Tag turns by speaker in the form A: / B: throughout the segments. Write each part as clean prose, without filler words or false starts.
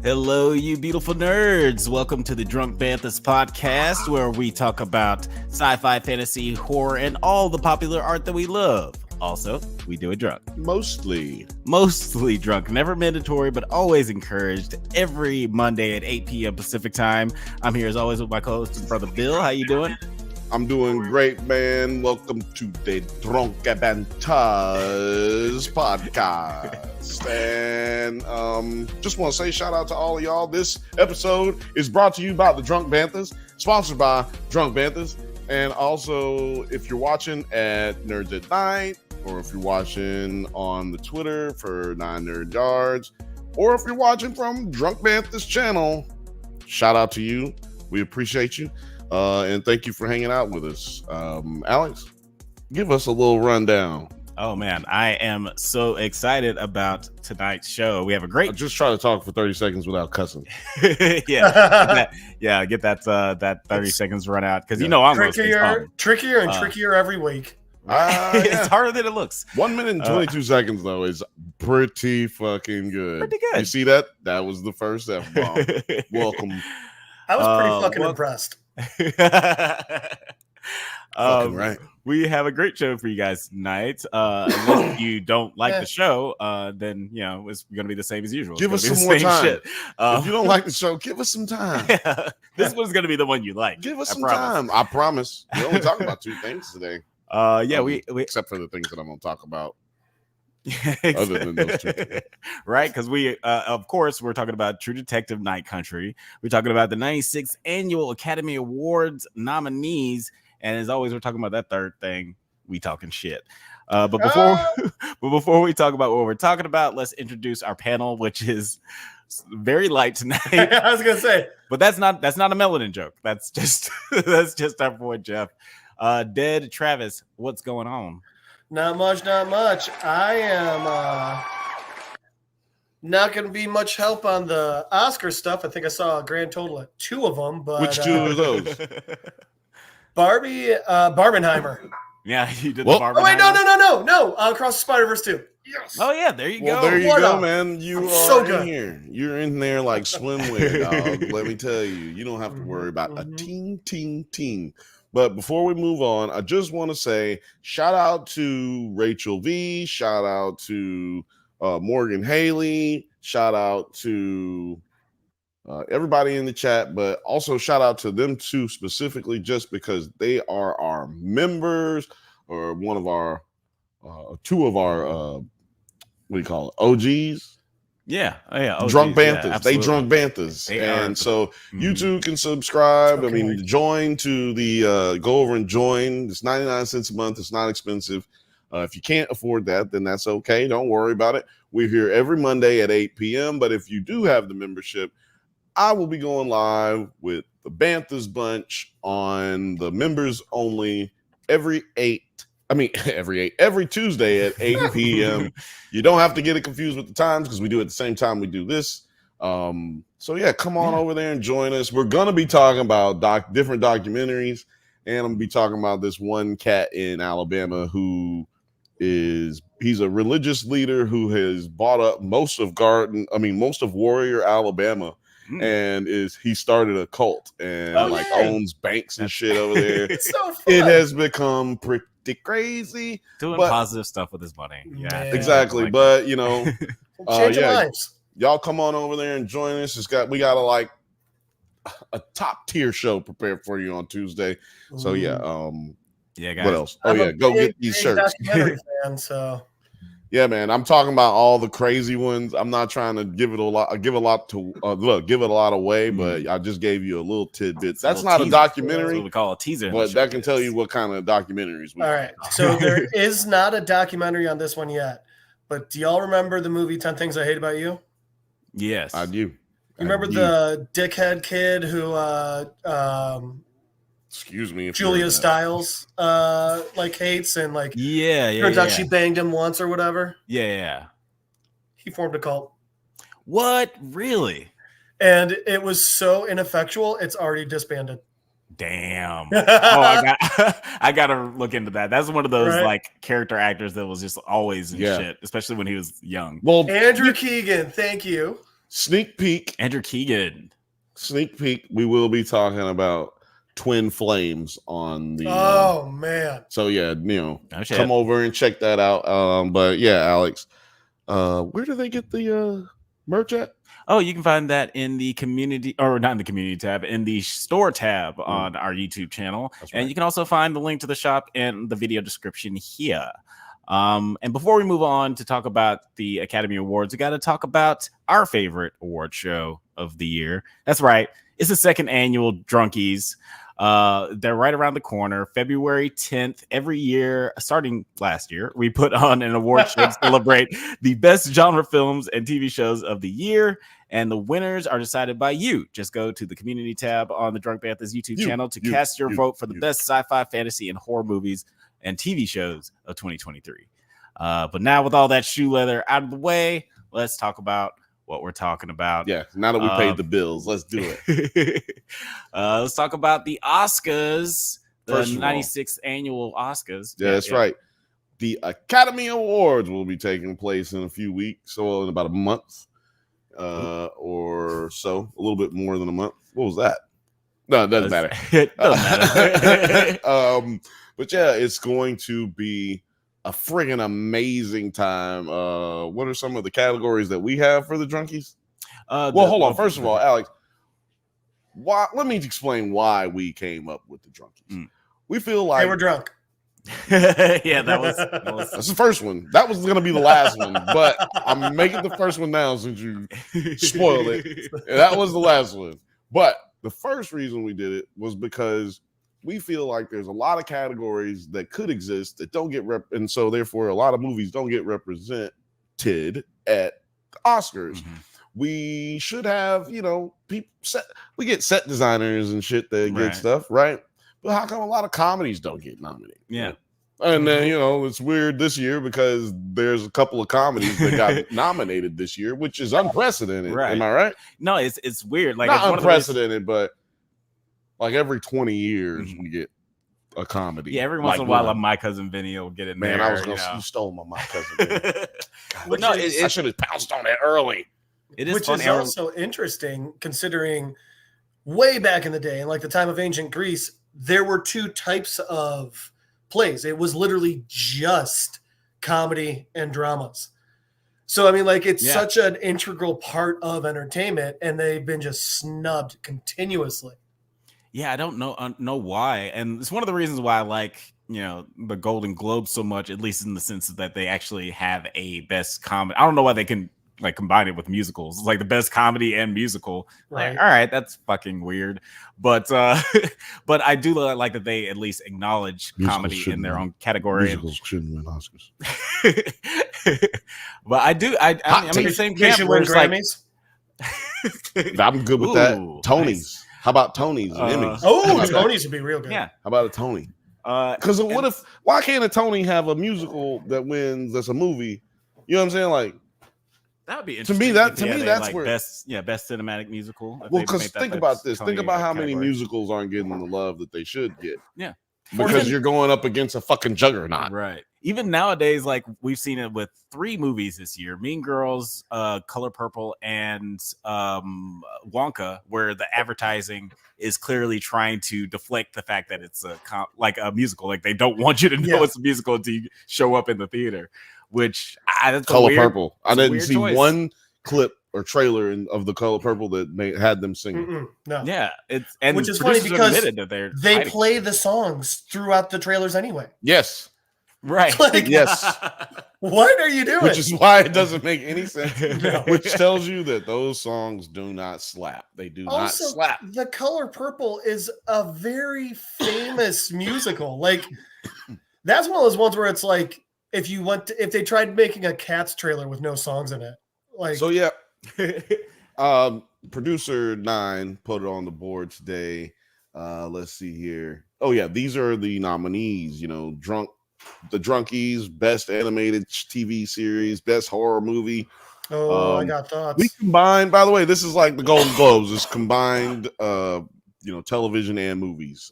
A: Hello, you beautiful nerds. Welcome to the Drunk Banthas podcast, where we talk about sci-fi, fantasy, horror, and all the popular art that we love. Also, we do it drunk.
B: Mostly
A: drunk. Never mandatory, but always encouraged. Every Monday at 8 p.m. Pacific time. I'm here as always with my co-host, brother Bill. How you doing?
B: I'm doing great, man. Welcome to the Drunk Banthas podcast. And just want to say shout out to all of y'all. This episode is brought to you by the Drunk Banthas, sponsored by Drunk Banthas. And also, if you're watching at Nerds at Night, or if you're watching on the Twitter for 9 Nerd Yards, or if you're watching from Drunk Banthas channel, shout out to you. We appreciate you. And thank you for hanging out with us. Alex, give us a little rundown.
A: Oh, man, I am so excited about tonight's show. We have a great...
B: Just try to talk for 30 seconds without cussing.
A: Get that 30 seconds run out, because you know I'm
C: trickier and trickier every week.
A: It's harder than it looks.
B: 1 minute and 22 seconds, though, is pretty fucking good.
A: Pretty good.
B: You see that? That was the first F-bomb. Welcome.
C: I was pretty fucking impressed.
B: Fucking right.
A: We have a great show for you guys tonight. Unless you don't like the show, then you know it's going to be the same as usual.
B: Give us some more time.
A: Shit.
B: If you don't like the show, give us some time.
A: This one's going to be the one you like.
B: Give us some time. I promise. We're only talking about 2 things today.
A: We
B: except for the things that I'm going to talk about.
A: Exactly.
B: Other than those 2 things.
A: Right, because we of course we're talking about True Detective Night Country. We're talking about the 96th Annual Academy Awards nominees, and as always we're talking about that third thing, we talking shit. But before we talk about what we're talking about, let's introduce our panel, which is very light tonight.
C: I was gonna say,
A: but that's not a melanin joke. That's just our boy Jeff. Dead Travis, what's going on?
C: Not much. I am not going to be much help on the Oscar stuff. I think I saw a grand total of 2 of them. But
B: which 2 are those?
C: Barbenheimer.
A: Yeah, you did the Barbenheimer.
C: Oh, wait, no. Across the Spider-Verse 2. Yes.
A: Oh, yeah, there you go.
B: There you go, man. You are
C: so good.
B: in here. You're in there like swimwear, dog. Let me tell you. You don't have to worry about a ting. But before we move on, I just want to say shout out to Rachel V, shout out to Morgan Haley, shout out to everybody in the chat, but also shout out to them too specifically just because they are our members or one of our 2 of our what do you call it, OGs?
A: Yeah. Oh, yeah. OGs,
B: Drunk Banthas.
A: Yeah,
B: they Drunk Banthas. And so you too can subscribe. I mean, join to the go over and join. It's 99 cents a month. It's not expensive. If you can't afford that, then that's okay. Don't worry about it. We're here every Monday at 8 p.m. But if you do have the membership, I will be going live with the Banthas Bunch on the members only every Tuesday at 8 p.m. You don't have to get it confused with the times because we do it at the same time we do this. So yeah, come on over there and join us. We're going to be talking about different documentaries, and I'm going to be talking about this one cat in Alabama he's a religious leader who has bought up most of Warrior, Alabama. And he started a cult and owns banks and shit over there.
C: It's so fun.
B: It has become pretty crazy.
A: Doing positive stuff with his money. Yeah,
B: exactly. But you know,
C: changing lives.
B: Y'all come on over there and join us. We got a top tier show prepared for you on Tuesday. So yeah.
A: Guys.
B: What else? Go get these shirts.
C: Fan, so.
B: Yeah, man, I'm talking about all the crazy ones. I'm not trying to give it a lot away, but I just gave you a little tidbit. That's not a documentary.
A: That's what we call a teaser.
B: But that can tell you what kind of documentaries we
C: All right. So there is not a documentary on this one yet. But do y'all remember the movie 10 Things I Hate About You?
B: Yes. I do. You
C: remember the dickhead kid who
B: excuse me,
C: Julia Stiles hates and turns out she banged him once or whatever.
A: Yeah.
C: He formed a cult.
A: What? Really?
C: And it was so ineffectual, it's already disbanded.
A: Damn. I gotta look into that. That's one of those character actors that was just always in shit, especially when he was young.
C: Well, Andrew Keegan, thank you.
B: Sneak peek.
A: Andrew Keegan.
B: Sneak peek. We will be talking about Twin Flames on the.
C: Oh man!
B: So yeah,
A: Oh, shit.
B: come over and check that out. But yeah, Alex, where do they get the merch at?
A: Oh, you can find that in the community, or not in the community tab, in the store tab on our YouTube channel.
B: That's
A: And
B: right.
A: you can also find the link to the shop in the video description here. And before we move on to talk about the Academy Awards, we got to talk about our favorite award show of the year. That's right. It's the second annual Drunkies. They're right around the corner, February 10th. Every year, starting last year, we put on an award show to celebrate the best genre films and TV shows of the year. And the winners are decided by you. Just go to the community tab on the Drunk Banthas YouTube channel to cast your vote for the best sci-fi, fantasy, and horror movies and TV shows of 2023. But now with all that shoe leather out of the way, let's talk about what we're talking about.
B: Yeah, now that we paid the bills, let's do it.
A: Let's talk about the Oscars, the
B: First of all,
A: 96th annual Oscars.
B: Yeah, that's right. The Academy Awards will be taking place in a few weeks, so in about a month or so, a little bit more than a month. What was that? No, it doesn't matter.
A: It doesn't matter.
B: But yeah, it's going to be a friggin' amazing time. What are some of the categories that we have for the Drunkies? Hold on. First of all, Alex, let me explain why we came up with the Drunkies. We feel like
C: They were drunk.
A: Yeah, that was
B: that's the first one. That was going to be the last one, but I'm making the first one now since you spoiled it. That was the last one. But the first reason we did it was because we feel like there's a lot of categories that could exist that don't get and so therefore a lot of movies don't get represented at Oscars.
A: Mm-hmm.
B: We should have, people we get set designers and shit that get stuff, right? But how come a lot of comedies don't get nominated?
A: Yeah.
B: And then, it's weird this year because there's a couple of comedies that got nominated this year, which is unprecedented.
A: Right.
B: Am I right?
A: No, it's weird. Like,
B: not
A: it's
B: unprecedented, but like every 20 years we get a comedy.
A: Yeah, every once in a while, My Cousin Vinny will get in there.
B: Man, I was gonna you stole my cousin Vinny.
A: But no,
B: I should have pounced on that early.
A: It is
C: Which
A: funny.
C: is also interesting considering way back in the day, in like the time of ancient Greece, there were two types of plays. It was literally just comedy and dramas. So, I mean, like, it's such an integral part of entertainment, and they've been just snubbed continuously.
A: Yeah, I don't know why. And it's one of the reasons why I like, the Golden Globe so much, at least in the sense that they actually have a best comedy. I don't know why they can like combine it with musicals. It's like the best comedy and musical.
C: Right.
A: Like, all right, that's fucking weird. But but I do like that they at least acknowledge comedy in their own category.
B: Musicals shouldn't win Oscars.
A: But I mean, I'm in the same camp where it's
C: Grammys.
B: Like, I'm good with that. Tonys. Nice. How about Tonys and Emmys?
C: Tonys would be real good.
A: Yeah.
B: How about a Tony? Because why can't a Tony have a musical that wins that's a movie? You know what I'm saying? Like,
A: that would be
B: interesting. To me, that's like where
A: best cinematic musical.
B: Well, because think about this. Think about how many musicals aren't getting the love that they should get.
A: Yeah.
B: Because you're going up against a fucking juggernaut.
A: Right. Even nowadays, like we've seen it with 3 movies this year: Mean Girls, Color Purple, and Wonka, where the advertising is clearly trying to deflect the fact that it's a musical. Like they don't want you to know it's a musical until you show up in the theater. Which that's
B: Color Purple. I didn't see
A: choice.
B: one clip or trailer of the Color Purple that they had them singing.
C: No.
A: Yeah,
C: which is funny because
A: that
C: they play the songs throughout the trailers anyway.
B: Yes.
A: Right.
C: Like,
B: yes.
C: What are you doing?
B: Which is why it doesn't make any sense.
C: No.
B: Which tells you that those songs do not slap. They do not slap.
C: The Color Purple is a very famous musical. Like that's one of those ones where it's like if they tried making a Cats trailer with no songs in it. Like
B: so yeah. Producer 9 put it on the board today. Let's see here. Oh yeah, these are the nominees, the Drunkies, best animated TV series, best horror movie.
C: I got thoughts.
B: We combined, by the way, this is like the Golden Globes. It's combined television and movies.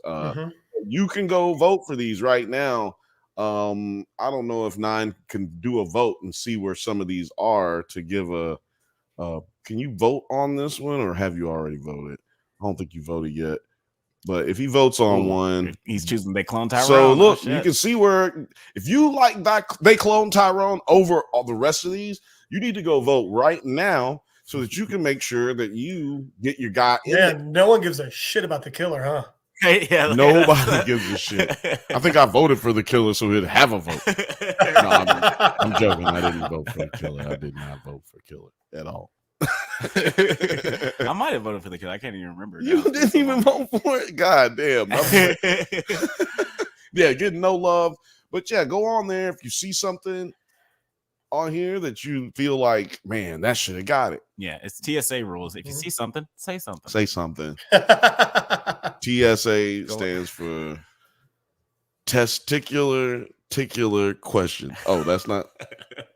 B: You can go vote for these right now. I don't know if 9 can do a vote and see where some of these are to give a can you vote on this one, or have you already voted? I don't think you voted yet. But if he votes on one,
A: he's choosing They Clone Tyrone.
B: So look, you can see where if you like that They Clone Tyrone over all the rest of these, you need to go vote right now so that you can make sure that you get your guy in there.
C: No one gives a shit about the killer, huh?
A: Yeah,
B: nobody gives a shit. I think I voted for the killer so he'd have a vote. No, I'm joking. I didn't vote for the killer. I did not vote for killer at all.
A: I might have voted for the killer. I can't even remember.
B: You didn't even vote for it. God damn. Yeah, getting no love. But yeah, go on there if you see something on here that you feel like, man, that should have got it.
A: Yeah, it's TSA rules. If you see something, say something.
B: Say something. TSA stands for testicular question. Oh, that's not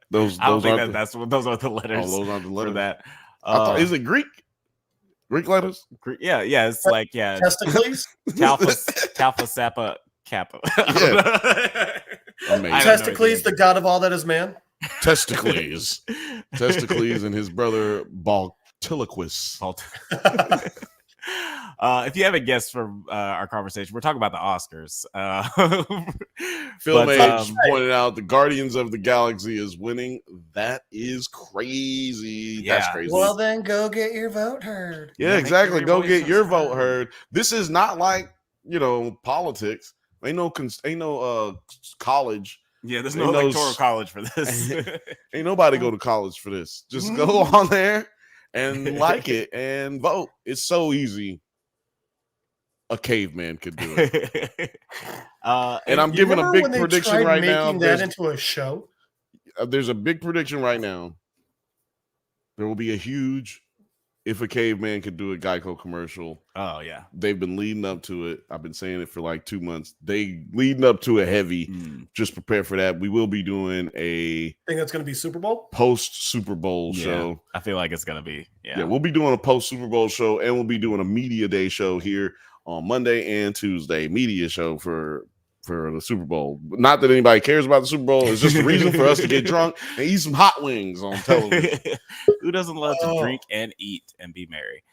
B: those.
A: I don't think
B: aren't
A: those are the letters.
B: Oh, those aren't the letters
A: for that.
B: I thought, is it Greek? Greek letters?
A: Yeah. It's like
C: testicles.
A: Talfa Sappa Kappa.
B: Yeah.
C: Testicles, the god of all that is man.
B: Testicles and his brother Baltiloquus.
A: If you haven't guessed from our conversation, we're talking about the Oscars.
B: Film Age pointed out the Guardians of the Galaxy is winning. That is crazy.
A: Yeah.
B: That's crazy.
C: Well, then go get your vote heard.
B: Yeah, exactly. Go get your vote heard. This is not like, politics. Ain't no college.
A: Yeah, there's no electoral college for this.
B: Ain't nobody go to college for this. Just go on there and like it and vote. It's so easy. A caveman could do it. And I'm giving a big prediction right now.
C: Making that into a show.
B: There's a big prediction right now. There will be a huge If a Caveman Could Do a Geico commercial.
A: Oh, yeah.
B: They've been leading up to it. I've been saying it for like 2 months. They leading up to it heavy. Just prepare for that. We will be doing a
C: think that's going to be Super Bowl?
B: Post Super Bowl show.
A: I feel like it's going to be.
B: Yeah, we'll be doing a post Super Bowl show, and we'll be doing a media day show here on Monday and Tuesday. Media show for the Super Bowl. Not that anybody cares about the Super Bowl. It's just a reason for us to get drunk and eat some hot wings on television.
A: Who doesn't love to drink and eat and be merry?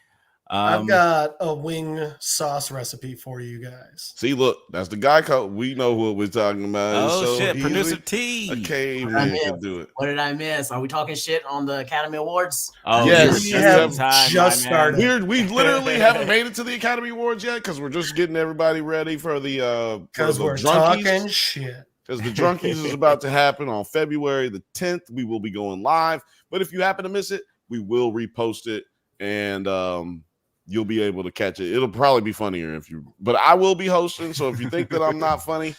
C: I've got a wing sauce recipe for you guys.
B: See, look, that's the guy code. We know what we're talking about.
A: Oh, shit. Producer T.
B: A caveman can do it.
D: What did I miss? Are we talking shit on the Academy Awards?
A: Oh,
B: yes.
C: We have just started.
B: We literally haven't made it to the Academy Awards yet because we're just getting everybody ready for the
C: because we're
B: drunkies.
C: Talking shit.
B: Because the drunkies is about to happen on February the 10th. We will be going live. But if you happen to miss it, we will repost it and you'll be able to catch it. It'll probably be funnier but I will be hosting. So if you think that I'm not funny,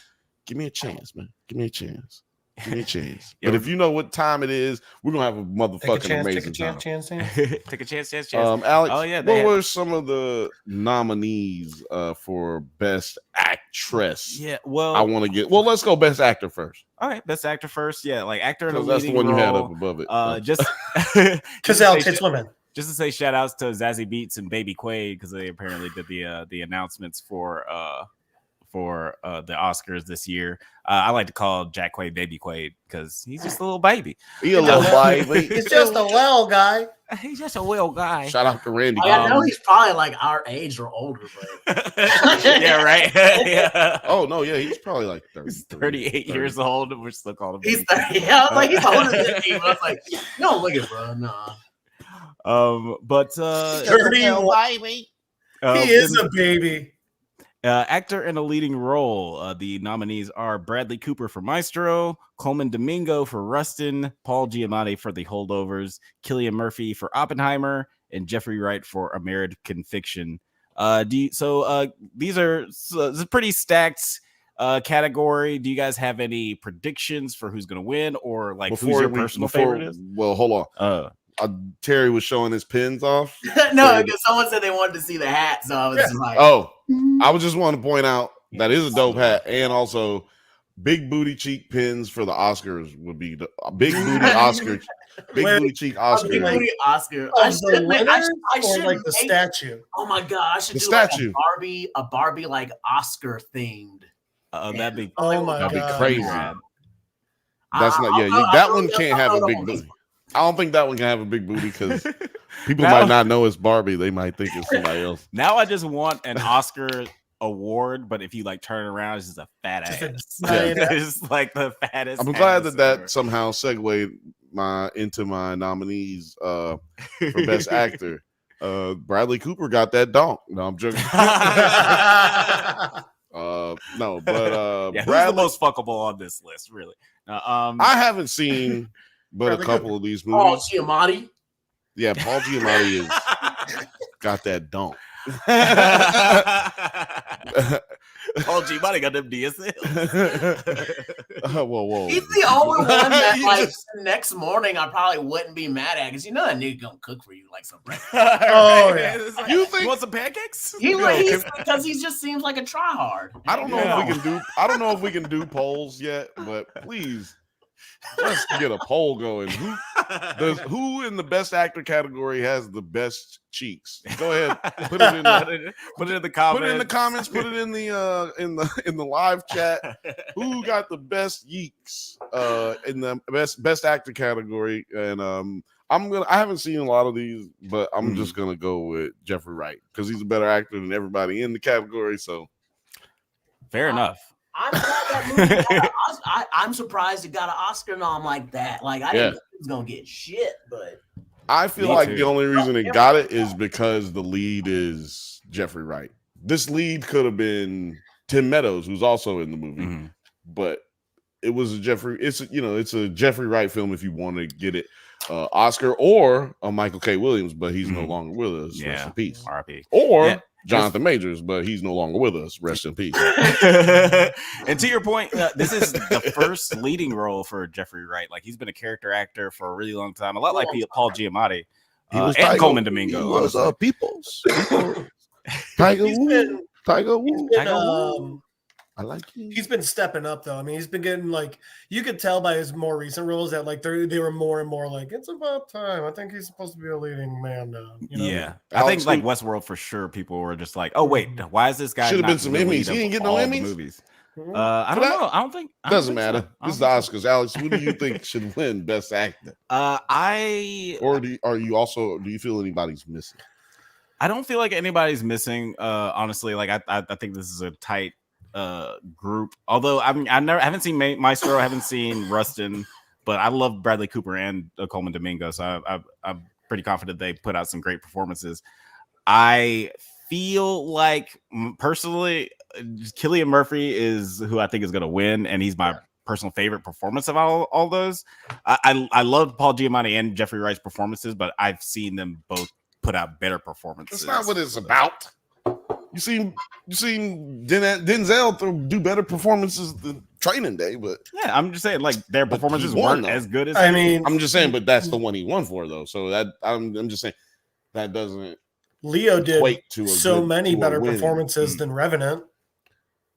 B: give me a chance, man. Give me a chance. Give me a chance. But if you know what time it is, we're gonna have a motherfucking amazing time.
A: Take a chance.
B: Alex,
A: oh, yeah,
B: what were some of the nominees for Best Actress?
A: Yeah, well,
B: I want to get. Well, let's go Best Actor first.
A: All right, Best Actor first. Yeah, like actor in a
B: that's
A: leading
B: the one
A: role.
B: You had up above it.
A: Just
C: because Alex hates women.
A: Just to say shout outs to Zazie Beetz and Baby Quaid because they apparently did the announcements for the Oscars this year. I like to call Jack Quaid Baby Quaid because he's just a little baby.
B: He's a little baby.
C: He's just a well guy.
A: He's just a well guy.
B: Shout out to Randy.
D: I know he's probably like our age or older, but
A: yeah, right. Yeah.
B: Oh no, yeah, he's probably like 30,
A: he's 38 years old, and we're still calling him.
D: He's 30. Yeah, I was like he's older than me. I was like, no, look at bro, nah.
A: But
C: 31 baby. He is a baby.
A: Actor in a leading role. The nominees are Bradley Cooper for Maestro, Coleman Domingo for Rustin, Paul Giamatti for The Holdovers, Cillian Murphy for Oppenheimer, and Jeffrey Wright for American Fiction. These are it's a pretty stacked category. Do you guys have any predictions for who's going to win, or like who's your personal favorite is?
B: Well, hold on. Terry was showing his pins off.
D: No, because someone said they wanted to see the hat, so I was just like,
B: I was just wanting to point out that is a dope hat, and also big booty cheek pins for the Oscars would be the big booty Oscar, booty cheek Oscar.
D: Big booty Oscar.
C: I should like the statue.
D: Oh my god, I should do
B: statue.
D: Like a Barbie like Oscar themed.
A: That'd be
C: my god,
B: that'd be crazy. That's not that one can't have a big booty. I don't think that one can have a big booty because people
A: Now-
B: might not know it's Barbie. They might think it's somebody else.
A: Now I just want an Oscar award, but if you like turn it around, it's just a fat
C: Just a
A: ass.
C: giant ass.
A: It's like the fattest.
B: I'm glad
A: ass
B: that
A: ever.
B: somehow segued into my nominees for Best Actor. Bradley Cooper got that donk. No, I'm joking. No, but
A: yeah, who's the
B: Bradley,
A: most fuckable on this list, really?
B: I haven't seen but
C: Bradley
B: a couple
C: Cooper.
B: of these
D: Paul
B: movies.
D: Giamatti.
B: Yeah, Paul Giamatti is got that donk.
A: Paul Giamatti got them DSLs.
B: Whoa.
D: He's the only one that,
B: You
D: like,
B: just-
D: the next morning I probably wouldn't be mad at because you know that nigga gonna cook for you like some breakfast.
C: Oh, yeah.
A: It's like,
B: You think-
A: want some pancakes?
D: Because he just seems like a tryhard.
B: I don't know
A: Yeah.
B: if we can do. I don't know if we can do polls yet, but please, let's get a poll going. Who in the Best Actor category has the best cheeks? Go ahead, put it in.
A: Put it in the comments.
B: Put it in the comments. Put it in the live chat. Who got the best yeeks in the best actor category? And I haven't seen a lot of these, but I'm just gonna go with Jeffrey Wright because he's a better actor than everybody in the category. So
A: Fair enough.
D: I'm glad that movie got an Oscar. I'm surprised it got an Oscar nom like that. Like I didn't think it was gonna get shit, but
B: I feel
A: Me
B: like
A: too.
B: the only reason it got it is because the lead is Jeffrey Wright. This lead could have been Tim Meadows, who's also in the movie,
A: Mhm.
B: but it was a Jeffrey. It's a Jeffrey Wright film if you want to get it Oscar or a Michael K. Williams, but he's no longer with us. Rest
A: Yeah.
B: in peace.
A: R.I.P.
B: Or
A: Yeah.
B: Jonathan Majors, but he's no longer with us. Rest in peace.
A: And to your point, this is the first leading role for Jeffrey Wright. Like he's been a character actor for a really long time, a lot like Paul Giamatti and
B: Tiger-
A: Coleman Domingo.
B: He was
A: honestly.
B: People's Tiger
C: He's
B: Woo.
C: been-
B: Tiger Woo.
C: He's been,
A: Tiger Woo.
B: I like him.
C: he's been stepping up though. I mean, he's been getting like you could tell by his more recent roles that like they were more and more like it's about time. I think he's supposed to be a leading man now. You know?
A: Yeah, I
B: Alex,
A: think like Westworld for sure. People were just like, "Oh wait, why is this guy?"
B: Should've
A: not
B: been some
A: the lead
B: Emmys. He
A: of
B: didn't get no
A: all the
B: Emmys?
A: Movies.
C: Mhm.
A: I
B: For
A: don't
B: that-
A: know. I don't think
B: Doesn't
A: think so.
B: matter.
A: I
B: This is
A: don't
B: the
A: think so.
B: Oscars. Alex, who do you think should win Best Actor?
A: I
B: Or do you feel anybody's missing?
A: I don't feel like anybody's missing. Honestly, like I think this is a tight group. Although I haven't seen Maestro, I haven't seen Rustin, but I love Bradley Cooper and Coleman Domingo, so I'm pretty confident they put out some great performances. I feel like personally, Cillian Murphy is who I think is going to win, and he's my personal favorite performance of all those. I love Paul Giamatti and Jeffrey Wright's performances, but I've seen them both put out better performances.
B: That's not what it's about. You seen Denzel do better performances than Training Day, but
A: Yeah, I'm just saying, like their
B: But he
A: performances
B: won,
A: weren't
B: though.
A: as good as
C: I mean,
B: I'm just saying. But that's the one he won for, though. So that I'm just saying that doesn't
C: Leo did
B: equate to
C: so many better
B: winning.
C: performances than Revenant.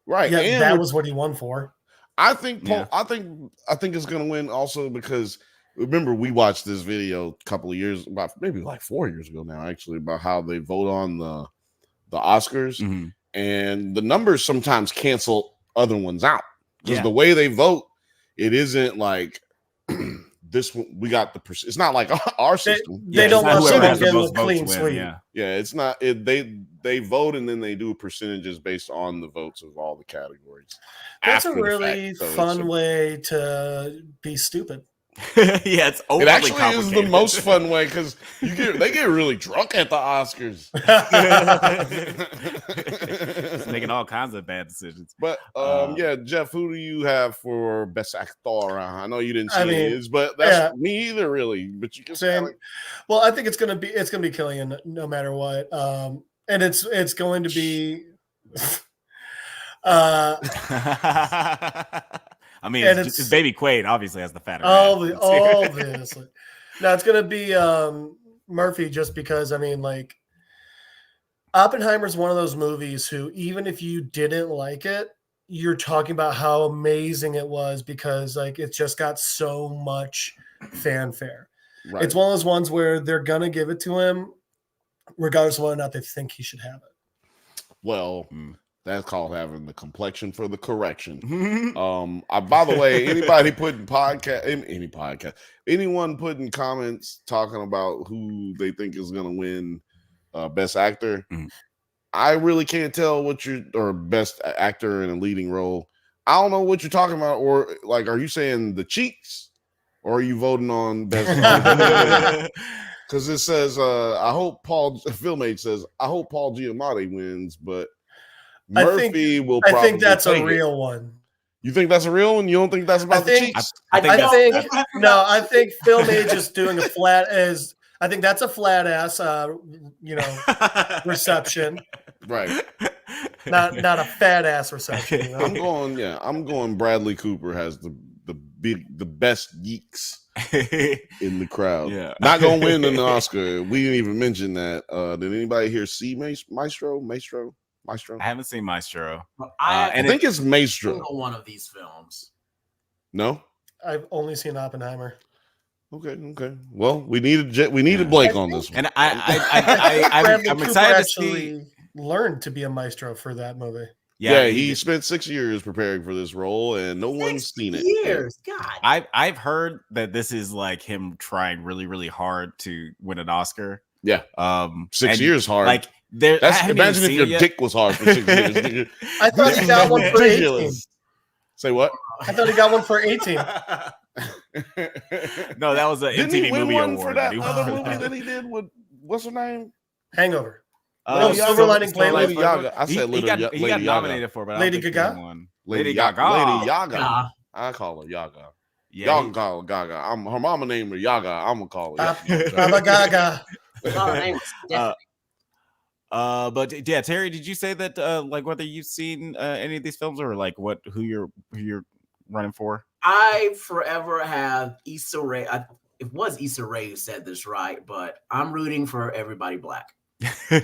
B: Right?
C: Yeah,
B: and
C: that
B: with-
C: was what he won for.
B: I think
A: Yeah.
B: I think it's gonna win also because remember we watched this video a couple of years about maybe like 4 years ago now actually about how they vote on the Oscars
A: Mhm.
B: and the numbers sometimes cancel other ones out because
A: Yeah.
B: the way they vote it isn't like this one we got the it's not like our system.
C: They
A: it's
C: don't
A: not
C: want
A: whoever
C: someone
A: has the
C: getting
A: most
C: a
A: votes
C: clean
A: win,
C: sweep.
A: Yeah,
B: Yeah, it's not they vote and then they do percentages based on the votes of all the categories.
C: That's a
B: after the
C: really
B: fact. So it's
C: fun
B: a-
C: way to be stupid.
A: yeah. It's
B: It
A: overly
B: actually is the
A: complicated.
B: most fun way because they get really drunk at the Oscars.
A: It's making all kinds of bad decisions.
B: But yeah, Jeff, who do you have for best actor? I know you didn't see
C: I
B: any of
C: mean,
B: his, but that's
C: yeah.
B: me either, really. But you can say
C: Same. Well, I think it's gonna be Cillian no matter what. And it's going to be
A: I mean,
C: And
A: it's
C: it's-
A: baby Quaid obviously has the fatter.
C: obviously. No, it's gonna be Murphy just because I mean like Oppenheimer's one of those movies who even if you didn't like it, you're talking about how amazing it was because like it just got so much fanfare.
B: right.
C: It's one of those ones where they're gonna give it to him regardless of whether or not they think he should have it.
B: Well, That's called having the complexion for the correction. By the way, anybody putting anyone putting comments talking about who they think is going to win Best Actor, I really can't tell or Best Actor in a leading role. I don't know what you're talking about, or like, are you saying the cheeks, or are you voting on Best? Because it says, I hope Filmage says, I hope Paul Giamatti wins, but Murphy will probably.
C: I think that's a
B: take
C: real
B: it.
C: one.
B: You think that's a real one? You don't think that's about the cheeks?
C: I think Filmage is doing a flat as. I think that's a flat ass, reception.
B: Right.
C: Not a fat ass reception. You know?
B: I'm going Bradley Cooper has the best geeks in the crowd.
A: Yeah.
B: Not gonna win an Oscar. We didn't even mention that. Did anybody here see Maestro?
A: I haven't seen Maestro.
B: I think it's Maestro.
D: One of these films.
B: No?
C: I've only seen Oppenheimer.
B: Okay. Well, we needed Blake on this one.
A: And I'm excited to see.
C: Learned to be a maestro for that movie.
B: Yeah, he spent 6 years preparing for this role, and no one's seen it.
D: Years, God.
A: I've heard that this is like him trying really, really hard to win an Oscar.
B: Yeah. 6 years hard.
A: Like
B: imagine if your dick was hard for 6 years.
C: I thought he got one for 18.
B: Say what?
C: I thought he got one for 18.
A: No, that was an MTV Movie Award
B: for that other movie that he did with what's her name?
C: Hangover.
A: Silver
C: Lining Playbook.
B: Lady Gaga. I said
A: he got nominated for, but
C: Lady Gaga.
B: Lady Gaga. I call her Yaga.
A: Yeah,
B: Y'all can call her Gaga. Her mama named her Yaga. I'm gonna call her.
C: Baba Gaga.
A: But yeah, Terry, did you say that like whether you've seen any of these films or like who you're running for?
D: I forever have Issa Rae. It was Issa Rae who said this, right? But I'm rooting for Everybody Black.
B: That's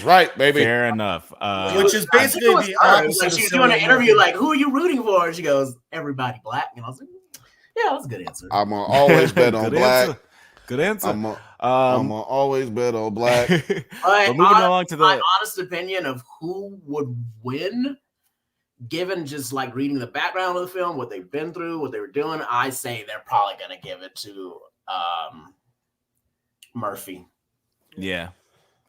B: right, baby.
A: Fair enough.
C: Which is basically the opposite.
D: Like, she's doing an interview like, who are you rooting for? And she goes, Everybody Black. And I was like, yeah, that's a good answer.
B: I'm gonna always bet on Black.
A: Good answer.
B: I'm gonna always bet on Black.
A: But moving along to
D: my honest opinion of who would win, given just like reading the background of the film, what they've been through, what they were doing, I say they're probably gonna give it to Murphy.
A: Yeah,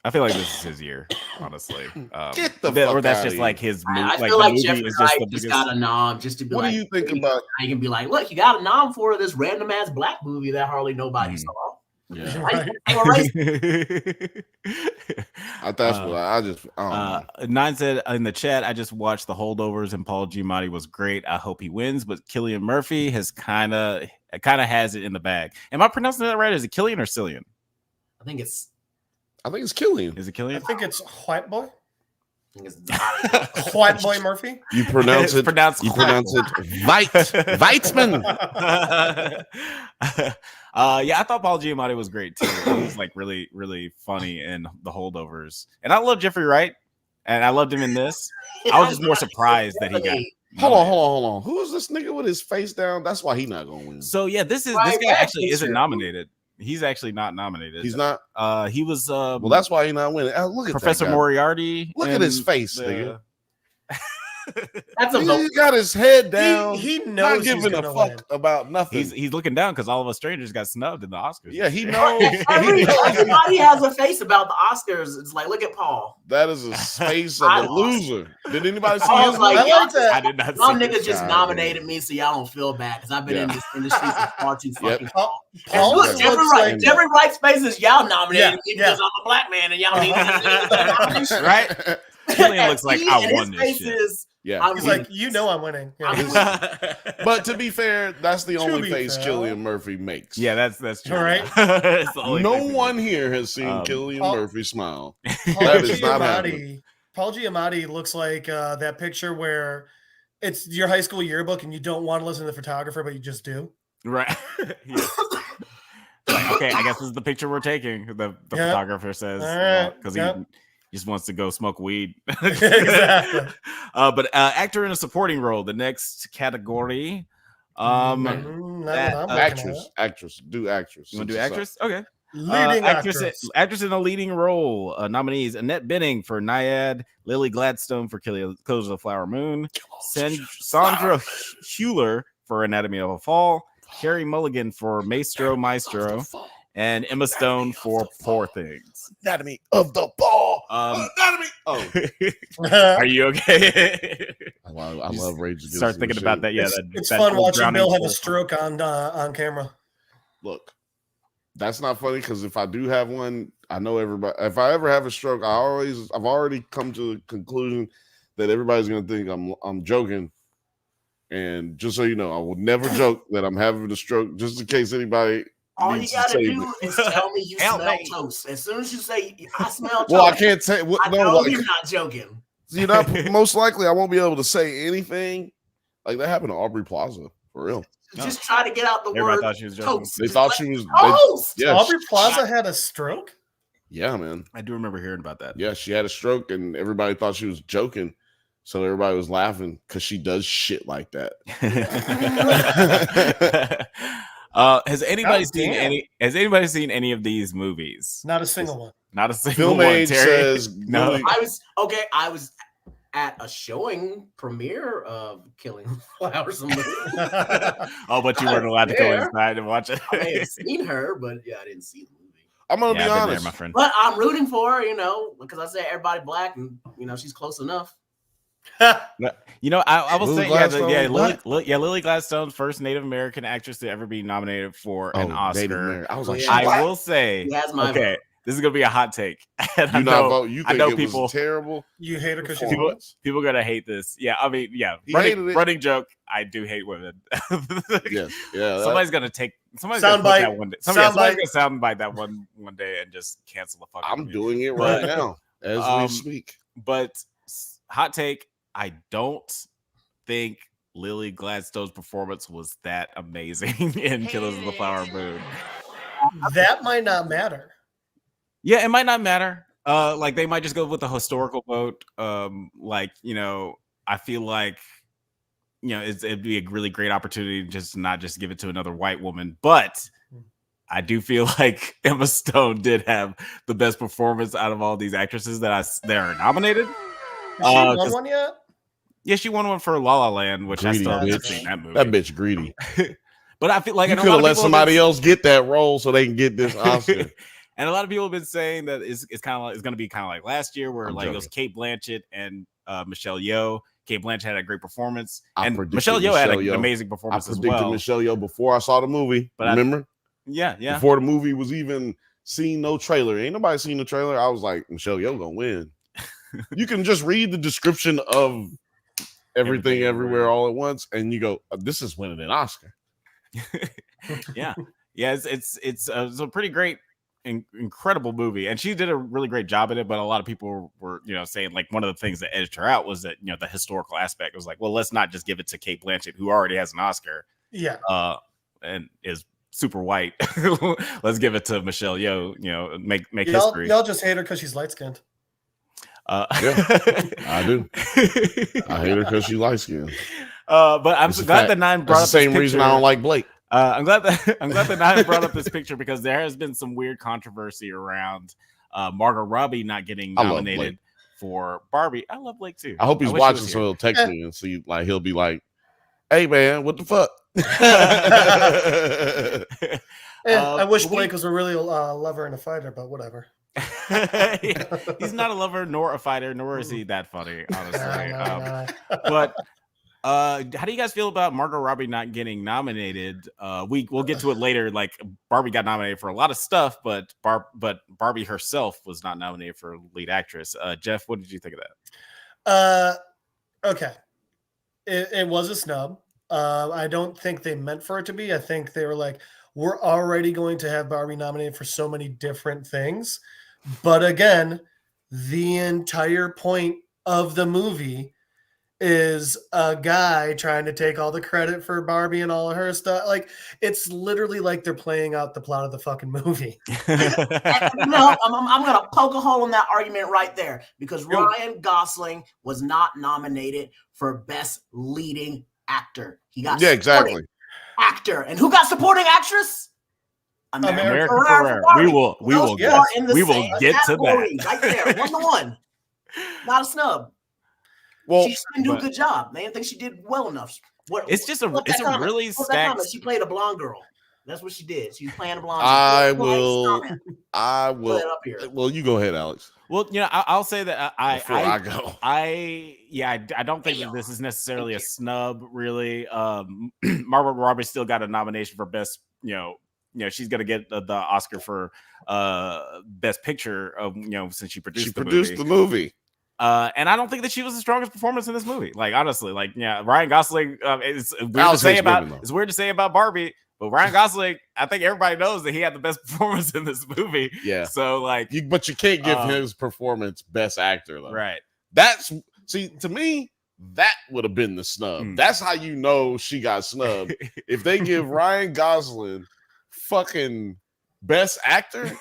A: I feel like this is his year, honestly.
B: Get the fuck
A: or that's
B: out
A: just
B: of
A: like his.
D: I
A: like
D: feel like
A: movie
D: Jeffrey
A: is
D: Wright
A: the
D: just
A: biggest...
D: got a nom just to be
B: what
D: like.
B: Do you think about?
D: I can be like, look, you got a nom for this random ass black movie that hardly nobody saw.
B: Yeah.
C: Right.
B: That's what I just.
A: Nine said in the chat, I just watched The Holdovers and Paul Giamatti was great. I hope he wins, but Cillian Murphy has kind of has it in the bag. Am I pronouncing that right? Is it Cillian or Cillian?
D: I think it's
B: Cillian.
A: Is it Cillian?
C: I think it's White Boy.
D: I think it's
C: White Boy Murphy.
B: You pronounce it. You pronounce it. Weitzman.
A: Yeah, I thought Paul Giamatti was great too. He was like really, really funny in The Holdovers, and I love Jeffrey Wright, and I loved him in this. I was just more surprised that he got.
B: Hold on. Who is this nigga with his face down? That's why he's not gonna win.
A: So yeah, this guy actually isn't nominated. He's actually not nominated.
B: He's not.
A: He was.
B: Well, that's why he's not winning. Look at
A: Professor Moriarty.
B: Look at his face, nigga.
D: That's a
B: he got his head down.
C: He knows
B: not giving a fuck about nothing.
A: He's looking down because All of Us Strangers got snubbed in the Oscars.
B: Yeah, he knows.
D: Everybody has a face about the Oscars. It's like, look at Paul.
B: That is a face of a loser. Did anybody see
D: Paul's
B: his?
D: Like,
A: I did not.
D: Y'all niggas just nominated me, so y'all don't feel bad because I've been in this industry for far too fucking long. Look, Jeffrey Wright's face is y'all nominated me because I'm a black man and y'all need to
A: right. Cillian looks like I won this shit.
B: Yeah,
C: he's like, I'm winning. Yeah.
B: But to be fair, that's the only face Cillian Murphy makes.
A: Yeah, that's true.
C: All right.
B: No one here has seen Cillian Murphy smile.
C: That is not happening. Paul Giamatti looks like that picture where it's your high school yearbook and you don't want to listen to the photographer, but you just do.
A: Right. Like, okay, I guess this is the picture we're taking. The photographer says because he just wants to go smoke weed.
C: Exactly.
A: But actor in a supporting role, the next category.
B: Actress. Do actress.
A: You want to do actress? Okay.
C: Leading
A: actress in a leading role. Nominees: Annette Bening for Naiad, Lily Gladstone for Killers of the Flower Moon, Sandra Hüller for Anatomy of a Fall, Carey Mulligan for Maestro, and Emma Stone for Poor Things.
B: Anatomy of the Fall. Anatomy. Oh,
A: are you okay?
B: I love Rage.
A: Start thinking about that. Yeah,
C: it's fun watching Bill have a stroke on camera.
B: Look, that's not funny because if I do have one, I know everybody. If I ever have a stroke, I've already come to the conclusion that everybody's gonna think I'm joking. And just so you know, I will never joke that I'm having a stroke, just in case anybody.
D: All you gotta do is tell me you smell toast. As soon as you say I smell toast,
B: well, I can't say.
D: I know you're not joking.
B: You know, most likely I won't be able to say anything. Like that happened to Aubrey Plaza for real.
D: Just try to get out the word
A: thought she was joking.
D: toast.
B: They thought she was
D: toast.
B: Yeah,
C: Aubrey Plaza had a stroke.
B: Yeah, man.
A: I do remember hearing about that.
B: Yeah, she had a stroke, and everybody thought she was joking. So everybody was laughing because she does shit like that.
A: Has anybody seen any of these movies?
C: Not a single one.
A: Not a single
B: Film
A: one.
B: Age says
A: no.
D: I was at a showing premiere of Killing Flowers.
A: Oh, but you weren't allowed to go inside and watch it.
D: I may have seen her, but yeah, I didn't see the movie.
B: I'm gonna be honest,
A: there, my friend.
D: But I'm rooting for her, because I said everybody black, and she's close enough.
A: I will say, Lily Gladstone's first Native American actress to ever be nominated for an Oscar.
B: I was like,
A: I will say,
D: okay,
A: this is gonna be a hot take. And
B: I know people
A: was
B: terrible.
C: You hate her because
A: people gonna hate this. Yeah, I mean, yeah. Running joke. I do hate women.
B: Yes, yeah.
A: Somebody's gonna take. Somebody's gonna put that one day. Somebody's gonna soundbite that one day and just cancel the fuck.
B: I'm doing it right now as we speak.
A: But hot take. I don't think Lily Gladstone's performance was that amazing in Killers of the Flower Moon.
C: That might not matter.
A: Yeah, it might not matter. Like they might just go with the historical vote. I feel like it'd be a really great opportunity just to not just give it to another white woman, but I do feel like Emma Stone did have the best performance out of all these actresses that are nominated.
C: Has she won one yet?
A: Yeah, she won one for La La Land, which
B: greedy,
A: I still haven't seen that movie.
B: That bitch greedy.
A: But I feel like
B: you could have let somebody else get that role so they can get this Oscar.
A: And a lot of people have been saying that it's going to be kind of like last year, where it was Kate Blanchett and Michelle Yeoh. Kate Blanchett had a great performance, and Michelle Yeoh had an amazing performance as well. I predicted
B: Michelle Yeoh before I saw the movie. But remember?
A: Yeah.
B: Before the movie was even seen, no trailer. Ain't nobody seen the trailer. I was like, Michelle Yeoh gonna win. You can just read the description of everything everywhere all at once, and you go, "This is winning an Oscar."
A: Yeah. It's a pretty great, incredible movie, and she did a really great job in it. But a lot of people were, saying like one of the things that edged her out was that the historical aspect was like, well, let's not just give it to Kate Blanchett, who already has an Oscar, and is super white. Let's give it to Michelle Yeoh. Make history.
C: Y'all just hate her because she's light skinned.
B: Yeah, I do. I hate her because she light skinned.
A: But I'm glad that Nine brought up
B: the same reason I don't like Blake.
A: I'm glad that Nine brought up this picture because there has been some weird controversy around Margot Robbie not getting nominated for Barbie. I love Blake too.
B: I hope he's watching, so he'll text me and see. Like he'll be like, "Hey man, what the fuck?"
C: I wish Blake was a really lover and a fighter, but whatever.
A: He's not a lover nor a fighter, nor is he that funny, honestly. But how do you guys feel about Margot Robbie not getting nominated? We'll get to it later. Like Barbie got nominated for a lot of stuff, but Barbie herself was not nominated for lead actress. Jeff, what did you think of
C: that? Okay, it was a snub. I don't think they meant for it to be. I think they were like, we're already going to have Barbie nominated for so many different things. But again, the entire point of the movie is a guy trying to take all the credit for Barbie and all of her stuff. Like, it's literally like they're playing out the plot of the fucking movie.
D: No, I'm going to poke a hole in that argument right there because Ryan Gosling was not nominated for Best Leading Actor. He got
B: exactly
D: actor. And who got supporting actress? America
A: Ferrera. We will get to that.
D: Right there, 1-1. Not a snub.
B: Well,
D: she didn't do a good job. They didn't think she did well enough.
A: It's a really stacked.
D: She played a blonde girl. That's what she did. She was playing a blonde.
B: I will. Well, you go ahead, Alex.
A: Well, I'll say that I
B: go.
A: I don't think that this is necessarily a snub. Really, Margot Robbie still got a nomination for best. She's gonna get the Oscar for best picture of since she produced the movie. And I don't think that she was the strongest performance in this movie. Like honestly, Ryan Gosling. It's weird to say about Barbie. But Ryan Gosling, I think everybody knows that he had the best performance in this movie.
B: Yeah.
A: So
B: but you can't give his performance best actor though.
A: Right.
B: To me, that would have been the snub. That's how you know she got snubbed. If they give Ryan Gosling fucking best actor,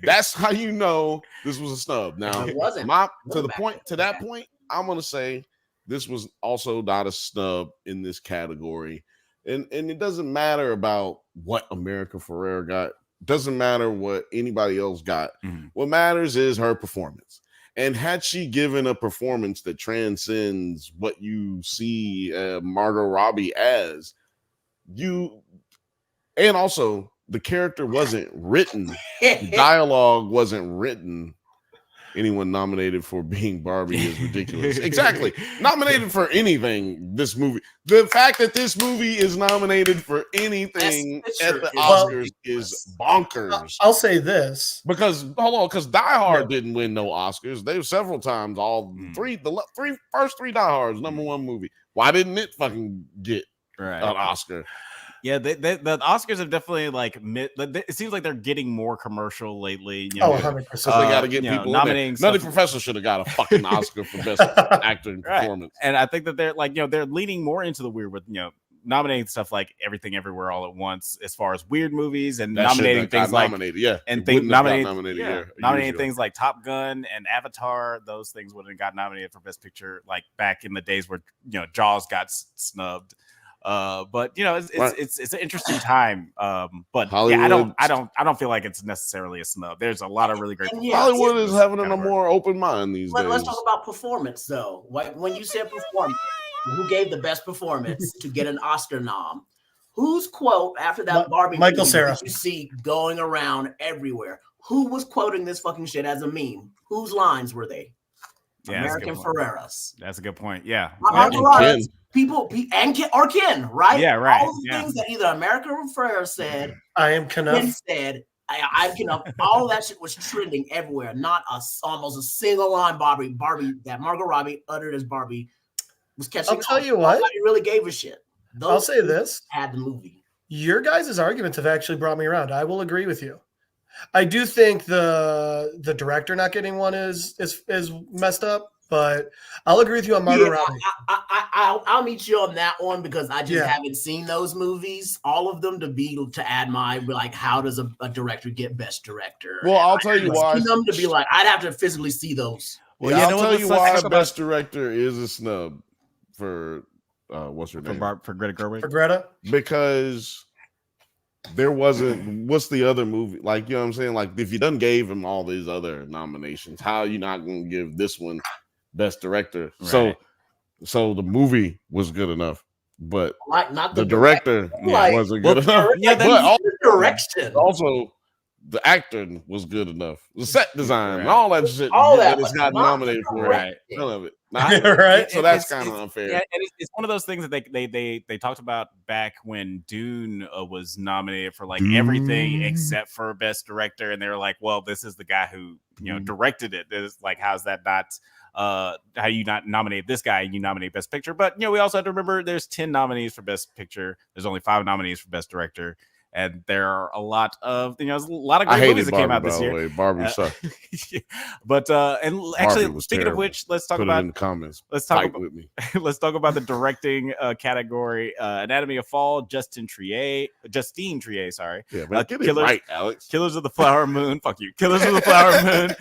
B: that's how you know this was a snub. Now, to that point, I'm gonna say this was also not a snub in this category. And it doesn't matter about what America Ferrera got. Doesn't matter what anybody else got. What matters is her performance. And had she given a performance that transcends what you see Margot Robbie as, and also the character wasn't written, the dialogue wasn't written. Anyone nominated for being Barbie is ridiculous. Exactly. Nominated for anything, this movie. The fact that this movie is nominated for anything at the Oscars is bonkers.
C: I'll say this.
B: Because Die Hard didn't win no Oscars. They were several times, the first three Die Hards, #1 movie. Why didn't it fucking get an Oscar?
A: Yeah, the Oscars have definitely it seems like they're getting more commercial lately.
C: 100%.
B: They got to get people nominating. Nutty Professor should have got a fucking Oscar for best actor in performance.
A: And I think that they're leaning more into the weird with nominating stuff like Everything Everywhere All at Once as far as weird movies and nominating things like nominating things like Top Gun and Avatar. Those things wouldn't have got nominated for best picture like back in the days where Jaws got snubbed. But it's an interesting time. But
B: Hollywood,
A: I don't feel like it's necessarily a snub. There's a lot of really great.
B: Hollywood is having a more open mind these days.
D: Let's talk about performance though. When you said performance, who gave the best performance to get an Oscar nom? Whose quote after that Barbie
C: Michael
D: movie
C: Cera
D: you see going around everywhere? Who was quoting this fucking shit as a meme? Whose lines were they? American Ferreras.
A: That's a good point. Yeah.
D: People and Ken, right?
A: Yeah, right.
D: All the things that either America Ferrera said,
C: I am Knuff
D: said, I'm Knuff. All that shit was trending everywhere. Not almost a single line Barbie that Margot Robbie uttered as Barbie was catching.
C: I'll tell you what,
D: nobody really gave a shit.
C: I'll say this:
D: had the movie.
C: Your guys' arguments have actually brought me around. I will agree with you. I do think the director not getting one is messed up. But I'll agree with you on Margot Robbie.
D: I'll meet you on that one because I just haven't seen those movies, all of them, to add my how does a director get best director?
B: Well, I'll tell you why.
D: Them to be I'd have to physically see those.
B: Well, I'll tell you why best director is a snub for what's her name?
A: For Greta Gerwig.
C: For Greta,
B: because there wasn't. What's the other movie? You know what I'm saying? If you done gave him all these other nominations, how are you not going to give this one best director?
A: Right.
B: So the movie was good enough, but
D: not
B: the director wasn't good enough.
D: Yeah, but direction.
B: Also, the acting was good enough. The set design and all that shit. All that it's got nominated for.
A: Right.
B: None of it.
C: Right.
B: So that's kind of unfair.
A: Yeah, and it's one of those things that they talked about back when Dune was nominated for everything except for best director, and they were like, "Well, this is the guy who directed it. It's how's that not?" How you not nominate this guy and you nominate best picture? But we also have to remember there's 10 nominees for best picture. There's only 5 nominees for best director, and there are a lot of there's a lot of great movies that came out this year.
B: Barbie sucked.
A: But and actually, speaking of which, let's talk about
B: in the comments.
A: Let's talk about with me. Let's talk about the directing category. Anatomy of Fall, Justine Triet. Sorry.
B: Yeah, man, get it right, Alex.
A: Killers of the Flower Moon. Fuck you. Killers of the Flower Moon.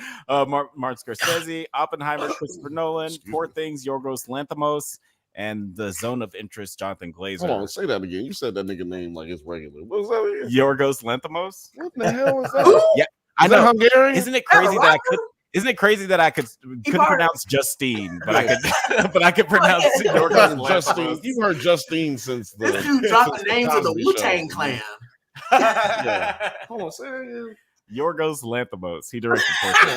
A: Martin Scorsese, Oppenheimer, Christopher Nolan, Poor Things, Yorgos Lanthimos, and the Zone of Interest, Jonathan Glazer.
B: Hold on, say that again. You said that nigga name like it's regular. What was that again?
A: Yorgos Lanthimos.
B: What the hell is that?
A: Yeah, I know.
B: Hungarian?
A: Isn't it crazy that I could? Isn't it crazy that I couldn't pronounce Justine, but I could, but I could pronounce Yorgos
B: Justine. You've heard Justine since the.
D: This dude dropping names of the Wu-Tang Clan.
B: Yeah. Hold on, say that again.
A: Yorgos Lanthimos. He directed.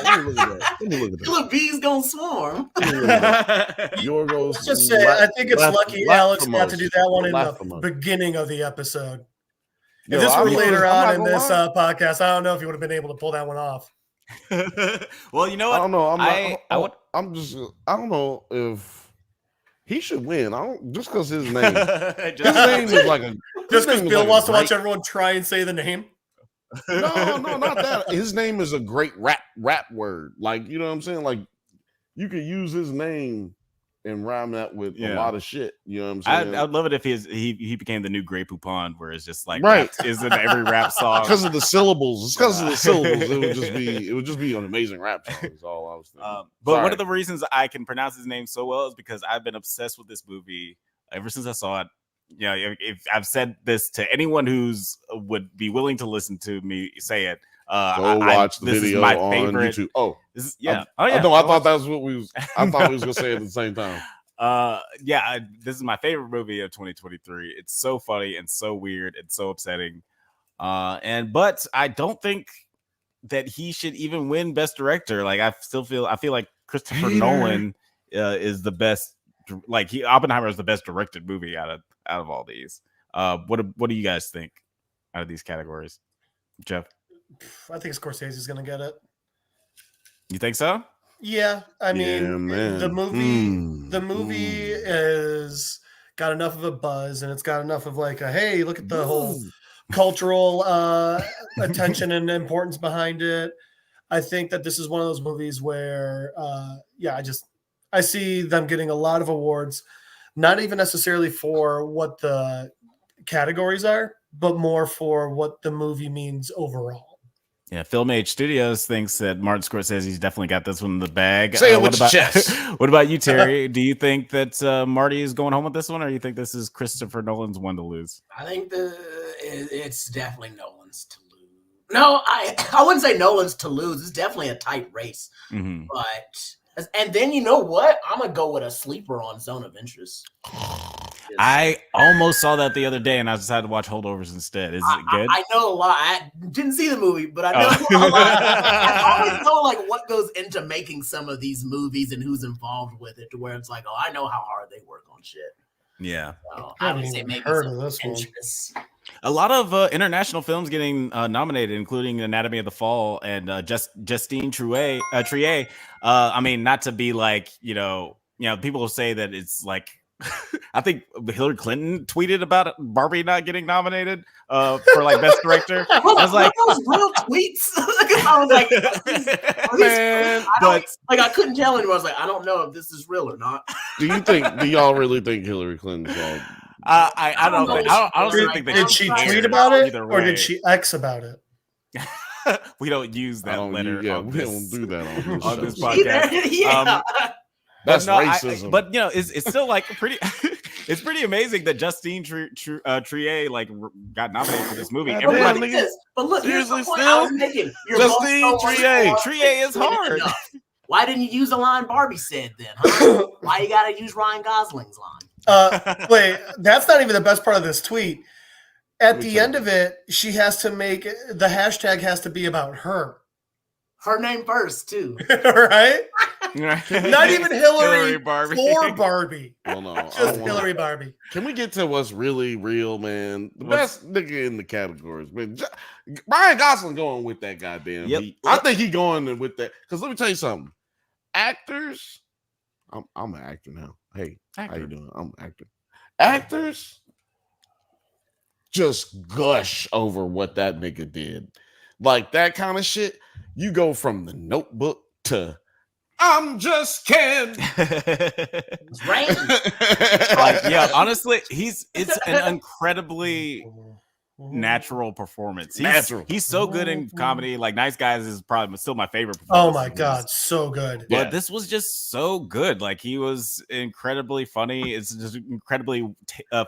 B: Let me look at that. Let me look at that.
D: Killer bees gonna swarm.
B: Yorgos.
C: Let's just say, I think it's lucky Alex got to do that one in the beginning of the episode. If this were later on in this podcast, I don't know if you would have been able to pull that one off.
A: Well, you know what?
B: I don't know. I don't know if he should win. I don't just because his name. His name is like a.
C: Just because Bill wants to watch everyone try and say the name.
B: No, not that. His name is a great rap word. Like, you know what I'm saying? Like, you could use his name and rhyme that with a lot of shit. You know what I'm saying?
A: I'd love it if he became the new Grey Poupon, where it's just like
B: right
A: isn't every rap song
B: because of the syllables. It's because of the syllables. It would just be an amazing rap song. Is all I was thinking.
A: But one of the reasons I can pronounce his name so well is because I've been obsessed with this movie ever since I saw it. You know, if I've said this to anyone who's would be willing to listen to me say it,
B: go watch the video on
A: favorite.
B: YouTube. Oh,
A: this is, yeah.
B: I thought that was what we was. I thought we was gonna say it at the same time.
A: This is my favorite movie of 2023. It's so funny and so weird and so upsetting. But I don't think that he should even win Best Director. Like I feel like Christopher Nolan is the best. Like Oppenheimer is the best directed movie out of all these. What do you guys think out of these categories, Jeff?
C: I think Scorsese's gonna get it.
A: You think so?
C: Yeah, I mean, the movie is got enough of a buzz, and it's got enough of like a hey, look at the whole cultural attention and importance behind it. I think that this is one of those movies where, I see them getting a lot of awards, not even necessarily for what the categories are, but more for what the movie means overall.
A: Yeah, Film Age Studios thinks that Martin Scorsese's definitely got this one in the bag.
B: Say it with your chest.
A: What about you, Terry? Do you think that Marty is going home with this one, or do you think this is Christopher Nolan's one to lose?
D: I think it's definitely Nolan's to lose. No, I wouldn't say Nolan's to lose. It's definitely a tight race.
A: Mm-hmm.
D: And then you know what? I'm gonna go with a sleeper on Zone of Interest.
A: I almost saw that the other day, and I decided to watch Holdovers instead. Is it good?
D: I know a lot. I didn't see the movie, but I know a lot. I always know like what goes into making some of these movies and who's involved with it, to where it's like, oh, I know how hard they work on shit.
A: Yeah,
D: so I would say maybe
C: heard of this one.
A: A lot of international films getting nominated, including Anatomy of the Fall and Justine Triet. I mean, not to be like, you know, people will say that it's like, I think Hillary Clinton tweeted about Barbie not getting nominated for like Best Director. I was like,
D: those real tweets. I was like, man, I couldn't tell anyone. I was like, I don't know if this is real or not.
B: Do y'all really think Hillary Clinton's all?
A: I don't think.
C: Did she tweet about it, or did she X about it?
A: We don't use that letter.
B: Yeah, we don't do that
A: on this podcast.
B: That's racism.
A: But you know, it's still like pretty. It's pretty amazing that Justine Triet like got nominated for this movie.
D: But look, here's the point I was making.
B: Justine
A: Triet is hard.
D: Why didn't you use the line Barbie said then? Huh? Why you gotta use Ryan Gosling's line?
C: Wait, that's not even the best part of this tweet. At the end of it, she has to make the hashtag has to be about her.
D: Her name first, too.
C: Right? Not even Hillary
A: Barbie.
C: For Barbie.
B: Well, no,
C: just Hillary Barbie.
B: Can we get to what's really real, man? The best nigga in the categories, man. Ryan Gosling going with that goddamn.
A: Yep.
B: I think he going with that. Because let me tell you something. Actors, I'm an actor now. Hey, how you doing? I'm an actor. Actors just gush over what that nigga did. Like that kind of shit. You go from The Notebook to I'm just kidding.
D: It's raining.
A: Like, yeah, honestly, it's an incredibly natural performance. He's so good in comedy. Like Nice Guys is probably still my favorite performance.
C: Oh my god, so good.
A: But this was just so good. Like he was incredibly funny. It's just incredibly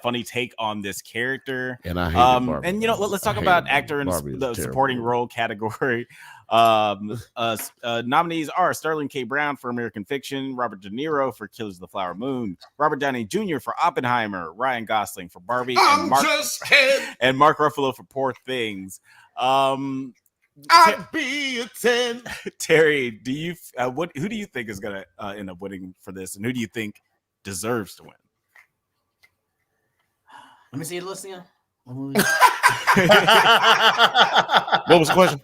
A: funny take on this character.
B: And I hate
A: and let's talk about actor in the supporting role category. Nominees are Sterling K. Brown for American Fiction, Robert De Niro for Killers of the Flower Moon, Robert Downey Jr. for Oppenheimer, Ryan Gosling for Barbie, and Mark Ruffalo for Poor Things.
B: I'd be a 10.
A: Terry, do you who do you think is gonna end up winning for this, and who do you think deserves to win?
D: Let me see it, Lucia.
B: What was the question?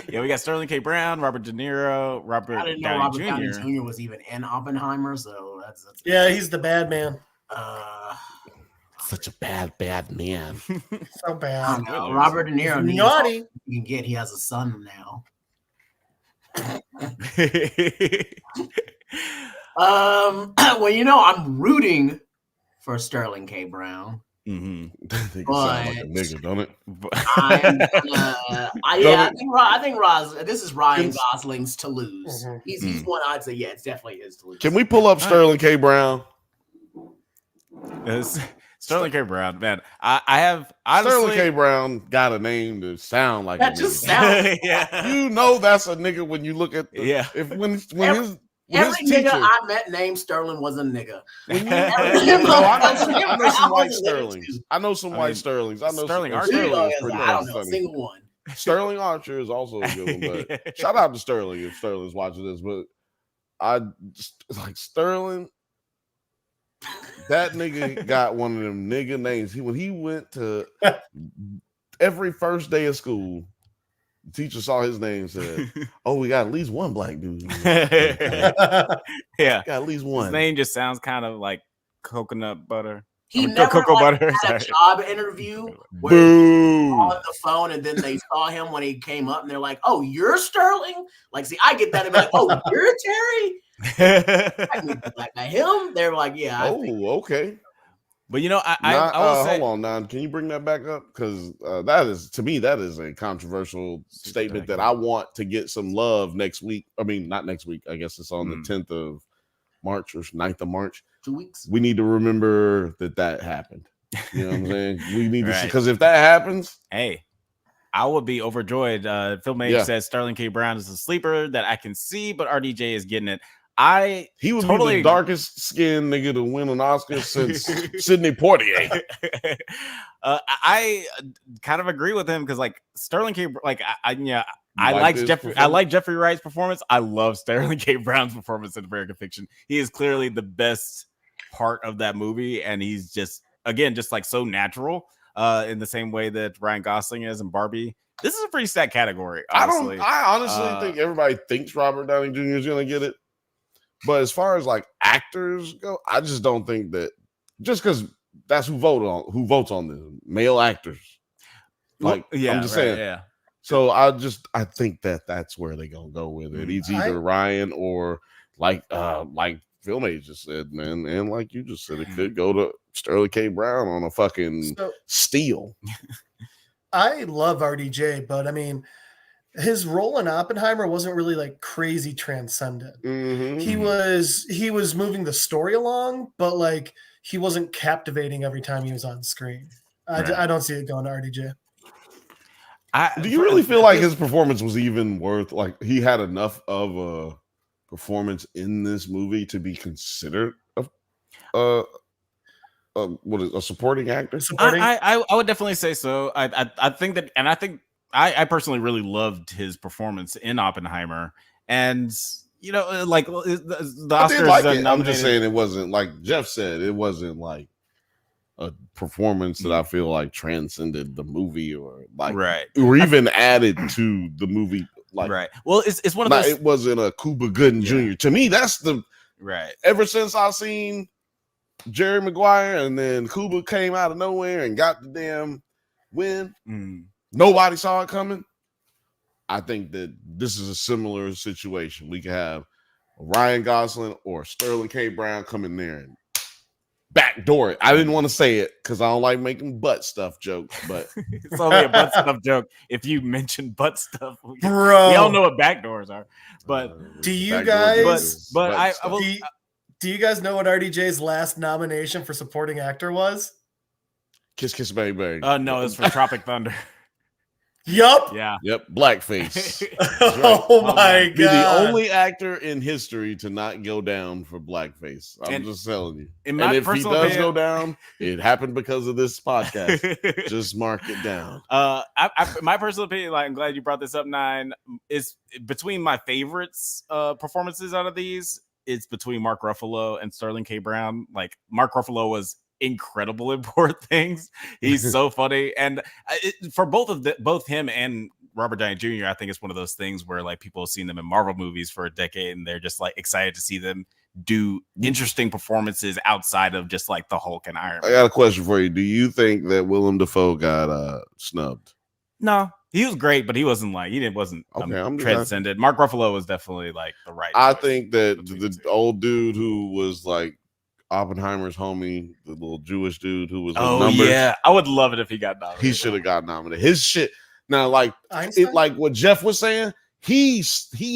A: Yeah, we got Sterling K. Brown, Robert De Niro,
D: I didn't know Robert Downey Jr. was even in Oppenheimer, so that's
C: yeah, he's the bad man.
B: Such a bad man.
C: So bad.
D: Robert De Niro
C: naughty.
D: You can get. He has a son now. Well, I'm rooting for Sterling K. Brown.
B: Mm-hmm. Sound like a nigga, don't it?
D: I think this is Ryan Gosling's to lose.
C: Mm-hmm.
D: He's one I'd say, it's definitely his to lose.
B: Can we pull up Sterling K. Brown?
A: Sterling K. Brown, man. I have honestly,
B: Sterling K. Brown got a name to sound like
D: that. Just sounds.
A: Yeah.
B: You know that's a nigga when you look at
D: Every nigga I met named Sterling was a nigga.
B: I know some white Sterlings. I know some white Sterlings. I know
A: Sterling
B: Archer.
D: I don't know a single one.
B: Sterling Archer is also a good one. But shout out to Sterling if Sterling's watching this. But I just like Sterling. That nigga got one of them nigga names. When he went to every first day of school, the teacher saw his name and said, "Oh, we got at least one black dude."
A: Yeah,
B: got at least one.
A: His name just sounds kind of like coconut butter.
D: He never
A: cocoa butter.
D: Had a job interview where he was on the phone, and then they saw him when he came up, and they're like, "Oh, you're Sterling." Like, see, I get that. And like, "Oh, you're Terry." Like him, they're like, "Yeah."
B: Okay.
A: But I will say,
B: hold on, Nan. Can you bring that back up? Because that is a controversial statement that I want to get some love next week. I mean, not next week. I guess it's on the 10th of March or 9th of March.
D: 2 weeks.
B: We need to remember that happened. You know what I'm saying? We need to, because if that happens,
A: hey, I would be overjoyed. Filmmaker says Sterling K. Brown is a sleeper that I can see, but RDJ is getting it.
B: He was totally the darkest skinned nigga to win an Oscar since Sidney Poitier.
A: I kind of agree with him because like Sterling K. Like I like Jeffrey Wright's performance. I love Sterling K. Brown's performance in American Fiction. He is clearly the best part of that movie, and he's just like so natural. In the same way that Ryan Gosling is in Barbie. This is a pretty stacked category. Honestly.
B: I honestly think everybody thinks Robert Downey Jr. is going to get it. But as far as like actors go, I just don't think that just because that's who votes on this, male actors. Like, I'm just saying.
A: Yeah.
B: So I think that's where they're gonna go with it. It's either Ryan or like Filmage just said, man, and like you just said, it could go to Sterling K. Brown on a fucking steal.
C: I love RDJ, but I mean, his role in Oppenheimer wasn't really like crazy transcendent.
B: Mm-hmm.
C: He was moving the story along, but like he wasn't captivating every time he was on screen. I don't see it going to RDJ.
B: Do you really feel like his performance was even worth, like he had enough of a performance in this movie to be considered a supporting actor?
A: I would definitely say so. I think that, and I think I personally really loved his performance in Oppenheimer, and like the Oscars.
B: Like I'm just saying it wasn't like Jeff said. It wasn't like a performance that I feel like transcended the movie or like or even added to the movie. Like
A: well, it's one of those.
B: It wasn't a Cuba Gooding Jr. To me, that's the Ever since I seen Jerry Maguire and then Cuba came out of nowhere and got the damn win. Nobody saw it coming. I think that this is a similar situation. We could have Ryan Gosling or Sterling K. Brown come in there and back backdoor it. I didn't want to say it because I don't like making butt stuff jokes, but
A: It's only a butt stuff joke if you mention butt stuff.
C: Bro,
A: We all know what backdoors are, but
C: do you
B: backdoor
C: guys-
A: but I
B: stuff.
A: will.
C: do you guys know what RDJ's last nomination for supporting actor was?
B: Kiss Kiss Bang Bang.
A: No, it's for Tropic Thunder.
C: Yup.
A: Yeah.
B: Yep, blackface.
C: Oh my
B: Be the
C: god.
B: only actor in history to not go down for blackface. I'm
A: And
B: just telling you.
A: in
B: And
A: my
B: if he
A: personal
B: does
A: opinion-
B: go down, it happened because of this podcast. Just mark it down.
A: My personal opinion, like I'm glad you brought this up, Nine, is between my favorites performances out of these, it's between Mark Ruffalo and Sterling K. Brown. Like Mark Ruffalo was incredible in Poor Things. He's so funny, and for both him and Robert Downey Jr., I think it's one of those things where like people have seen them in Marvel movies for a decade, and they're just like excited to see them do interesting performances outside of just like the Hulk and Iron Man.
B: I got a question for you. Do you think that Willem Dafoe got snubbed?
A: No, he was great, but he wasn't like wasn't
B: Okay, I'm just
A: transcended. Mark Ruffalo was definitely like the right.
B: I
A: choice
B: think that
A: between
B: the
A: the two.
B: old dude who was like Oppenheimer's homie, the little Jewish dude who was with
A: Oh
B: numbers,
A: yeah, I would love it if he got nominated.
B: he should have got nominated. His shit. Now, like
C: Einstein?
B: like what Jeff was saying, he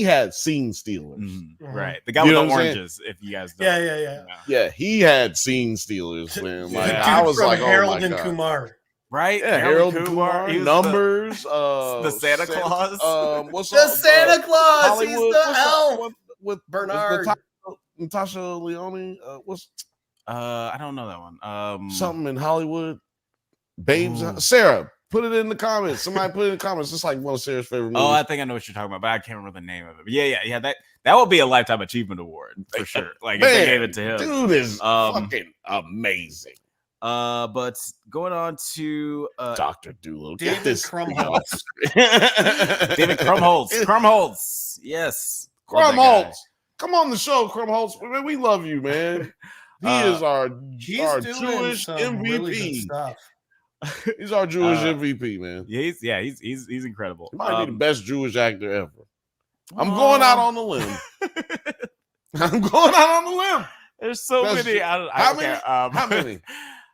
B: had scene stealers.
A: Mhm,
C: Mhm.
A: right. The guy
B: You
A: with
B: know
A: the
B: what I'm saying?
A: oranges. If you guys don't,
C: Yeah.
B: Yeah, he had scene stealers, man.
C: The
B: Like
A: Yeah.
B: I
C: dude
B: was
C: from
B: like,
C: Harold
B: oh my
C: and
B: God.
C: Kumar.
A: right?
B: Yeah, Harold and Kumar,
A: he was
B: numbers,
A: the Santa Claus.
B: What's
C: The Santa Claus.
B: Hollywood,
C: He's the
B: what's up
C: elf.
B: with
C: Bernard.
B: Natasha Leone, what's
A: I don't know that one.
B: something in Hollywood? Babes,
A: Ooh.
B: Sarah, put it in the comments. Somebody put it in the comments. It's like one of Sarah's favorite movies.
A: Oh, I think I know what you're talking about, but I can't remember the name of it. But yeah. That would be a lifetime achievement award for sure. Like if they gave it to him.
B: Dude is
A: Um,
B: fucking amazing.
A: But going on to
B: Dr. Doolittle.
C: David
B: Get this
C: Krumholtz.
A: David Krumholtz. Yes. Love that guy.
B: Krumholtz. Come on the show, Krumholtz. Man, we love you, man. He is our
C: He's doing
B: Jewish
C: some
B: MVP.
C: really good stuff.
B: He's our Jewish
A: Uh,
B: MVP, man.
A: Yeah, he's incredible.
B: He might be the best Jewish actor ever. I'm going out on the limb. I'm going out on the limb.
A: There's so
B: Best
A: many.
B: Jew-
A: I
B: How
A: don't
B: many?
A: care.
B: How many?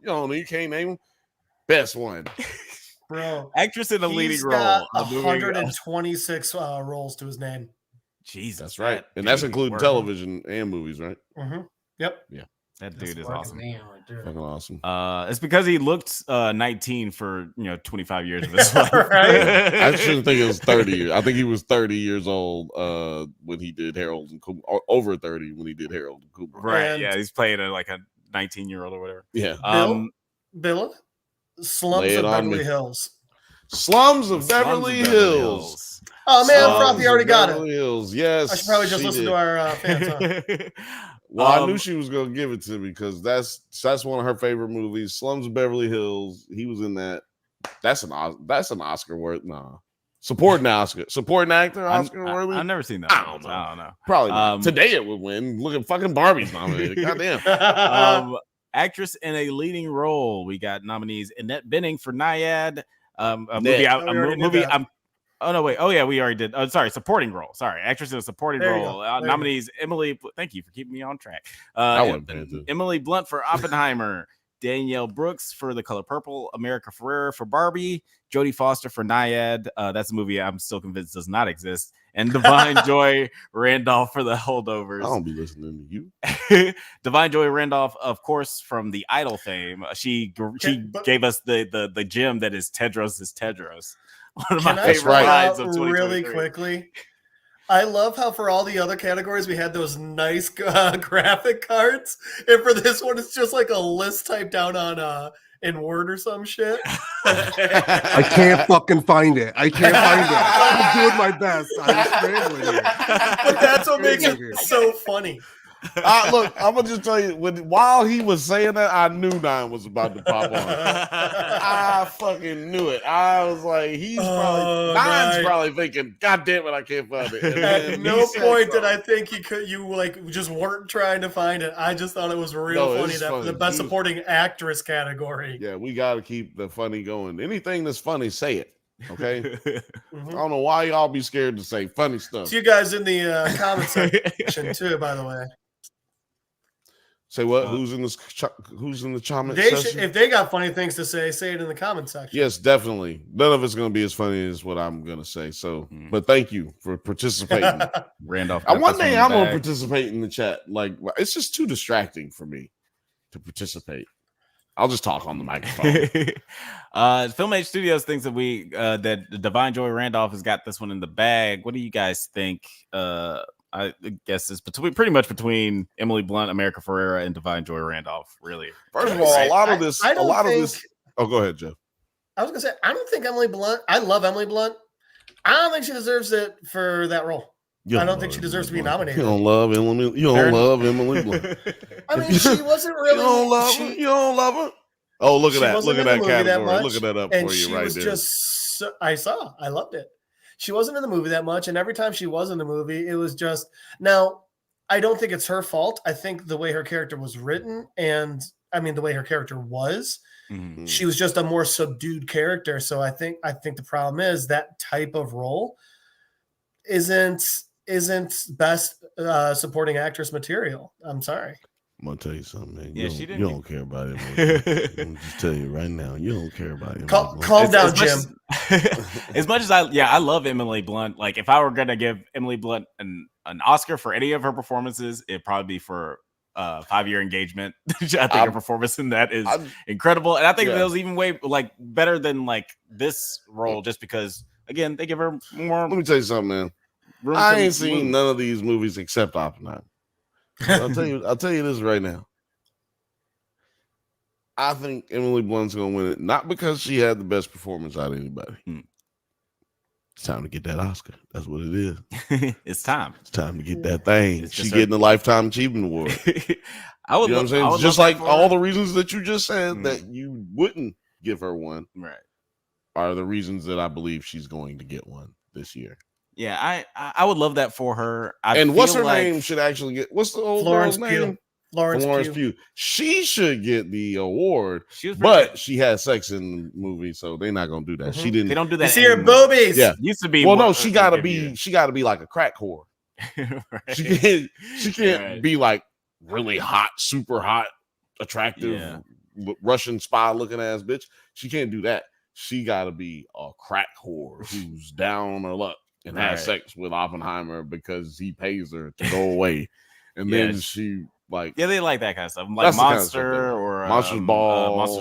B: You don't know. You can't name them. Best one.
C: Bro,
A: Actress in the leading
C: he's
A: role.
C: got
A: The movie-
C: 126 roles to his name.
A: Jesus,
B: That's right.
A: that
B: And that's
A: dude
B: including
A: worked.
B: television and movies, right?
C: Mm-hmm. Yep.
A: That
C: That's
A: dude is
C: working
A: awesome.
D: Man, right there.
B: Fucking awesome.
A: It's because he looked 19 for 25 years of his life.
C: Right.
B: I shouldn't think it was 30 years. I think he was 30 years old when he did Harold and Kumar, or over 30 when he did Harold and Kumar.
A: Right.
C: And-
A: Yeah, he's playing like a 19-year-old or whatever.
B: Yeah.
C: Bill, Slums
B: lay
C: of
B: it on
C: Beverly
B: me.
C: Hills.
B: Slums of
A: Slums
B: Beverly
A: of
B: Hills.
C: Oh man,
B: Slums
C: Frothy already
B: of
C: got
B: Beverly
C: it.
B: Hills. Yes.
C: I should probably just
B: she
C: listen
B: did.
C: to our fan song.
B: Well, I knew
A: Um,
B: she was gonna give it to me because that's one of her favorite movies. Slums of Beverly Hills. He was in that. That's an Oscar worth. Nah, supporting actor Oscar worthy.
A: I've never seen that.
B: I
A: one,
B: don't
A: so
B: know.
A: I don't know.
B: Probably not.
A: Um,
B: Today it would win. Look at fucking Barbie's nominated. Goddamn.
A: Actress in a leading role. We got nominees Annette Bening for Naiad. A
B: Ned.
A: movie.
C: Oh, we already did
A: Movie.
C: that.
A: Oh no! Wait. Oh yeah, we already did. Oh, sorry, supporting role. Sorry, actress in a supporting
C: There you
A: role.
C: go. There you
A: Nominees Emily. Thank you for keeping me on track.
B: I wasn't paying attention.
A: Emily Blunt for Oppenheimer. Danielle Brooks for The Color Purple. America Ferrera for Barbie. Jodie Foster for Naiad. That's a movie I'm still convinced does not exist. And Divine Joy Randolph for The Holdovers.
B: I don't be listening to you.
A: Divine Joy Randolph, of course, from the Idol fame. She
C: but-
A: gave us the gem that is Tedros is Tedros. One of
C: Can
A: my
C: I
A: favorite
C: point
A: lines
C: out
A: of
C: really
A: 2023.
C: quickly? I love how for all the other categories we had those nice graphic cards, and for this one it's just like a list typed down on in Word or some shit.
E: I can't fucking find it. I can't find it. I'm doing my best. I'm scrambling here.
C: But that's what makes it so funny.
B: Look, I'm gonna just tell you. While he was saying that, I knew Nine was about to pop on. I fucking knew it. I was like,
C: Oh,
B: Nine's
C: Nine.
B: probably thinking, "God damn it, I can't find it." And
C: At
B: then
C: no
B: he said
C: point did
B: something.
C: I think you like just weren't trying to find it. I just thought it was real
B: No,
C: funny
B: it's
C: that
B: funny.
C: the best
B: Dude.
C: supporting actress category.
B: Yeah, we got to keep the funny going. Anything that's funny, say it. Okay. I
C: Mhm.
B: don't know why y'all be scared to say funny stuff.
C: To you guys in the comment section too, by the way.
B: Say what? Who's in the comment
C: They
B: section?
C: should, if they got funny things to say it in the comment section.
B: Yes, definitely. None of it's going to be as funny as what I'm going to say. So, but thank you for participating.
A: Randolph.
B: One day I'm going to participate in the chat. Like, it's just too distracting for me to participate. I'll just talk on the microphone.
A: Film Age Studios thinks that that Divine Joy Randolph has got this one in the bag. What do you guys think? I guess it's pretty much between Emily Blunt, America Ferrera, and Divine Joy Randolph. Really.
B: First of all, a lot of this. Oh, go ahead, Jeff.
C: I was gonna say I don't think Emily Blunt. I love Emily Blunt. I don't think she deserves it for that role. I don't think she deserves to be nominated.
B: You don't love Emily. You don't love Emily Blunt.
C: I mean, she wasn't really.
B: You don't love her. You don't love her. Oh, look at that! Look at that category. Look at that up for you right there.
C: I loved it. She wasn't in the movie that much, and every time she was in the movie, it was just. Now, I don't think it's her fault. I think the way her character was written, and I mean the way her character was, she was just a more subdued character. So I think the problem is that type of role isn't best supporting actress material. I'm sorry.
B: I'm gonna tell you something, man.
A: Yeah,
B: you don't care about it. I'm just tell you right now, you don't care about it.
C: Calm down, Jim.
A: As much as I love Emily Blunt. Like, if I were gonna give Emily Blunt an Oscar for any of her performances, it'd probably be for 5-Year Engagement. I think her performance in that is incredible, and I think that was even way better than this role, just because again they give her more.
B: Let me tell you something, man. I ain't seen none of these movies except Oppenheimer. I'll tell you this right now. I think Emily Blunt's gonna win it, not because she had the best performance out of anybody. It's time to get that Oscar. That's what it is.
A: It's time.
B: It's time to get that thing. She's getting the Lifetime Achievement Award.
A: I would.
B: You know what I'm saying? Just like all the reasons that you just said that you wouldn't give her one,
A: right, are
B: the reasons that I believe she's going to get one this year.
A: Yeah, I would love that for her.
B: And what's her name should actually get? What's the old girl's name?
C: Florence
B: Pugh. She should get the award, but she had sex in the movie, so they're not gonna do that. She didn't.
A: They don't do that.
C: You see her boobies.
B: Yeah,
A: used to be.
B: Well, no, she gotta be. She gotta be like a crack whore. Right. She can't be like really hot, super hot, attractive Russian spy looking ass bitch. She can't do that. She gotta be a crack whore who's down on her luck and has sex with Oppenheimer because he pays her to go away, and then she.
A: They like that kind of stuff, like Monster kind of or
B: Monster's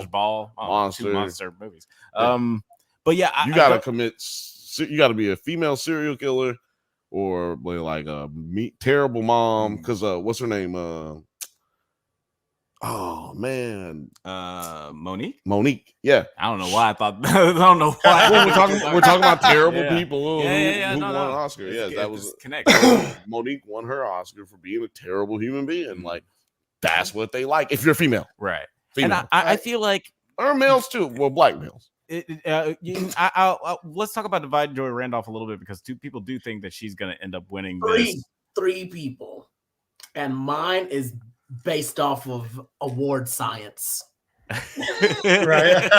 B: Ball,
A: two monster movies. But yeah,
B: you gotta commit. You gotta be a female serial killer or like a terrible mom. Because what's her name? Oh man, Monique. Yeah,
A: I don't know why I thought. I don't know why.
B: Well, we're talking about terrible people who won an Oscar.
A: Yeah,
B: that was
A: connected.
B: Monique won her Oscar for being a terrible human being. Like that's what they like. If you're female,
A: right?
B: Female.
A: And I feel like
B: or males too. Well, black males.
A: Let's talk about Divine Joy Randolph a little bit because two people do think that she's going to end up winning.
D: Three people, and mine is based off of award science.
C: Right.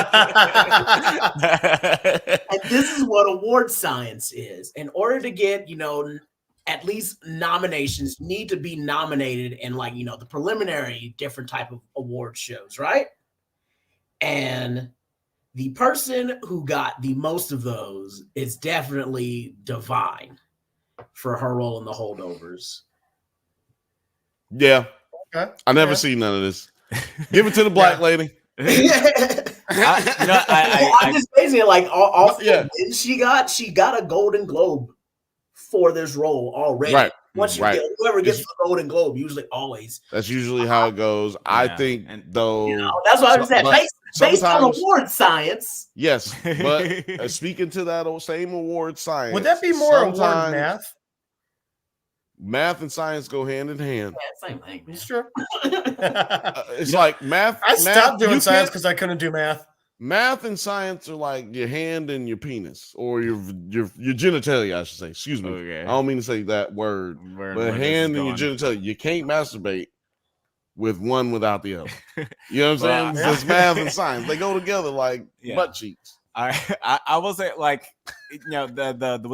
D: And this is what award science is. In order to get, at least nominations, need to be nominated in the preliminary different type of award shows, right? And the person who got the most of those is definitely Divine for her role in The Holdovers.
B: Yeah. Okay. I never seen none of this. Give it to the black lady.
D: I'm just basing it she got a Golden Globe for this role already.
B: Right.
D: Once you get whoever gets the Golden Globe, always.
B: That's usually how it goes. I think though.
D: That's what I'm saying. Based on award science.
B: Yes, but speaking to that same award science,
C: would that be more award math?
B: Math and science go hand in hand.
D: Yeah, same thing.
C: It's true.
B: It's like math.
C: I stopped doing science because I couldn't do math.
B: Math and science are like your hand and your penis, or your genitalia, I should say. Excuse me.
A: Okay.
B: I don't mean to say that word, but hand and your genitalia. You can't masturbate with one without the other. You know what I'm saying? It's math and science. They go together like butt cheeks.
A: I will say, with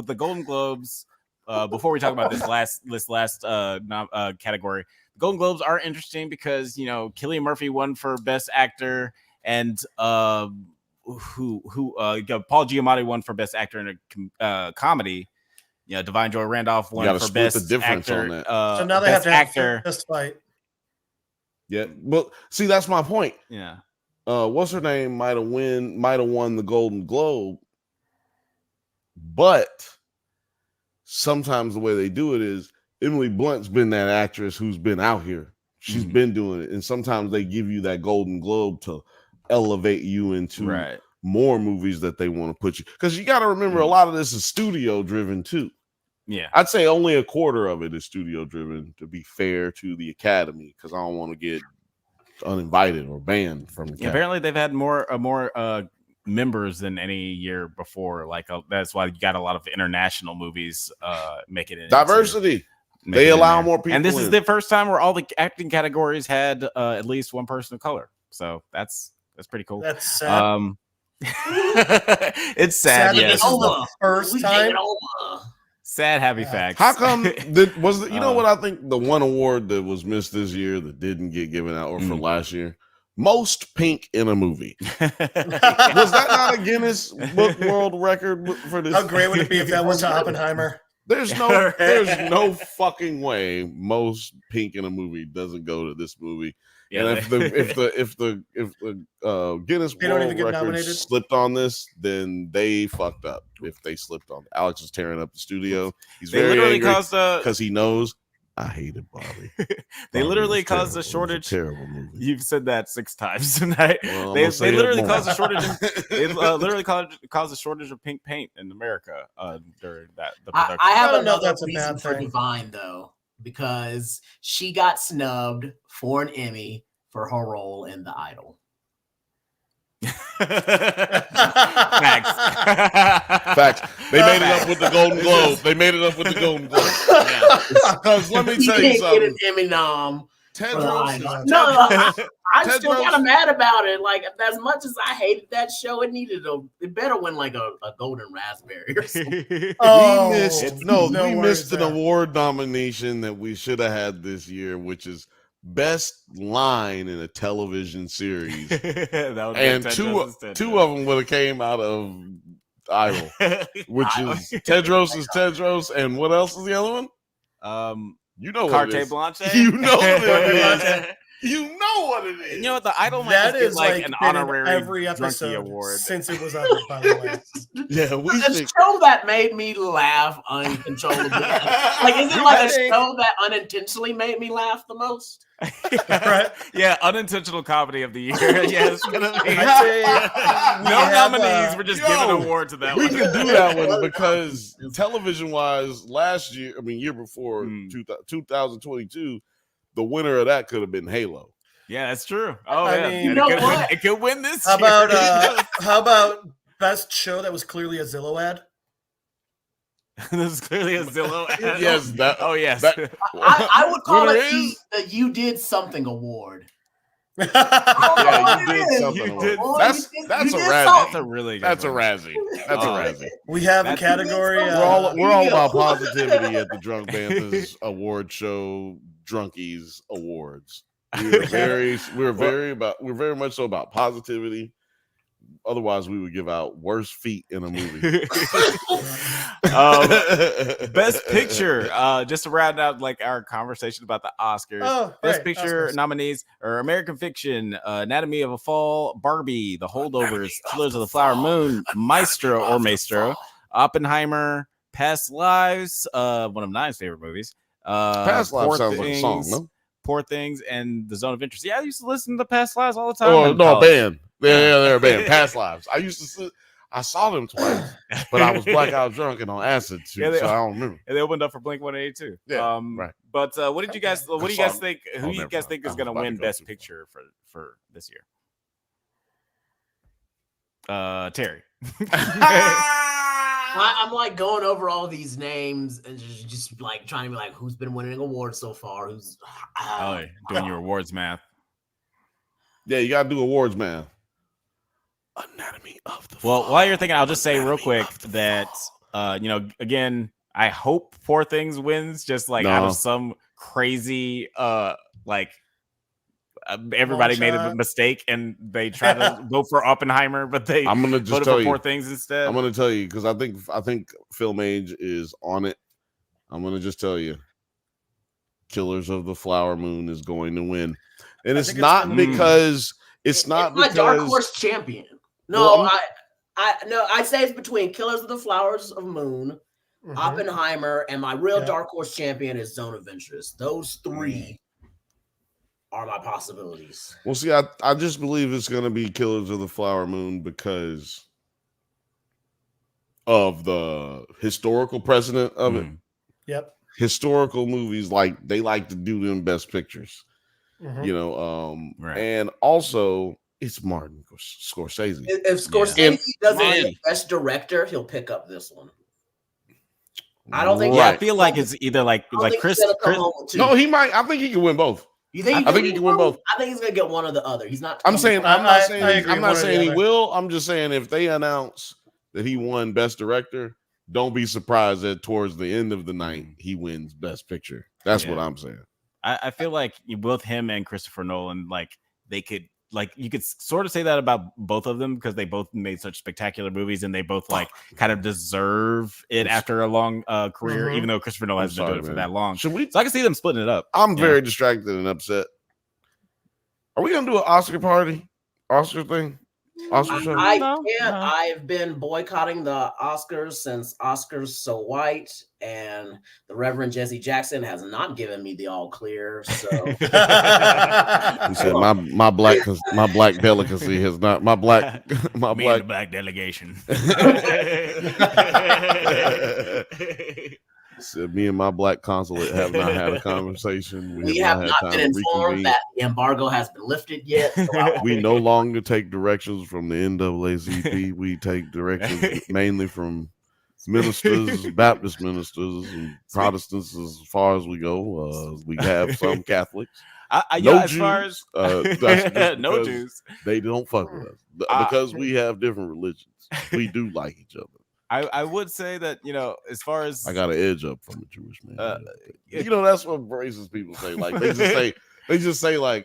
A: the Golden Globes, before we talk about this last category, the Golden Globes are interesting because Cillian Murphy won for Best Actor, and Paul Giamatti won for Best Actor in a comedy. Divine Joy Randolph won for Best Actor.
B: On that.
C: So now they have to
A: actor.
C: have a fist fight.
B: Yeah, but see, that's my point.
A: Yeah.
B: What's her name might have won the Golden Globe, but sometimes the way they do it is Emily Blunt's been that actress who's been out here. She's been doing it, and sometimes they give you that Golden Globe to elevate you into more movies that they want to put you. Because you got to remember, a lot of this is studio driven too.
A: Yeah,
B: I'd say only a quarter of it is studio driven, to be fair to the Academy, because I don't want to get uninvited or banned from the Academy.
A: Apparently they've had more members than any year before. That's why you got a lot of international movies making it
B: diversity. They allow more people,
A: and this is the first time where all the acting categories had at least one person of color. So that's pretty cool.
C: That's sad.
A: It's sad.
C: Yes. This is the first time.
A: Sad, happy facts.
B: How come? You know what I think the one award that was missed this year that didn't get given out, or from last year, most pink in a movie. Was that not a Guinness Book World Record for this?
C: How great would it be if that went to Oppenheimer?
B: There's no fucking way most pink in a movie doesn't go to this movie. Yeah, and if the Guinness World Record slipped on this, then they fucked up. If they slipped on, Alex is tearing up the studio. He's very angry because he knows I hated Barbie.
A: They literally caused a shortage.
B: Terrible movie.
A: You've said that 6 times tonight.
B: Well,
A: they literally caused a shortage. It literally caused a shortage of pink paint in America during the production.
D: I have another reason for Divine though, because she got snubbed for an Emmy for her role in The Idol.
B: Facts. They made it up with the Golden Globe. Because let me tell you something.
D: Get an Emmy nom.
B: Tedros.
D: I'm still kind of mad about it. Like, as much as I hated that show, it better win like a golden raspberry or something.
B: We missed an award nomination that we should have had this year, which is Best Line in a Television Series. And two of them would have came out of Idol, which is Tedros is Tedros, and what else is the other one? You know what it is.
A: Blanche.
B: You know what it is. You know what it is.
A: You know what? The Idol
C: that
A: is like an honorary
C: every episode
A: award
C: since it was up. By the way,
B: yeah,
D: the show that made me laugh uncontrollably. Like, is it like a show that unintentionally made me laugh the most?
C: Right?
A: Yeah, unintentional comedy of the year. Yeah, it's gonna be.
C: No
A: nominees. We're just giving awards to that.
B: We can do that one because television-wise, year before 2022. The winner of that could have been Halo.
A: Yeah, that's true. Oh,
C: I mean,
A: it could win this.
C: How about best show that was clearly a Zillow ad?
A: This is clearly a Zillow ad.
B: Yes.
A: Yes.
D: I would call it the You Did Something award.
B: Yeah, you did something. That's a Razzie. That's a Razzie.
C: We have a category.
B: We're all about positivity at the Drunk Banthas Award Show. Drunkies Awards. We're very much so about positivity. Otherwise, we would give out worst feet in a movie.
A: Best Picture. Just to round out like our conversation about the Oscars. Best Picture nominees are American Fiction, Anatomy of a Fall, Barbie, The Holdovers, Killers of the Flower Moon, Maestro, Oppenheimer, Past Lives, one of Nine's favorite movies.
B: Past Lives sounds like a song, no?
A: Poor Things, and The Zone of Interest. Yeah, I used to listen to Past Lives all the time.
B: Oh, no, a band. They're a band. Past Lives. I saw them twice, but I was blackout drunk and on acid too, so I don't remember.
A: And they opened up for Blink-182.
B: Yeah, right.
A: But what do you guys think? Who do you guys think is going to win Best Picture for this year? Terry.
D: I'm like going over all these names and just like trying to be like, who's been winning awards so far? Who's
A: doing your awards math?
B: Yeah, you gotta do awards math. Anatomy of the Fall.
A: Well, while you're thinking, I'll just say real quick that again, I hope Poor Things wins, just like out of some crazy like everybody made a mistake and they tried to vote for Oppenheimer, but they voted for Poor Things instead.
B: I'm gonna tell you because I think Film Age is on it. I'm gonna just tell you, Killers of the Flower Moon is going to win, and it's not because it's not
D: my dark horse champion. No, I say it's between Killers of the Flowers of Moon, Oppenheimer, and my real dark horse champion is Zone of Interest. Those three are my possibilities.
B: Well, see, I just believe it's going to be Killers of the Flower Moon because of the historical precedent of it.
C: Yep.
B: Historical movies, they like to do them best pictures, you know, and also it's Martin Scorsese.
D: If Scorsese doesn't get best director, he'll pick up this one. I don't think.
A: I feel like it's either like Chris.
B: No, he might. I think he can win both.
D: You think?
B: I think he can win both.
D: I think he's gonna get one or the other. He's not.
B: I'm not saying he will. I'm just saying if they announce that he won best director, don't be surprised that towards the end of the night he wins best picture. That's what I'm saying.
A: I feel like both him and Christopher Nolan, they could. You could sort of say that about both of them because they both made such spectacular movies and they both kind of deserve it after a long career, even though Christopher Nolan hasn't been doing it for that long. So I can see them splitting it up.
B: I'm very distracted and upset. Are we gonna do an Oscar party? Oscar thing? Oscar show?
D: I can't. I've been boycotting the Oscars since Oscars So White, and the Reverend Jesse Jackson has not given me the all clear. So
B: he said, "My black delicacy has not my black
A: delegation."
B: Said me and my black consulate have not had a conversation.
D: We have not been informed that the embargo has been lifted yet. So
B: we no longer take directions from the NAACP. We take directions mainly from ministers, Baptist ministers, and Protestants as far as we go. We have some Catholics.
A: No Jews. No Jews.
B: They don't fuck with us because we have different religions. We do like each other.
A: I would say that, as far as
B: I got an edge up from a Jewish man. That's what racist people say. They just say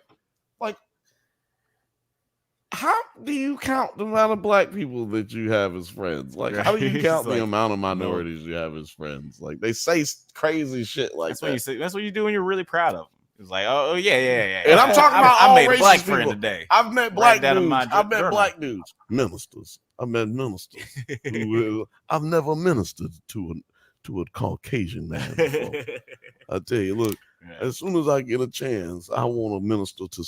B: how do you count the amount of black people that you have as friends? How do you count the amount of minorities you have as friends? They say crazy shit like that.
A: That's what you do when you're really proud of them. It's like, oh yeah.
B: And I'm talking about I made a black
A: friend today.
B: I've met black dudes. I've met black dudes. Ministers. I've met ministers. I've never ministered to a Caucasian man before. I tell you, look, as soon as I get a chance, I want to minister to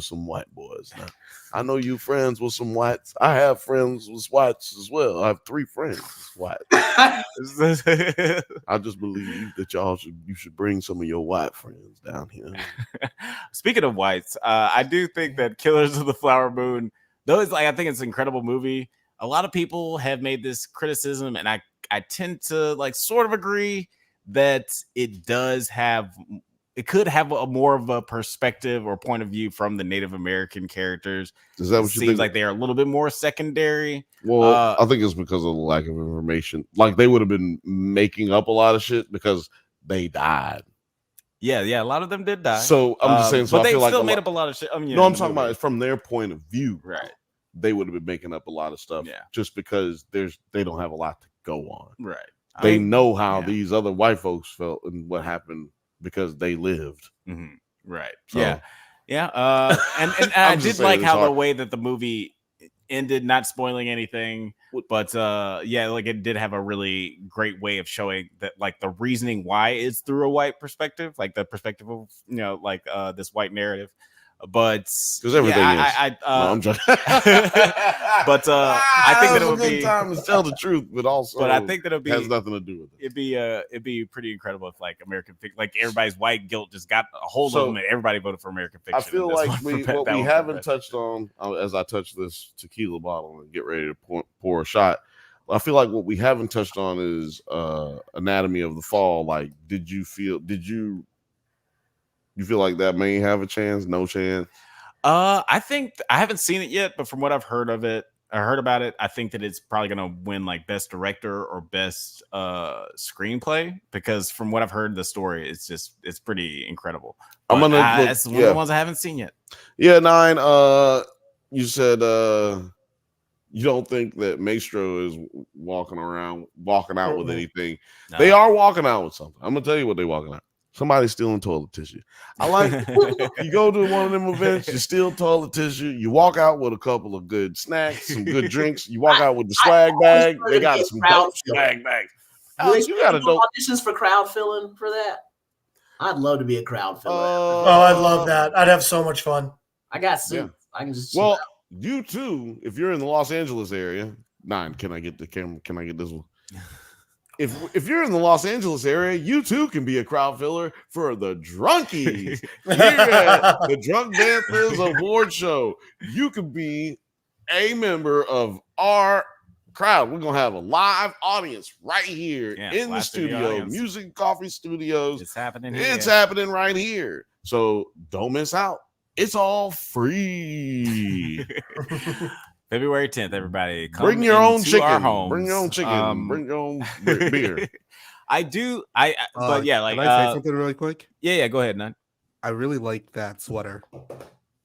B: some white boys. Now, I know you friends with some whites. I have friends with whites as well. I have 3 friends white. I just believe that you should bring some of your white friends down here.
A: Speaking of whites, I do think that Killers of the Flower Moon, I think it's an incredible movie. A lot of people have made this criticism, and I tend to sort of agree that it could have a more of a perspective or point of view from the Native American characters.
B: Is that what you think?
A: Seems like they are a little bit more secondary.
B: Well, I think it's because of the lack of information. They would have been making up a lot of shit because they died.
A: Yeah, a lot of them did die.
B: So I'm just saying. So
A: but
B: I feel
A: they still made up a lot of shit.
B: No, I'm talking about it from their point of view.
A: Right.
B: They would have been making up a lot of stuff.
A: Yeah.
B: Just because they don't have a lot to go on.
A: Right.
B: They know how these other white folks felt and what happened because they lived.
A: Mm-hmm. Right.
B: So,
A: yeah. And I did like how the way that the movie ended, not spoiling anything, but it did have a really great way of showing that the reasoning why is through a white perspective, the perspective of this white narrative. But
B: because everything is. I'm joking.
A: But I think that it would be
B: a good time to tell the truth, but also,
A: but I think that it
B: has nothing to do with it.
A: It'd be pretty incredible if American fiction, everybody's white guilt just got a hold of them and everybody voted for American fiction.
B: I feel like what we haven't touched on, as I touch this tequila bottle and get ready to pour a shot. I feel like what we haven't touched on is Anatomy of the Fall. You feel like that may have a chance? No chance?
A: I think I haven't seen it yet, but from what I've heard of it, heard about it. I think that it's probably gonna win like best director or best screenplay, because from what I've heard, the story it's pretty incredible. But
B: I'm gonna look,
A: that's one of the ones I haven't seen yet.
B: Yeah, 9. You said you don't think that Maestro is walking out with anything.
A: No.
B: They are walking out with something. I'm gonna tell you what they're walking out. Somebody's stealing toilet tissue. I like you go to one of them events, you steal toilet tissue, you walk out with a couple of good snacks, some good drinks, you walk out with the swag bag. They got some dope swag bags.
D: You got a dope auditions for crowd filling for that? I'd love to be a crowd filler.
C: I'd love that. I'd have so much fun.
D: I got suits. I can just
B: you too, if you're in the Los Angeles area. 9, can I get the camera? Can I get this one? If you're in the Los Angeles area, you too can be a crowd filler for the Drunkies here at the Drunk Banthas Award Show. You could be a member of our crowd. We're gonna have a live audience right here in the studio, Music Coffee Studios.
A: It's happening.
B: It's happening right here. So don't miss out. It's all free.
A: February 10th, everybody. Come
B: bring your own chicken.
A: Our homes.
B: Bring your own chicken. Bring your own beer.
A: But yeah, like
E: can I say something really quick?
A: Yeah, go ahead, None.
E: I really like that sweater.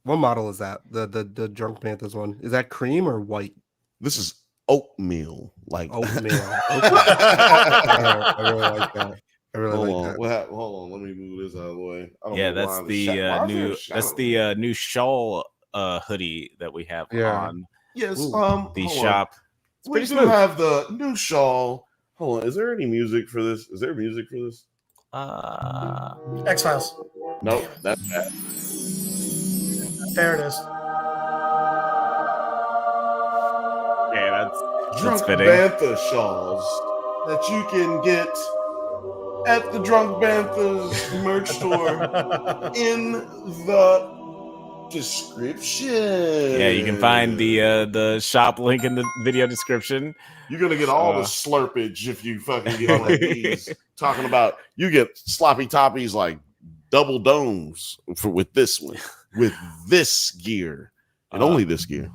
E: What model is that? The Drunk Panthers one. Is that cream or white?
B: This is oatmeal. Like
E: oatmeal. I really like that. I really like that.
B: Hold on, let me move this out of the way.
A: That's the new shawl hoodie that we have on.
B: Yes,
A: the shop.
B: We do have the new shawl. Hold on, is there any music for this? Is there music for this?
C: X-Files.
B: Nope, that's bad.
C: There it is.
A: Yeah,
B: Drunk Bantha shawls that you can get at the Drunk Banthas merch store in the description.
A: Yeah, you can find the shop link in the video description.
B: You're gonna get all the slurpage if you fucking get one of these. Talking about you get sloppy toppies like double domes with this one, with this gear, and only this gear.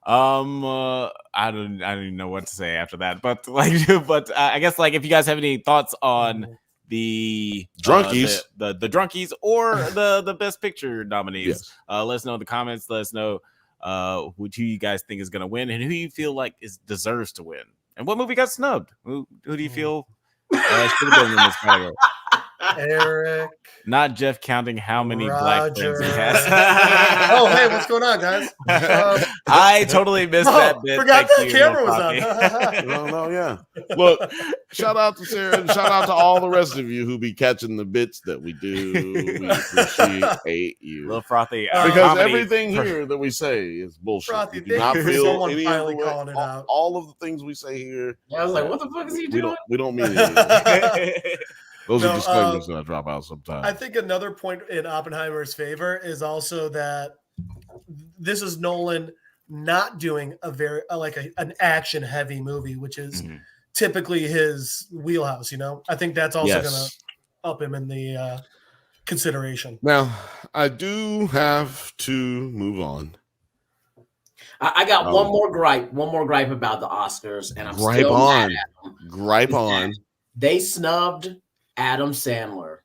A: I don't even know what to say after that, but I guess like if you guys have any thoughts on the
B: Drunkies,
A: the Drunkies, or the Best Picture nominees, let us know in the comments. Let us know who you guys think is going to win and who you feel like deserves to win, and what movie got snubbed. Who do you feel should have been in this category?
C: Eric,
A: not Jeff counting how many black friends he has.
C: Oh, hey, what's going on, guys?
A: I totally missed that bit.
C: Forgot that camera was on.
B: No, yeah. Look, shout out to Sarah and shout out to all the rest of you who be catching the bits that we do. We appreciate you.
A: Little frothy,
B: because everything here that we say is bullshit.
C: Frothy,
B: do not feel any
C: finally calling it out.
B: All of the things we say here.
D: I was like, what the fuck is he doing?
B: We don't mean it. Those are disclaimers that I drop out sometimes.
C: I think another point in Oppenheimer's favor is also that this is Nolan not doing a very an action heavy movie, which is typically his wheelhouse. I think that's also going to up him in the consideration.
B: Now, I do have to move on.
D: I got one more gripe about the Oscars, and I'm
B: gripe
D: still
B: on.
D: Mad at them.
B: Gripe on.
D: They snubbed Adam Sandler.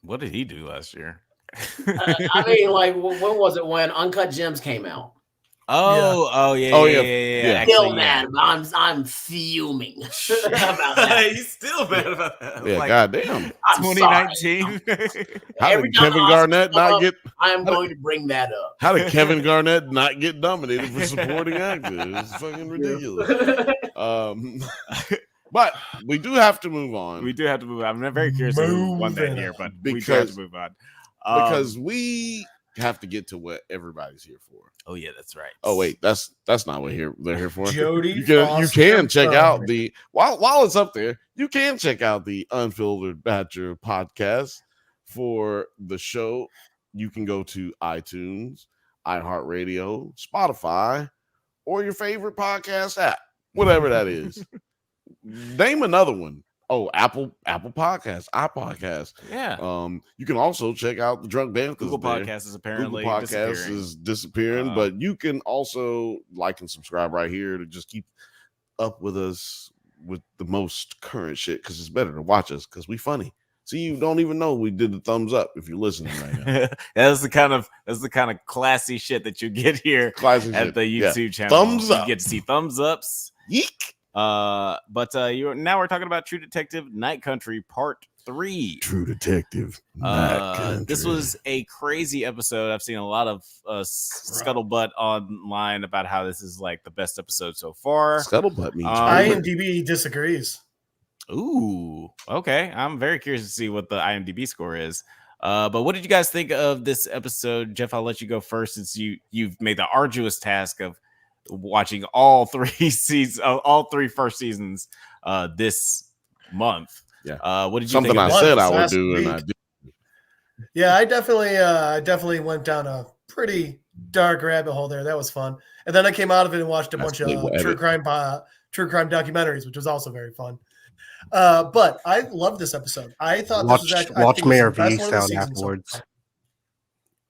A: What did he do last year?
D: I mean, like, when was it when Uncut Gems came out?
A: Yeah.
D: Still mad. I'm fuming about that.
A: He's still mad about that.
B: Yeah, like, goddamn.
A: 2019.
B: How did Kevin Garnett not get?
D: I am going to bring that up.
B: How did Kevin Garnett not get nominated for supporting actor? It's fucking ridiculous. But we do have to move on.
A: We do have to move on. I'm very curious who won that year, but we do have to move on.
B: Because we have to get to what everybody's here for.
A: Oh yeah, that's right.
B: Oh wait, that's not what they're here for.
C: Jody,
B: you can check out the while it's up there. You can check out the Unfiltered Badger podcast for the show. You can go to iTunes, iHeartRadio, Spotify, or your favorite podcast app, whatever that is. Name another one. Apple Podcasts, iPodcasts.
A: Yeah.
B: You can also check out the Drunk Banthas.
A: Google
B: there.
A: Podcasts is apparently
B: Google Podcasts is disappearing, but you can also like and subscribe right here to just keep up with us with the most current shit, because it's better to watch us because we funny. See, you don't even know we did the thumbs up if you're listening right now.
A: that's the kind of classy shit that you get here
B: Classic
A: at
B: shit.
A: the YouTube channel.
B: Thumbs up.
A: You get to see thumbs ups.
B: Yeek.
A: But now we're talking about True Detective Night Country Part 3.
B: True Detective.
A: This was a crazy episode. I've seen a lot of scuttlebutt online about how this is like the best episode so far.
B: Scuttlebutt means
C: IMDb disagrees.
A: Ooh, okay. I'm very curious to see what the IMDb score is. But what did you guys think of this episode? Jeff, I'll let you go first, since you've made the arduous task of watching all 3 seasons, all 3 first seasons this month.
B: Yeah.
A: What did you
B: Something
A: think
B: I
A: of
B: said
A: this?
B: I would do, and I did.
C: Yeah, I definitely went down a pretty dark rabbit hole there. That was fun. And then I came out of it and watched a bunch of true crime documentaries, which was also very fun. But I loved this episode. I thought
E: watch Mayor of Easttown afterwards.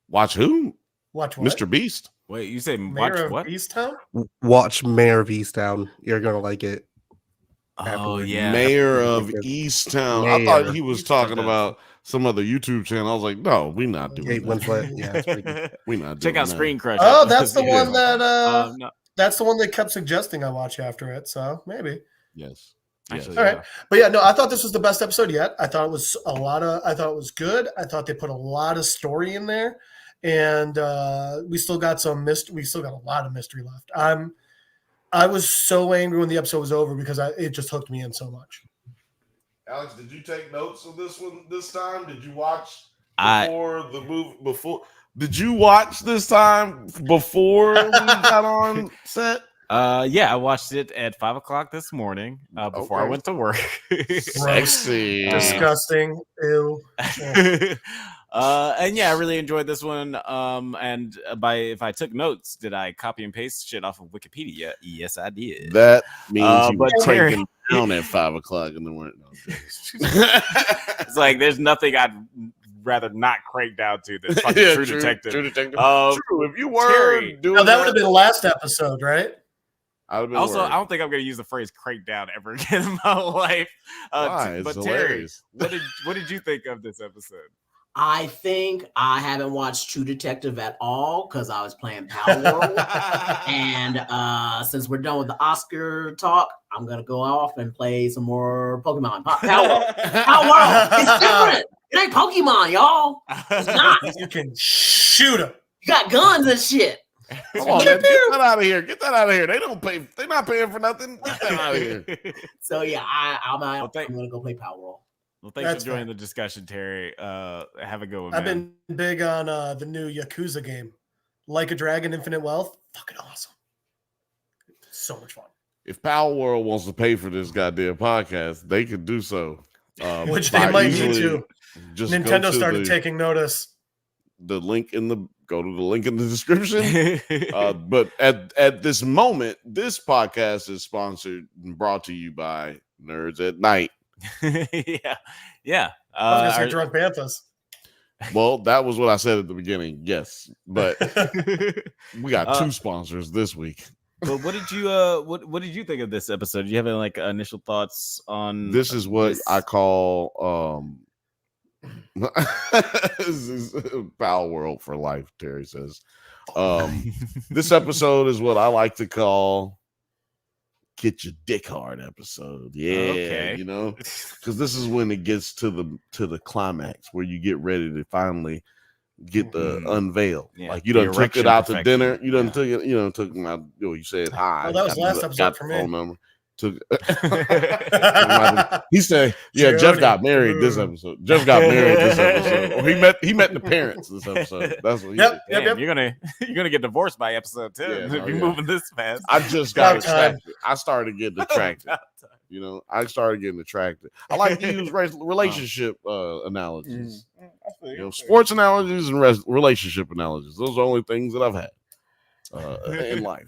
B: Watch who?
C: Watch what?
B: Mr. Beast.
A: Wait, you say
C: Mayor
A: watch
C: of
A: what?
C: Easttown?
E: Watch Mayor of Easttown. You're gonna like it.
A: Oh
E: Afterwards.
A: yeah,
B: Mayor of Easttown. I thought he was talking about some other YouTube channel. I was like, no, we're not doing
E: Kate
B: that.
E: Winslet. Yeah, it's pretty good.
B: We're not
A: Check
B: doing
A: out
B: that.
A: Screen Crush.
C: Oh, that's the
B: Yeah.
C: one that
A: no,
C: that's the one they kept suggesting I watch after it. So maybe.
B: Yes.
A: actually,
C: All right. But yeah, no, I thought this was the best episode yet. I thought it was I thought it was good. I thought they put a lot of story in there. And we still got a lot of mystery left. I was so angry when the episode was over because it just hooked me in so much.
B: Alex, did you take notes of this one this time? Did you watch the movie before? Did you watch this time before we got on set?
A: Yeah, I watched it at 5 o'clock this morning before I went to work.
B: Sexy,
C: disgusting, ew.
A: And yeah, I really enjoyed this one. And if I took notes, did I copy and paste shit off of Wikipedia? Yes, I did.
B: That means you
A: but
B: were
A: Terry-
B: cranking down at 5 o'clock in the morning. No,
A: It's like there's nothing I'd rather not crank down to than fucking True Detective.
B: True Detective.
A: True.
B: If you were
A: Terry.
B: doing
C: No, that would have been last episode, right?
B: I'd have been
A: Also,
B: worried.
A: I don't think I'm going to use the phrase "crank down" ever again in my life.
B: Why?
A: But
B: It's
A: Terry,
B: hilarious.
A: what did you think of this episode?
D: I think I haven't watched True Detective at all because I was playing Power World. And since we're done with the Oscar talk, I'm going to go off and play some more Pokemon. Power World. Power World. It's different. It ain't Pokemon, y'all. It's not.
C: You can shoot him.
D: You got guns and shit.
B: Come on, man. Get that out of here. Get that out of here. They don't pay. They're not paying for nothing. Get that out of here.
D: So yeah, I'm
A: Well,
D: going to go play Power World.
A: Well, thanks
C: That's
A: for joining
C: fair.
A: the discussion, Terry. Have a good one,
C: I've
A: man.
C: been big on the new Yakuza game, Like a Dragon, Infinite Wealth. Fucking awesome. So much fun.
B: If Power World wants to pay for this goddamn podcast, they could do so.
C: Which
B: by
C: they might need
B: easily
C: to.
B: Just go
C: Nintendo
B: to
C: started taking notice.
B: the link in the go to the link in the description. But at this moment, this podcast is sponsored and brought to you by Nerds at Night.
A: yeah.
C: I was gonna say Drunk Banthas.
B: Well, that was what I said at the beginning. Yes, but we got 2 sponsors this week.
A: But what did you what did you think of this episode? Do you have any like initial thoughts on
B: This is what
A: this?
B: I call this is Power World for life, Terry says. This episode is what I like to call get your dick hard episode. Yeah,
A: Okay.
B: you know, because this is when it gets to the climax where you get ready to finally get the unveil.
A: Yeah,
B: Like you
A: the
B: done took
A: erection
B: it out to
A: perfection.
B: dinner. You done
A: Yeah.
B: took it. You know, took my. You said hi.
C: Oh, that was
B: got
C: last
B: the-
C: episode
B: got
C: for
B: the
C: me.
B: phone number. Took. He said, "Yeah, Jeff got married this episode. Jeff got married this episode. Or he met the parents this episode. That's what he
C: Yep.
B: did.
A: Damn, you're gonna get divorced by episode 2
B: Yeah,
A: if
B: no,
A: you're
B: yeah.
A: moving this fast.
B: I just got
C: About time.
B: attracted. I started getting attracted. You know, I started getting attracted. I like to use relationship analogies. You know, sports analogies and relationship analogies. Those are the only things that I've had in life.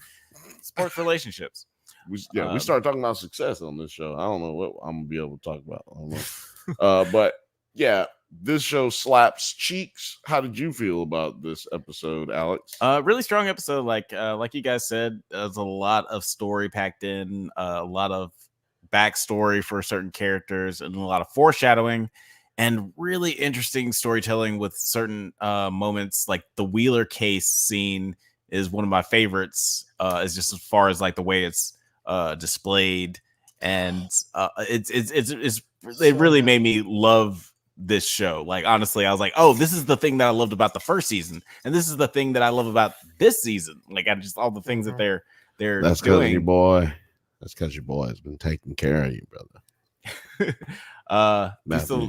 A: Sports relationships.
B: we start talking about success on this show. I don't know what I'm gonna be able to talk about. I don't know. But yeah, this show slaps cheeks. How did you feel about this episode, Alex?
A: Really strong episode. Like you guys said, there's a lot of story packed in, a lot of backstory for certain characters, and a lot of foreshadowing, and really interesting storytelling with certain moments. Like the Wheeler case scene is one of my favorites. Is just as far as like the way it's displayed, and it really made me love this show. Like honestly, I was like, oh, this is the thing that I loved about the first season, and this is the thing that I love about this season. Like I just all the things that they're
B: That's because your boy. That's because your boy has been taking care of you, brother.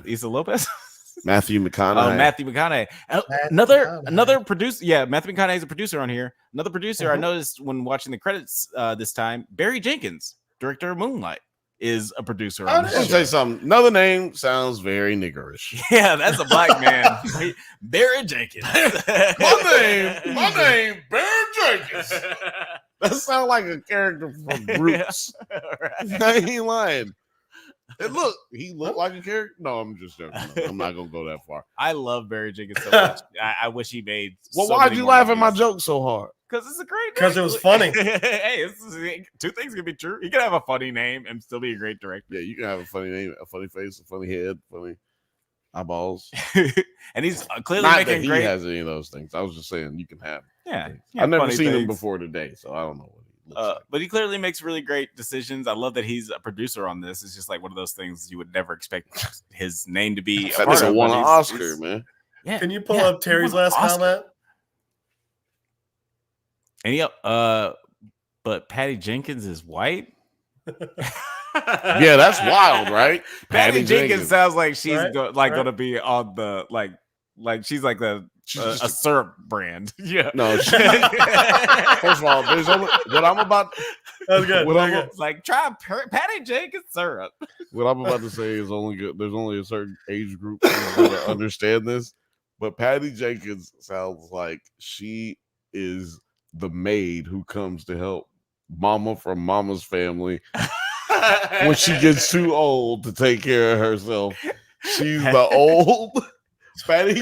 A: Issa Lopez.
B: Matthew McConaughey.
A: Matthew McConaughey. Another producer. Yeah, Matthew McConaughey is a producer on here. Another producer I noticed when watching the credits this time. Barry Jenkins, director of Moonlight, is a producer on this
B: Let me
A: show.
B: tell you something. Another name sounds very niggerish.
A: Yeah, that's a black man. Barry Jenkins.
B: my name, Barry Jenkins. That sounds like a character from Roots.
A: Right.
B: I ain't lying. And look, he looked like a character. No, I'm just joking. No, I'm not gonna go that far.
A: I love Barry Jenkins so much. I wish he made.
B: Well,
A: so
B: why'd
A: many
B: you
A: more
B: laugh at my
A: movies.
B: joke so hard?
A: Because it's a great.
C: Because
A: name.
C: it was funny.
A: Hey, two things can be true. He can have a funny name and still be a great director.
B: Yeah, you can have a funny name, a funny face, a funny head, funny eyeballs.
A: And he's clearly
B: Not that
A: making
B: he
A: great.
B: has any of those things. I was just saying you can have.
A: Yeah,
B: things.
A: yeah,
B: I've never
A: funny
B: seen him
A: things.
B: before today, so I don't know what he looks like.
A: But he clearly makes really great decisions. I love that he's a producer on this. It's just like one of those things you would never expect his name to be.
B: That nigga won an Oscar, man.
A: Yeah.
C: Can you pull up Terry's last comment?
A: And but Patty Jenkins is white.
B: Yeah, that's wild, right?
A: Patty Jenkins sounds like she's
C: Right,
A: gonna be on the like she's like a syrup brand. Yeah.
B: No. First of all, there's only what I'm about.
C: That was good.
B: What I'm,
A: It's like try Patty Jenkins syrup.
B: what I'm about to say is only good. There's only a certain age group who's gonna understand this, but Patty Jenkins sounds like she is the maid who comes to help Mama from Mama's Family when she gets too old to take care of herself. She's the old Patty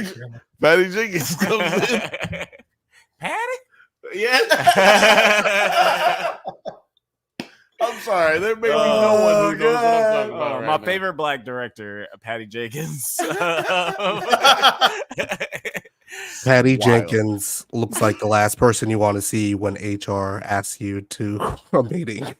B: Jenkins comes in.
A: Patty?
B: Yeah. I'm sorry. There may be no one who knows what I'm talking about.
A: My favorite black director, Patty Jenkins.
E: Patty
B: Wild.
E: Jenkins looks like the last person you want to see when HR asks you to a meeting.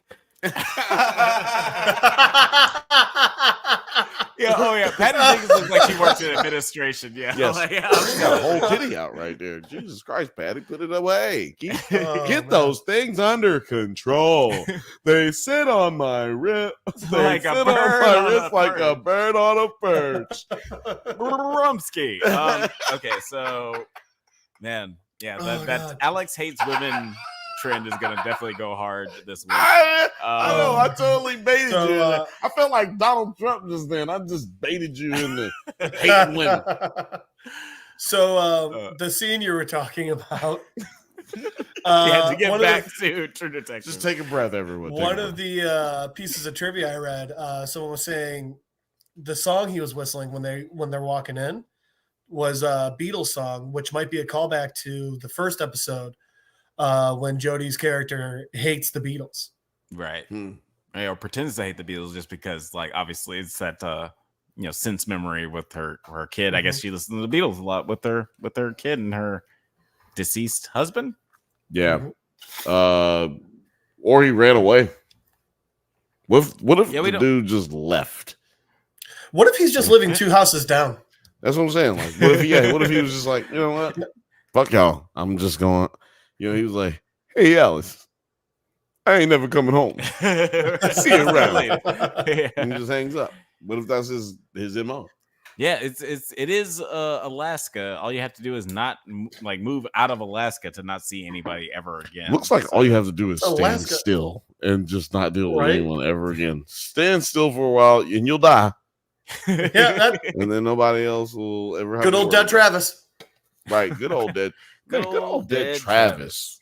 A: Yeah, Patty Jenkins looks like she works in administration. Yeah.
B: Yes.
A: Like,
B: She's got a whole kitty out right there. Jesus Christ, Patty, put it away. Get
C: man.
B: those things under control. They sit on my wrist. They
A: Like a
B: sit
A: bird
B: on my
A: on a
B: wrist like a
A: perch.
B: bird on a perch.
A: Rumsky. Okay, so man, yeah,
C: Oh,
A: that
C: God.
A: Alex hates women trend is gonna definitely go hard this week.
B: I know. I totally baited
C: so,
B: you. I felt like Donald Trump just then. I just baited you into hating women.
C: So the scene you were talking about.
A: Yeah, to get
C: one
A: back
C: of
A: to True Detective.
B: Just take a breath, everyone.
C: the, one of the pieces of trivia I read, someone was saying the song he was whistling when they're walking in was a Beatles song, which might be a callback to the first episode when Jodie's character hates the Beatles.
A: Right.
B: Hmm.
A: Or pretends to hate the Beatles just because, like, obviously it's that sense memory with her kid. I guess she listened to the Beatles a lot with her kid and her deceased husband.
B: Yeah. Or he ran away. What if
A: Yeah, we
B: the
A: don't-
B: dude just left?
C: What if he's just living 2 houses down?
B: That's what I'm saying. Like, what if he was just like, you know what? Fuck y'all. I'm just going. You know, he was like, hey, Alice, I ain't never coming home. See you around. And he just hangs up. What if that's his MO?
A: Yeah, it is Alaska. All you have to do is not move out of Alaska to not see anybody ever again.
B: Looks like all you have to do is stand
C: Alaska.
B: still and just not deal with
C: Right?
B: anyone ever again. Stand still for a while and you'll die.
C: Yeah, that
B: And then nobody else will ever have
C: good
B: to
C: old
B: worry
C: dead
B: about it.
C: Travis.
B: Right, good old dead. Good old dead Travis.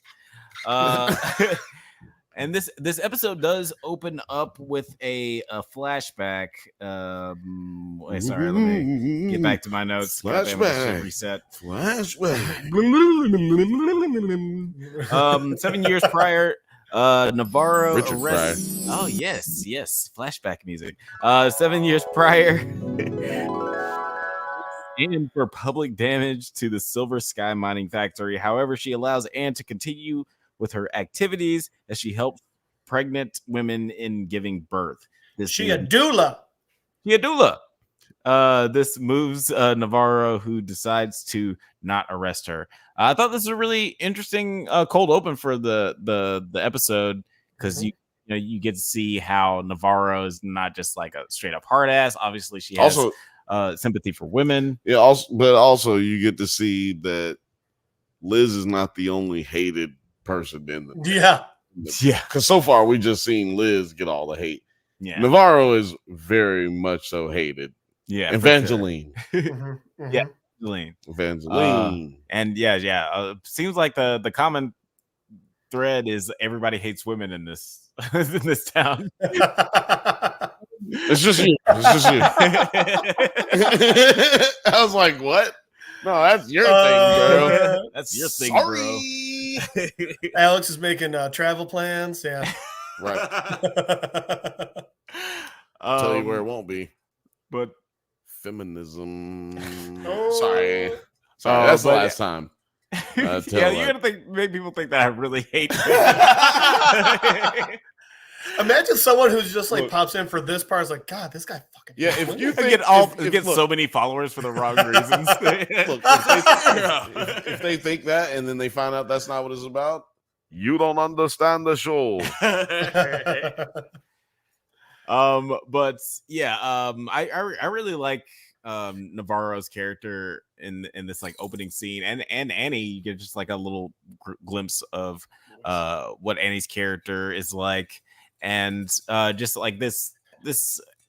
A: And this episode does open up with a flashback. Wait, sorry, let me get back to my notes. Goddamn, this shit reset.
B: Flashback.
A: 7 years prior, Navarro
B: Richard
A: arrests. Oh yes, flashback music. 7 years prior, and for public damage to the Silver Sky mining factory. However, she allows Anne to continue with her activities as she helps pregnant women in giving birth.
C: She a doula.
A: This moves Navarro, who decides to not arrest her. I thought this was a really interesting cold open for the episode because you get to see how Navarro is not just like a straight up hard ass. Obviously, she has sympathy for women.
B: Yeah, but also you get to see that Liz is not the only hated person in the because so far we just seen Liz get all the hate.
A: Yeah,
B: Navarro is very much so hated.
A: Yeah,
B: Evangeline.
A: Sure. Yeah,
B: Evangeline.
A: And seems like the common thread is everybody hates women in this town.
B: It's just you. I was like, what? No, that's your thing, bro.
A: That's your thing,
B: Sorry.
A: bro.
C: Alex is making travel plans. Yeah.
B: Right. Tell you where it won't be.
A: But
B: feminism. Sorry. That's the last time.
A: You're gonna make people think that I really hate
C: Imagine someone who's just like pops in for this part is like, God, this guy fucking.
B: Yeah, if you
A: get so many followers for the wrong reasons.
B: Look, if they think that and then they find out that's not what it's about, you don't understand the show.
A: But yeah, I really like Navarro's character in this like opening scene, and Annie. You get just like a little glimpse of what Annie's character is like, and just like this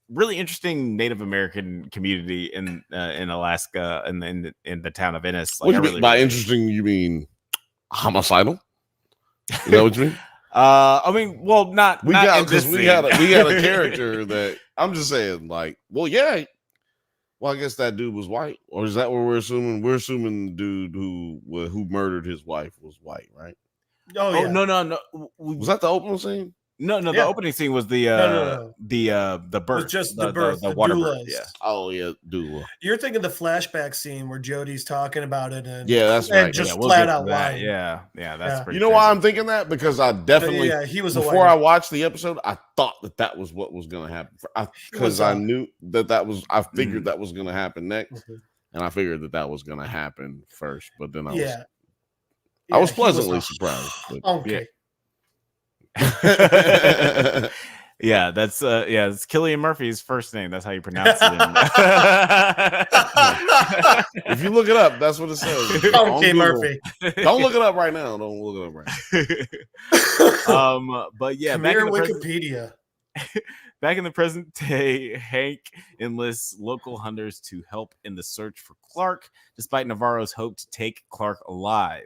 A: really interesting Native American community in Alaska and in the town of Ennis. Like,
B: by interesting, you mean homicidal? Is that what you mean?
A: I mean, well, not
B: we
A: not
B: got because we had a character that I'm just saying, like, well, yeah. Well, I guess that dude was white, or is that what we're assuming? We're assuming the dude who murdered his wife was white, right?
C: Oh yeah.
A: No.
B: Was that the opening scene?
A: No. The opening scene was the the birth,
C: was just the birth,
A: the
C: the
A: water
C: doulas.
A: birth. Yeah.
B: Oh yeah, doula.
C: You're thinking the flashback scene where Jody's talking about it, and
B: that's right.
C: just
A: we'll
C: flat out lying.
A: Yeah, that's pretty.
B: You know why I'm thinking that? Because I definitely
C: he was
B: before I watched the episode, I thought that was what was going to happen. Because I knew that was. I figured that was going to happen next, and I figured that was going to happen first. But then I was pleasantly surprised. But,
C: okay.
A: Yeah, that's it's Cillian Murphy's first name. That's how you pronounce it.
B: If you look it up, that's what it says.
C: Okay, Murphy.
B: Don't look it up right now. Don't look it up right
A: now. But yeah,
C: back in Wikipedia.
A: Back in the present day, Hank enlists local hunters to help in the search for Clark, despite Navarro's hope to take Clark alive.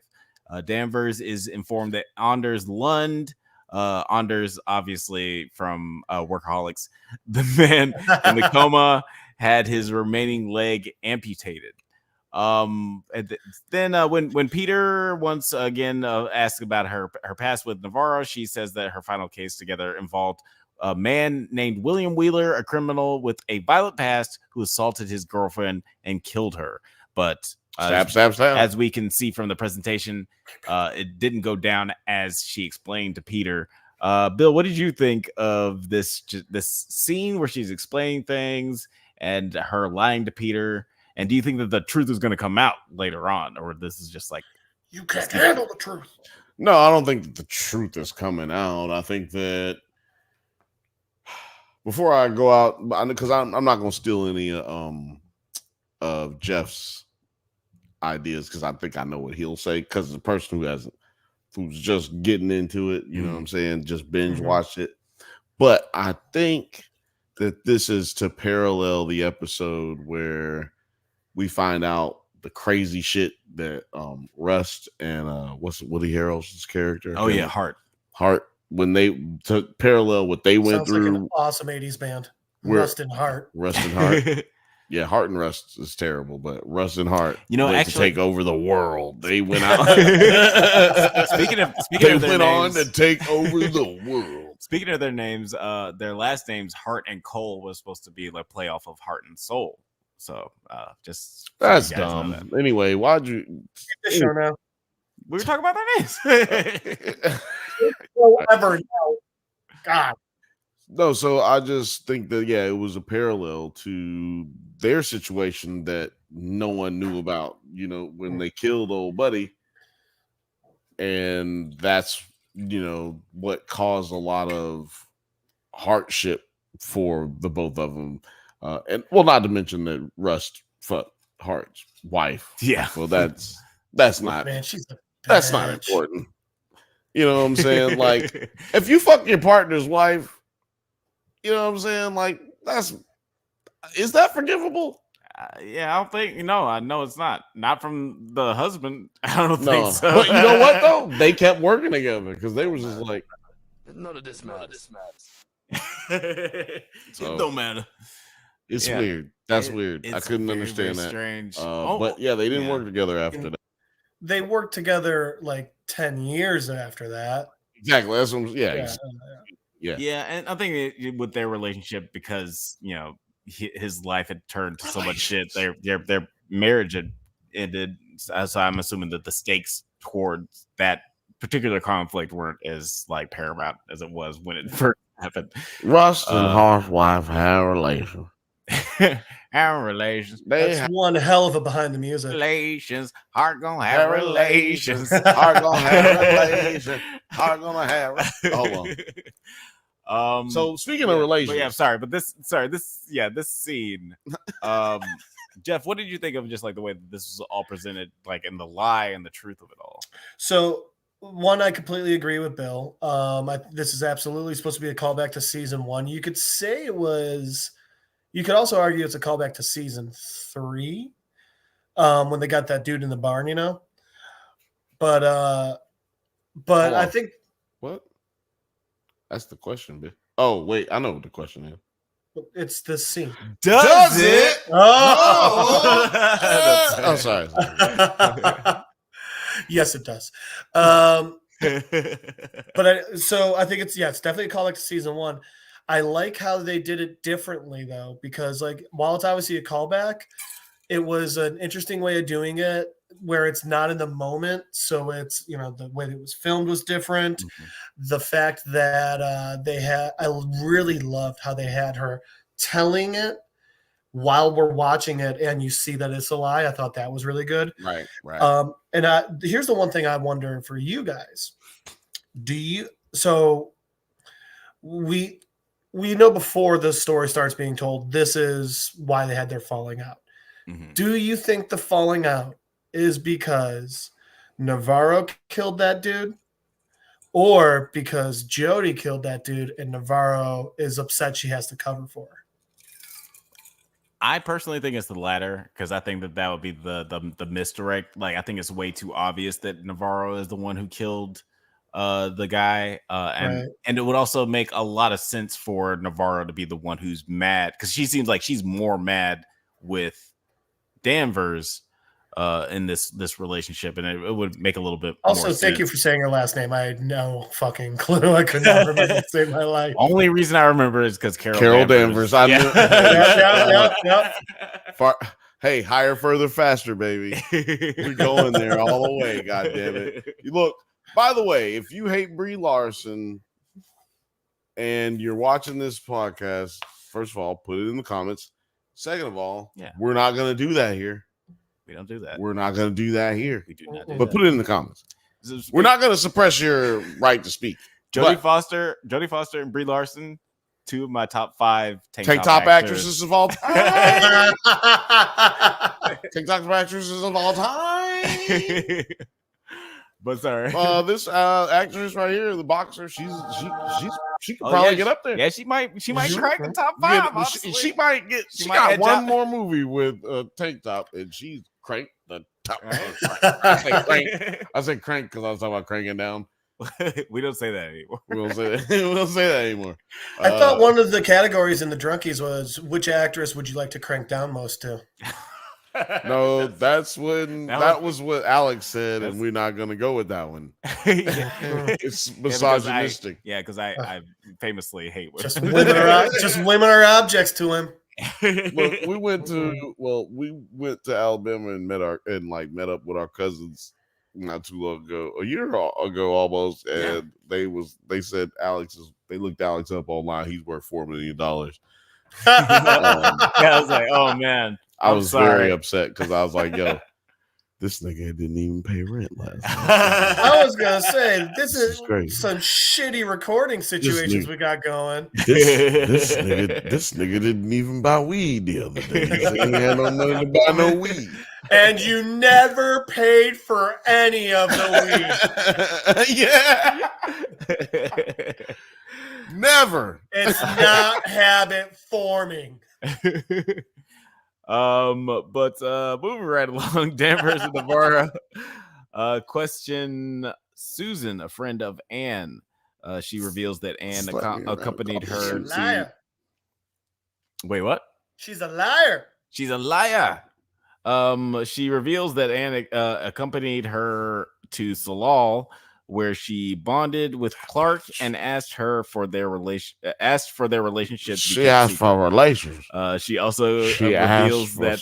A: Danvers is informed that Anders Lund, Anders, obviously from Workaholics, the man in the coma, had his remaining leg amputated. And then when Peter once again asked about her past with Navarro, she says that her final case together involved a man named William Wheeler, a criminal with a violent past who assaulted his girlfriend and killed her. But as we can see from the presentation, it didn't go down as she explained to Peter. Bill, what did you think of this scene where she's explaining things and her lying to Peter? And do you think that the truth is going to come out later on, or this is just like
C: you can't handle the truth?
B: No, I don't think that the truth is coming out. I think that before I go out, because I'm not going to steal any of Jeff's ideas, because I think I know what he'll say, because the person who's just getting into it, you know what I'm saying, just binge watch it. But I think that this is to parallel the episode where we find out the crazy shit that Rust and what's Woody Harrelson's character?
A: Oh yeah, Hart
B: when they took parallel what they went
C: Sounds like
B: through.
C: an awesome 80s band.
B: We're-
C: Rust and Heart.
B: Rust and Heart. Yeah, Heart and Rust is terrible, but Rust and Heart,
A: You know,
B: went
A: actually-
B: to take over the world. They went out.
A: Speaking
B: they
A: of their
B: went on
A: names,
B: to take over the world.
A: speaking of their names, their last names Hart and Cole was supposed to be like play off of Heart and Soul. So just so
B: That's
A: you guys know
B: dumb.
A: that.
B: Anyway, why'd you?
C: The show now.
A: We were talking about their names.
C: Forever now. God.
B: No, so I just think that it was a parallel to their situation that no one knew about. You know, when they killed old buddy, and that's what caused a lot of hardship for the both of them. And well, not to mention that Rust fucked Hart's wife.
A: Yeah.
B: Well, that's not
C: Man, she's a
B: that's not
C: bitch.
B: important. You know what I'm saying? Like, if you fuck your partner's wife, you know what I'm saying? Like, is that forgivable?
A: Yeah, I don't think I know it's not from the husband. I don't
B: No.
A: think so.
B: But you know what though? They kept working together because they were just like,
F: None of this matters.
A: It don't matter.
B: it's
A: Yeah.
B: weird. That's weird. I
A: It's
B: couldn't
A: very,
B: understand
A: very
B: that.
A: Strange.
B: But yeah, they didn't
A: yeah.
B: work together after that.
C: They worked together like 10 years after that.
B: Exactly. That's what
A: Yeah, and I think with their relationship, because his life had turned to so much shit. Their marriage had ended, so I'm assuming that the stakes towards that particular conflict weren't as like paramount as it was when it first happened.
B: Rust and Hart's wife had a relation.
A: Our relations,
C: That's one hell of a behind the music.
A: relations, Heart gonna have relations.
B: Heart gonna have relations. Heart gonna have. Hold on. So speaking of relations,
A: but this scene. Jeff, what did you think of just like the way that this was all presented, like in the lie and the truth of it all?
C: So one, I completely agree with Bill. This is absolutely supposed to be a callback to season 1. You could say it was. You could also argue it's a callback to season 3, when they got that dude in the barn, But I think
B: what? That's the question, bitch. Oh wait, I know what the question is.
C: it's this scene.
B: Does it?
C: Oh,
B: Oh, sorry.
C: Yes, it does. But I think it's definitely a callback to season 1. I like how they did it differently though, because like while it's obviously a callback, it was an interesting way of doing it where it's not in the moment. So it's the way that it was filmed was different.
A: Mm-hmm.
C: The fact that I really loved how they had her telling it while we're watching it, and you see that it's a lie. I thought that was really good.
B: Right.
C: And here's the one thing I wonder for you guys: we know before the story starts being told, this is why they had their falling out.
A: Mm-hmm.
C: Do you think the falling out is because Navarro killed that dude, or because Jody killed that dude and Navarro is upset she has to cover for her?
A: I personally think it's the latter, because I think that would be the misdirect. Like, I think it's way too obvious that Navarro is the one who killed the guy, and it would also make a lot of sense for Navarro to be the one who's mad, because she seems like she's more mad with Danvers in this relationship, and it would make a little bit
C: also
A: more
C: thank
A: sense.
C: you for saying her last name. I had no fucking clue. I could not remember to save my life.
A: Only reason I remember is because
B: Carol Danvers. I knew.
C: Yep.
B: Hey, higher, further, faster, baby. We're going there all the way. God damn it! Look. By the way, if you hate Brie Larson and you're watching this podcast, first of all, put it in the comments. Second of all, we're not going to do that here.
A: We don't do that.
B: We're not going to do that here.
A: We do not do
B: but
A: that.
B: put it in the comments. We're not going to suppress your right to speak.
A: Jodie Foster and Brie Larson, 2 of my top 5
B: tank top actresses of all time. Tank top actresses of all time.
A: But sorry,
B: this actress right here, the boxer, she could probably get up there.
A: Yeah, she might crack the top 5.
B: Yeah, she might get. She
A: might
B: got
A: edge
B: one
A: up.
B: more movie with a tank top, and she's cranked the top.
A: Right.
B: I say crank because I was talking about cranking down.
A: We don't say that anymore.
B: We don't say that. We don't say that anymore.
C: I thought one of the categories in the drunkies was which actress would you like to crank down most to?
B: No, that was what Alex said, and we're not gonna go with that one. It's misogynistic.
A: Because I famously hate women.
C: Just women are objects to him.
B: Look, we went to Alabama and met up with our cousins not too long ago, a year ago almost, and they said they looked Alex up online. He's worth $4 million.
A: I was like, oh man.
B: I was very upset because I was like, yo, this nigga didn't even pay rent last night.
C: I was gonna say this is
B: crazy.
C: some shitty recording situations we got going.
B: This nigga didn't even buy weed the other day. He said he had no money to buy no weed.
C: And you never paid for any of the
B: weed. Yeah. Never.
C: It's not habit forming.
A: But moving right along, Danvers and Navarro. Question Susan, a friend of Anne. She reveals that Anne accompanied her to. Wait, what?
C: She's a liar.
A: She's a liar. She reveals that Anne accompanied her to Salal, where she bonded with Clark and asked for their relationship.
B: She asked for relations.
A: She also reveals that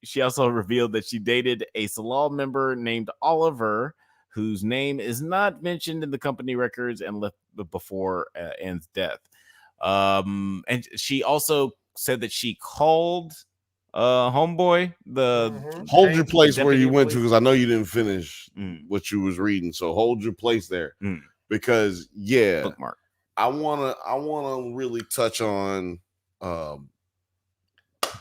A: she also revealed that she dated a Salal member named Oliver, whose name is not mentioned in the company records and left before Anne's death. And she also said that she called homeboy
B: hold your place where you went to, because I know you didn't finish what you was reading, so hold your place there because bookmark. I wanna really touch on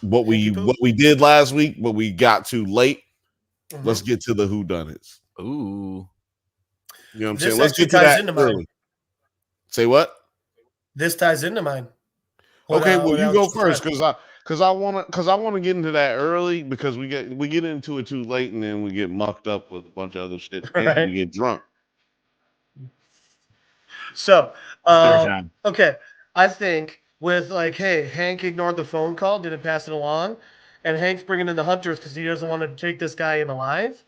B: what we did last week, but we got too late. Let's get to the whodunits.
A: Ooh,
B: you know what I'm saying? Let's get to that early. Say what?
C: This ties into mine.
B: Okay, well you go first because I want to get into that early, because we get into it too late and then we get mucked up with a bunch of other shit and we get drunk.
C: So, okay, I think with hey, Hank ignored the phone call, didn't pass it along, and Hank's bringing in the hunters because he doesn't want to take this guy in alive.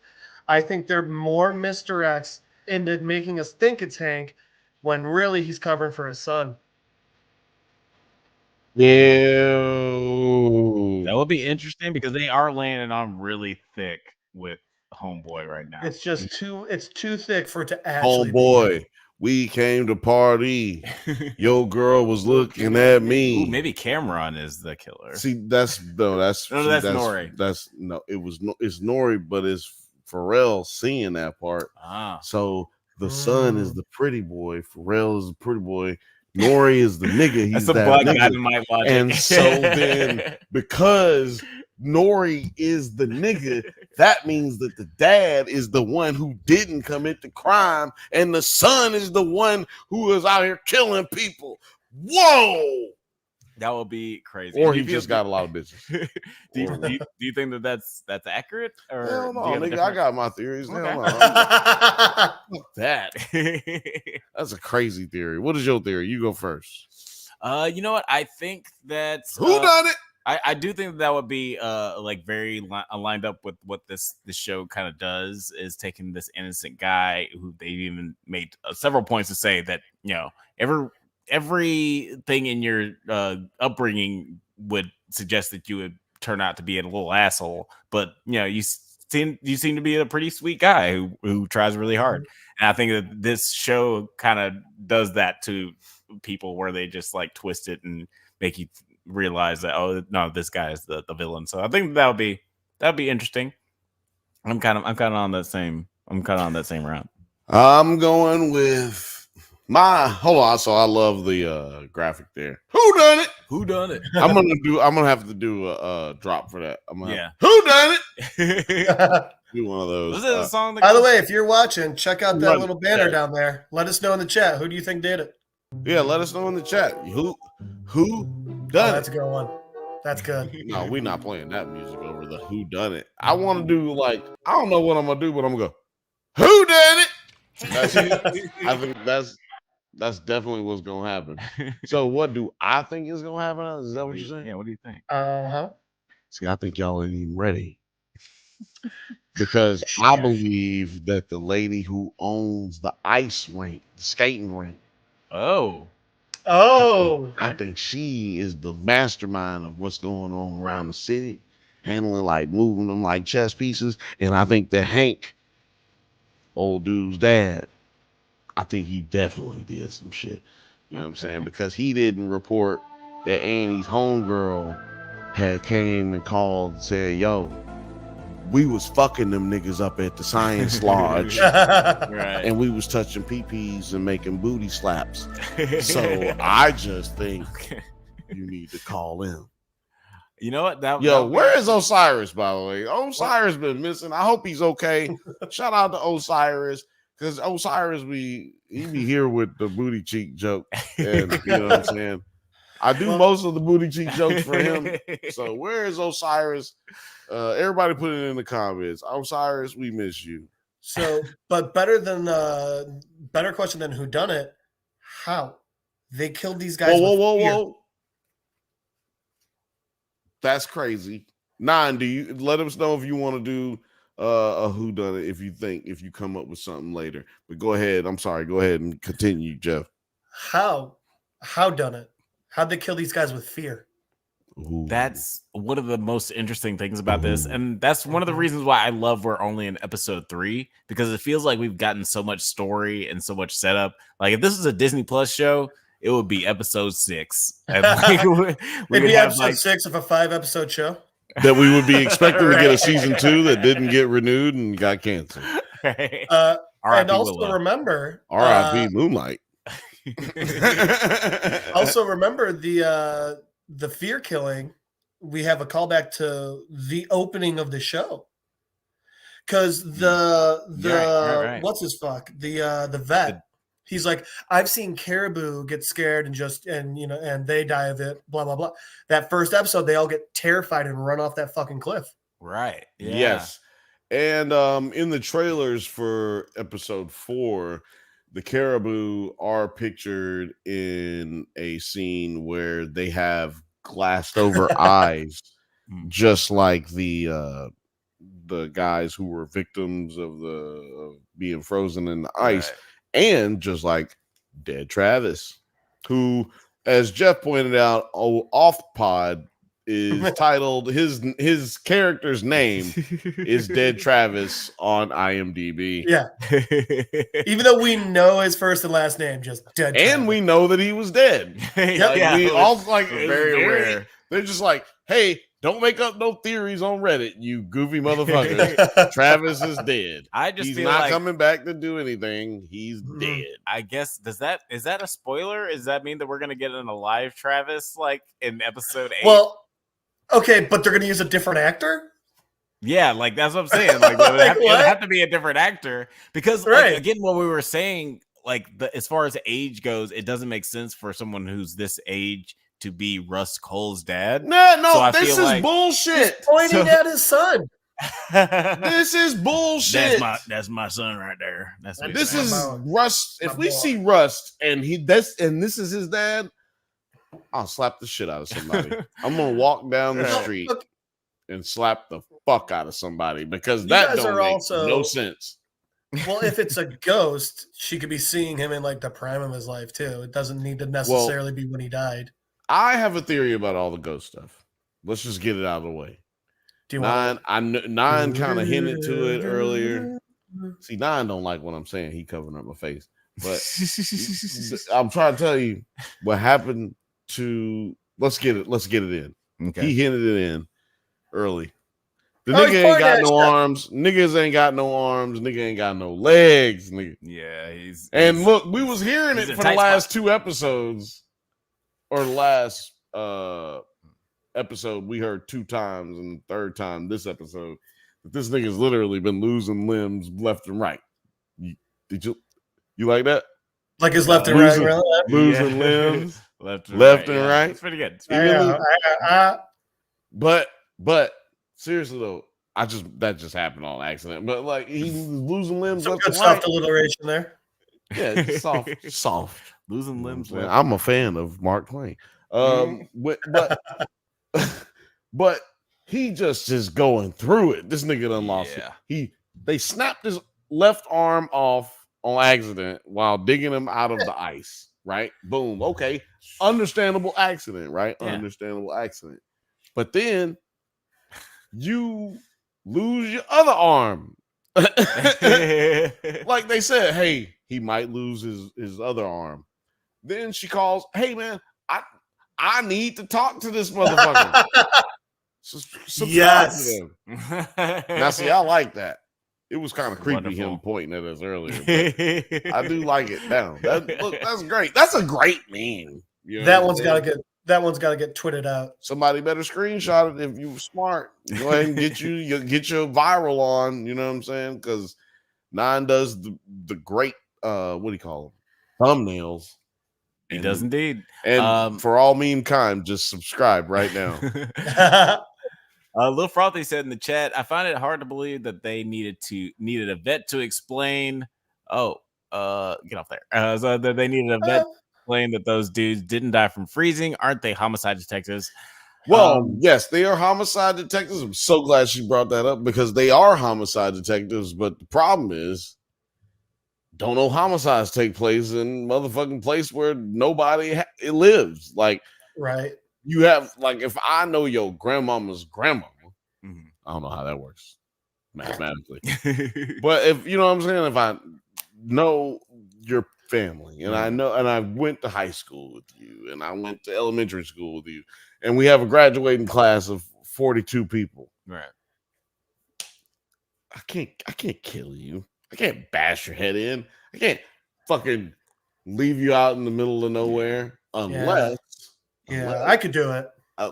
C: I think they're more misdirects into making us think it's Hank when really he's covering for his son.
B: Yeah,
A: that would be interesting because they are landing on really thick with homeboy right now.
C: It's just too thick for it to actually.
B: Homeboy, we came to party. Your girl was looking at me.
A: Ooh, maybe Cameron is the killer.
B: See, that's Nori. It's Nori, but it's Pharrell seeing that part. So the son is the pretty boy. Pharrell is the pretty boy. Nori is the nigga. He's that
A: Black
B: nigga.
A: Dynamite logic.
B: And so then, because Nori is the nigga, that means that the dad is the one who didn't commit the crime, and the son is the one who is out here killing people. Whoa!
A: That would be crazy.
B: Or he just got a lot of bitches.
A: do you think that that's accurate? Or
B: hell no, nigga. I got my theories.
A: Okay.
B: Hell no. That. That's a crazy theory. What is your theory? You go first.
A: You know what? I think that
B: who done it?
A: I do think that would be very lined up with what this show kind of does, is taking this innocent guy who they even made several points to say that, you know, everything in your upbringing would suggest that you would turn out to be a little asshole, but you know, you seem to be a pretty sweet guy who tries really hard. And I think that this show kind of does that to people, where they just like twist it and make you realize that, oh no, this guy is the villain. So I think that would be interesting. I'm kind of on that same route.
B: I'm going with hold on. So I love the graphic there. Who done it? I'm gonna have to do a drop for that. Who done it? Do one of those.
A: Was it a song?
C: By the way, if you're watching, check out that little banner down there. Let us know in the chat. Who do you think did it?
B: Yeah, let us know in the chat. Who done it?
C: That's a good one. That's good.
B: No, we're not playing that music over the who done it. I want to do I don't know what I'm gonna do, but I'm gonna go, who done it? I think that's definitely what's gonna happen. So what do I think is gonna happen? Is that what you're saying?
A: Yeah, what do you think?
C: Uh-huh.
B: See, I think y'all ain't even ready. Because I believe that the lady who owns the ice rink, the skating rink,
A: Oh.
B: I think she is the mastermind of what's going on around the city, handling like moving them like chess pieces. And I think that Hank, old dude's dad, I think he definitely did some shit. You know what I'm saying? Because he didn't report that Annie's homegirl had came and called and said, yo, we was fucking them niggas up at the science lodge
A: Right.
B: and we was touching pee-pees and making booty slaps. So I just think you need to call in.
A: You know what?
B: Where is Osiris, by the way? Osiris been missing. I hope he's okay. Shout out to Osiris, because Osiris he be here with the booty cheek joke. And you know what I'm saying? I do most of the booty cheek jokes for him. So where is Osiris? Everybody put it in the comments. Osiris, we miss you.
C: So, but better question than who done it? How they killed these guys?
B: Whoa! That's crazy. Nine, do you let us know if you want to do a who done it? If you come up with something later, but go ahead. I'm sorry. Go ahead and continue, Jeff.
C: How done it? How'd they kill these guys with fear?
B: Ooh.
A: That's one of the most interesting things about this. And that's one of the reasons why I love we're only in episode 3, because it feels like we've gotten so much story and so much setup. Like if this is a Disney Plus show, it would be episode 6. And
C: It'd be episode 6 of a 5-episode show.
B: That we would be expecting to get a season 2 that didn't get renewed and got canceled.
A: Right.
C: And also remember
B: R.I.P. Moonlight.
C: Also remember the fear killing. We have a callback to the opening of the show, because the what's his fuck the vet. He's like, I've seen caribou get scared and they die of it. Blah blah blah. That first episode, they all get terrified and run off that fucking cliff.
A: Right. Yeah.
B: Yes. And in the trailers for episode 4, the caribou are pictured in a scene where they have glassed over eyes, just like the guys who were victims of being frozen in the ice, and just like Dead Travis, who, as Jeff pointed out, off pod is titled his character's name is Dead Travis on IMDb.
C: Yeah. Even though we know his first and last name, just Dead Travis.
B: And we know that he was dead. We all like
A: very aware.
B: They're just like, hey, don't make up no theories on Reddit, you goofy motherfuckers. Travis is dead. He's
A: feel
B: not
A: like
B: coming back to do anything. He's dead.
A: I guess is that a spoiler? Does that mean that we're gonna get an alive Travis like in episode 8?
C: Well, okay, but they're gonna use a different actor?
A: Yeah, like that's what I'm saying. Like it would have to be a different actor, because like, again, what we were saying, like as far as age goes, it doesn't make sense for someone who's this age to be Russ Cole's dad.
B: No, so this is bullshit.
C: He's pointing at his son.
B: This is bullshit.
A: That's my son right there.
B: This is Rust. If we see Rust and this is his dad, I'll slap the shit out of somebody. I'm gonna walk down the street and slap the fuck out of somebody, because that don't make no sense.
C: Well, if it's a ghost, she could be seeing him in like the prime of his life too. It doesn't need to necessarily be when he died.
B: I have a theory about all the ghost stuff. Let's just get it out of the way. Nine kind of hinted to it earlier. See, Nine don't like what I'm saying. He covering up my face. But I'm trying to tell you what happened to. Let's get it in. Okay. He hinted it in early. The nigga ain't got no arms. Niggas ain't got no arms. Nigga ain't got no legs. Nigga.
A: Yeah,
B: look, we was hearing it for the last 2 episodes. Or the last episode, we heard 2 times, and the third time this episode, that this nigga's literally been losing limbs left and right. You like that?
C: Like his left and right,
B: losing limbs
A: left and
B: right.
A: It's pretty good.
B: But seriously though, that just happened on accident. But like he was losing limbs
C: Some
B: left
C: good
B: and
C: soft
B: right.
C: alliteration there.
B: Yeah, it's soft.
A: Losing limbs.
B: You know what I'm saying? I'm a fan of Mark Twain. But he just going through it. This nigga done lost it. They snapped his left arm off on accident while digging him out of the ice. Right? Boom. Okay. Understandable accident, right?
A: Yeah.
B: Understandable accident. But then you lose your other arm. Like they said, hey, he might lose his other arm. Then she calls, hey man, I need to talk to this motherfucker. Subscribe to them. Now see, I like that. It was kind of creepy him pointing at us earlier. But I do like it now. That's great. That's a great meme. You know
C: That one's got to get tweeted out.
B: Somebody better screenshot it if you were smart. Go ahead and get your viral on. You know what I'm saying? Because Nine does the great what do you call them? Thumbnails.
A: He does indeed.
B: And for all meme kind, just subscribe right now.
A: Lil Frothy said in the chat, I find it hard to believe that they needed a vet to explain. Get off there. So that they needed a vet to explain that those dudes didn't die from freezing. Aren't they homicide detectives?
B: Well, yes, they are homicide detectives. I'm so glad she brought that up because they are homicide detectives. But the problem is, don't know homicides take place in motherfucking place where nobody lives. Like,
C: right.
B: You have, like, if I know your grandmama's grandmama, I don't know how that works mathematically. But if, you know what I'm saying, if I know your family and I went to high school with you and I went to elementary school with you and we have a graduating class of 42 people.
A: Right.
B: I can't kill you. I can't bash your head in. I can't fucking leave you out in the middle of nowhere unless
C: I could do it.
B: I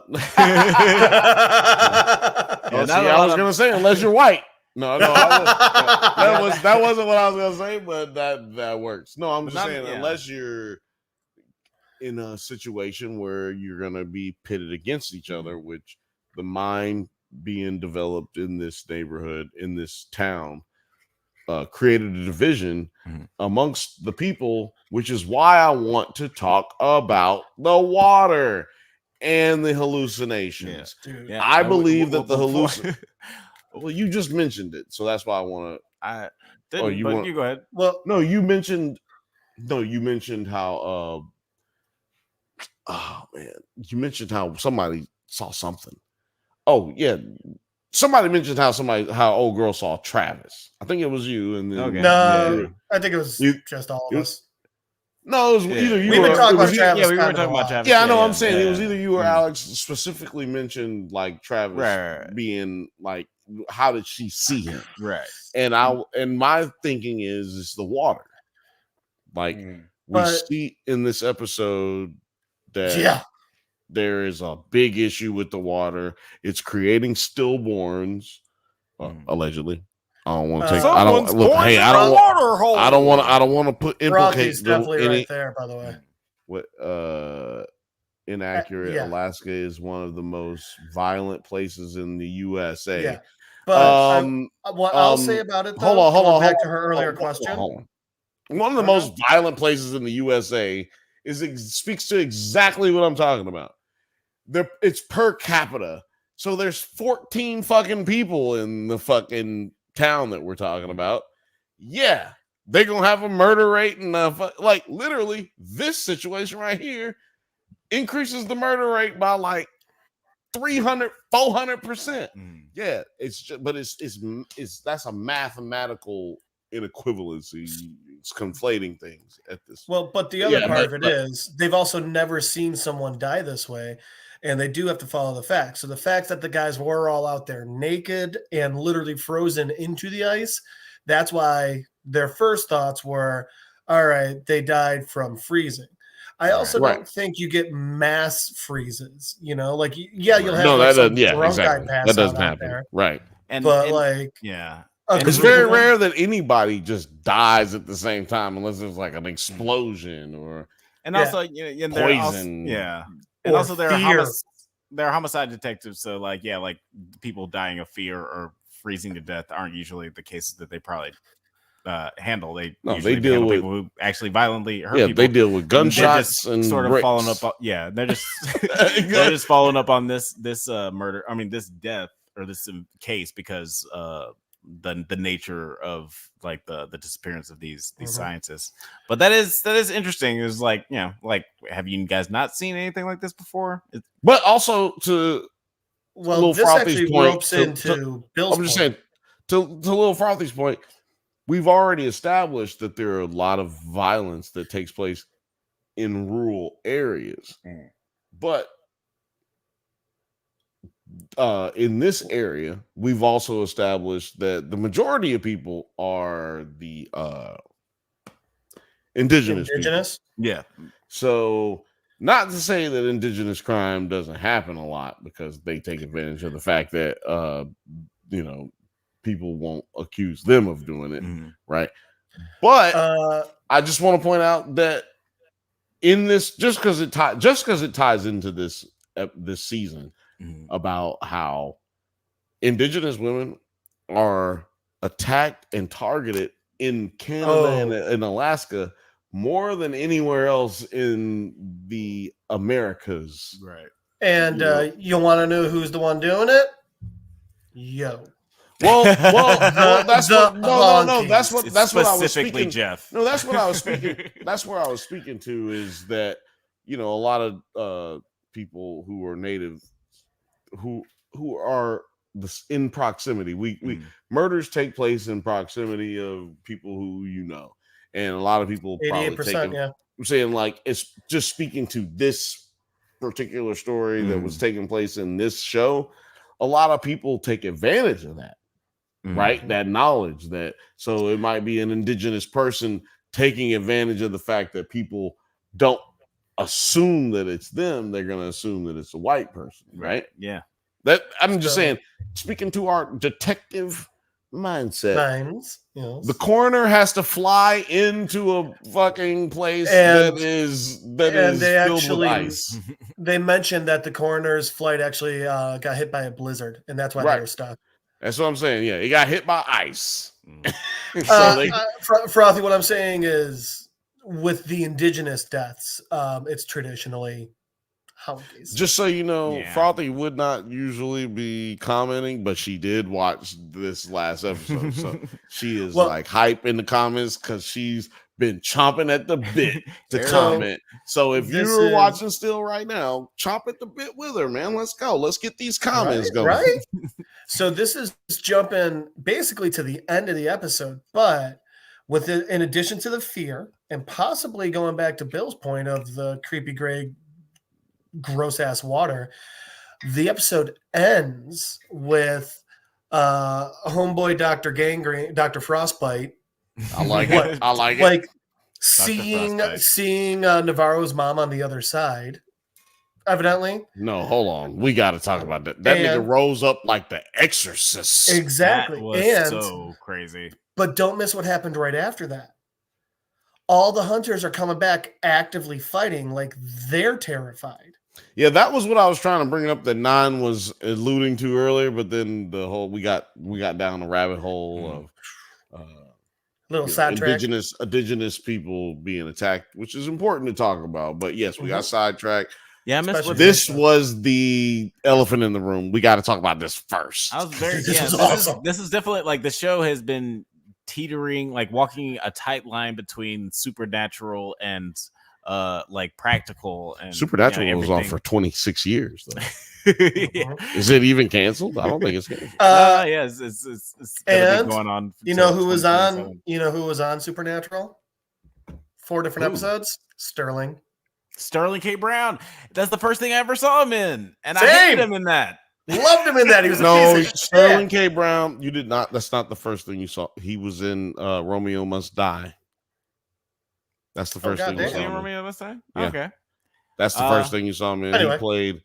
B: was gonna say unless you're white. No, that wasn't what I was gonna say, but that works. No, I'm just saying unless you're in a situation where you're gonna be pitted against each other, which the mind being developed in this neighborhood, in this town, created a division amongst the people, which is why I want to talk about the water and the hallucinations.
A: Yeah.
B: I believe that the hallucinations. Well, you just mentioned it, so that's why I want to.
A: You go ahead.
C: Well,
B: no, you mentioned how. Oh man, you mentioned how somebody saw something. Oh yeah. Somebody mentioned how old girl saw Travis. I think it was you. And then
C: I think it was just all of us.
B: No, it was either you.
C: We've been talking about Travis.
A: Yeah, we were talking about Travis.
B: Yeah, I know. I'm saying it was either you or Alex specifically mentioned like Travis being like, how did she see him?
A: Right.
B: And my thinking is it's the water. Like we see in this episode that there is a big issue with the water. It's creating stillborns, allegedly. I don't want to take. I don't look. Hey, I don't want to put implicate
C: definitely right there. By the way,
B: what inaccurate? Alaska is one of the most violent places in the USA.
C: Yeah, but what I'll say about it, though, hold on. Back to her earlier question.
B: One of the most violent places in the USA speaks to exactly what I'm talking about. It's per capita, so there's 14 fucking people in the fucking town that we're talking about. Yeah, they're gonna have a murder rate and like literally this situation right here increases the murder rate by like 300-400%. Yeah, it's just, but it's that's a mathematical inequivalency. It's conflating things at this.
C: Well, but the other part of it is they've also never seen someone die this way. And they do have to follow the facts. So the facts that the guys were all out there naked and literally frozen into the ice, that's why their first thoughts were, all right, they died from freezing. I also don't think you get mass freezes, you know, like, you'll have drunk guy pass
B: that doesn't
C: out
B: happen.
C: there.
B: Right.
C: It's
B: very rare that anybody just dies at the same time unless there's like an explosion or
A: also
B: poison.
A: And also they're homicide detectives, so like people dying of fear or freezing to death aren't usually the cases that they probably handle. They
B: No,
A: usually
B: they deal
A: handle
B: with
A: people who actually violently hurt
B: yeah,
A: people.
B: they deal with
A: And they're
B: gunshots
A: just
B: and
A: sort of
B: bricks.
A: following up. They're just they're just following up on this murder. I mean, this death or this case because the nature of like the disappearance of these scientists. But that is interesting. Is like, you know, like, have you guys not seen anything like this before?
B: But also to
C: Well, this
B: Frothy's
C: actually
B: point,
C: ropes into Bill's
B: I'm just
C: point.
B: saying to Little Frothy's point, we've already established that there are a lot of violence that takes place in rural areas. But in this area, we've also established that the majority of people are the indigenous people.
A: Yeah.
B: So not to say that indigenous crime doesn't happen a lot, because they take advantage of the fact that you know, people won't accuse them of doing it, right? But I just want to point out that in this, just because it ties into this season about how indigenous women are attacked and targeted in Canada and Alaska more than anywhere else in the Americas.
A: Right.
C: And you want to know who's the one doing it? Yo.
B: Well, that's what I was
A: Specifically
B: speaking.
A: Jeff.
B: No, that's what I was speaking. That's where I was speaking to, is that, you know, a lot of people who are native, who are in proximity. We murders take place in proximity of people who, you know, and a lot of people probably
C: 88%, yeah.
B: I'm saying, like, it's just speaking to this particular story that was taking place in this show. A lot of people take advantage of that. Right, that knowledge, that so it might be an indigenous person taking advantage of the fact that people don't assume that it's them. They're going to assume that it's a white person, right?
A: Yeah.
B: That I'm just saying, speaking to our detective mindset,
C: yes.
B: The coroner has to fly into a fucking place that is filled with ice.
C: They mentioned that the coroner's flight actually got hit by a blizzard, and that's why they were stuck.
B: That's what I'm saying. Yeah, it got hit by ice.
C: Frothy, what I'm saying is, with the indigenous deaths, it's traditionally honkies.
B: Just so you know, Frothy would not usually be commenting, but she did watch this last episode. So she is like hype in the comments because she's been chomping at the bit to comment. So if you're watching still right now, chomp at the bit with her, man. Let's go. Let's get these comments going.
C: Right? So this is jumping basically to the end of the episode, but with it, in addition to the fear and possibly going back to Bill's point of the creepy gray gross ass water, the episode ends with homeboy Dr. Gangrene, Dr. Frostbite.
B: I like it. I like it.
C: Like seeing Navarro's mom on the other side. Evidently.
B: No, hold on. We got to talk about that. That nigga rose up like the Exorcist.
C: Exactly.
A: That was so crazy.
C: But don't miss what happened right after that. All the hunters are coming back actively fighting, like they're terrified.
B: Yeah, that was what I was trying to bring up that Nine was alluding to earlier, but then the whole we got down the rabbit hole of
C: little sidetrack.
B: Indigenous people being attacked, which is important to talk about. But yes, we got sidetracked.
A: Yeah, I missed
B: this was the elephant in the room. We got to talk about this first.
A: I was very
C: awesome.
A: This is definitely like the show has been teetering, like walking a tight line between supernatural and like practical. And
B: Supernatural was on for 26 years though. Is it even canceled? I don't think it's canceled.
A: Yeah, it's
C: and
A: going on.
C: You know who was on? You know who was on Supernatural? 4 different episodes. Sterling
A: K. Brown. That's the first thing I ever saw him in, and I hated him in that.
C: Loved him in that. He was
B: Sterling K. Brown. You did not. That's not the first thing you saw. He was in Romeo Must Die. That's the first thing you saw.
A: Romeo Must Die.
B: Yeah.
A: Okay,
B: that's the first thing you saw him in.
C: Anyway.
B: He played.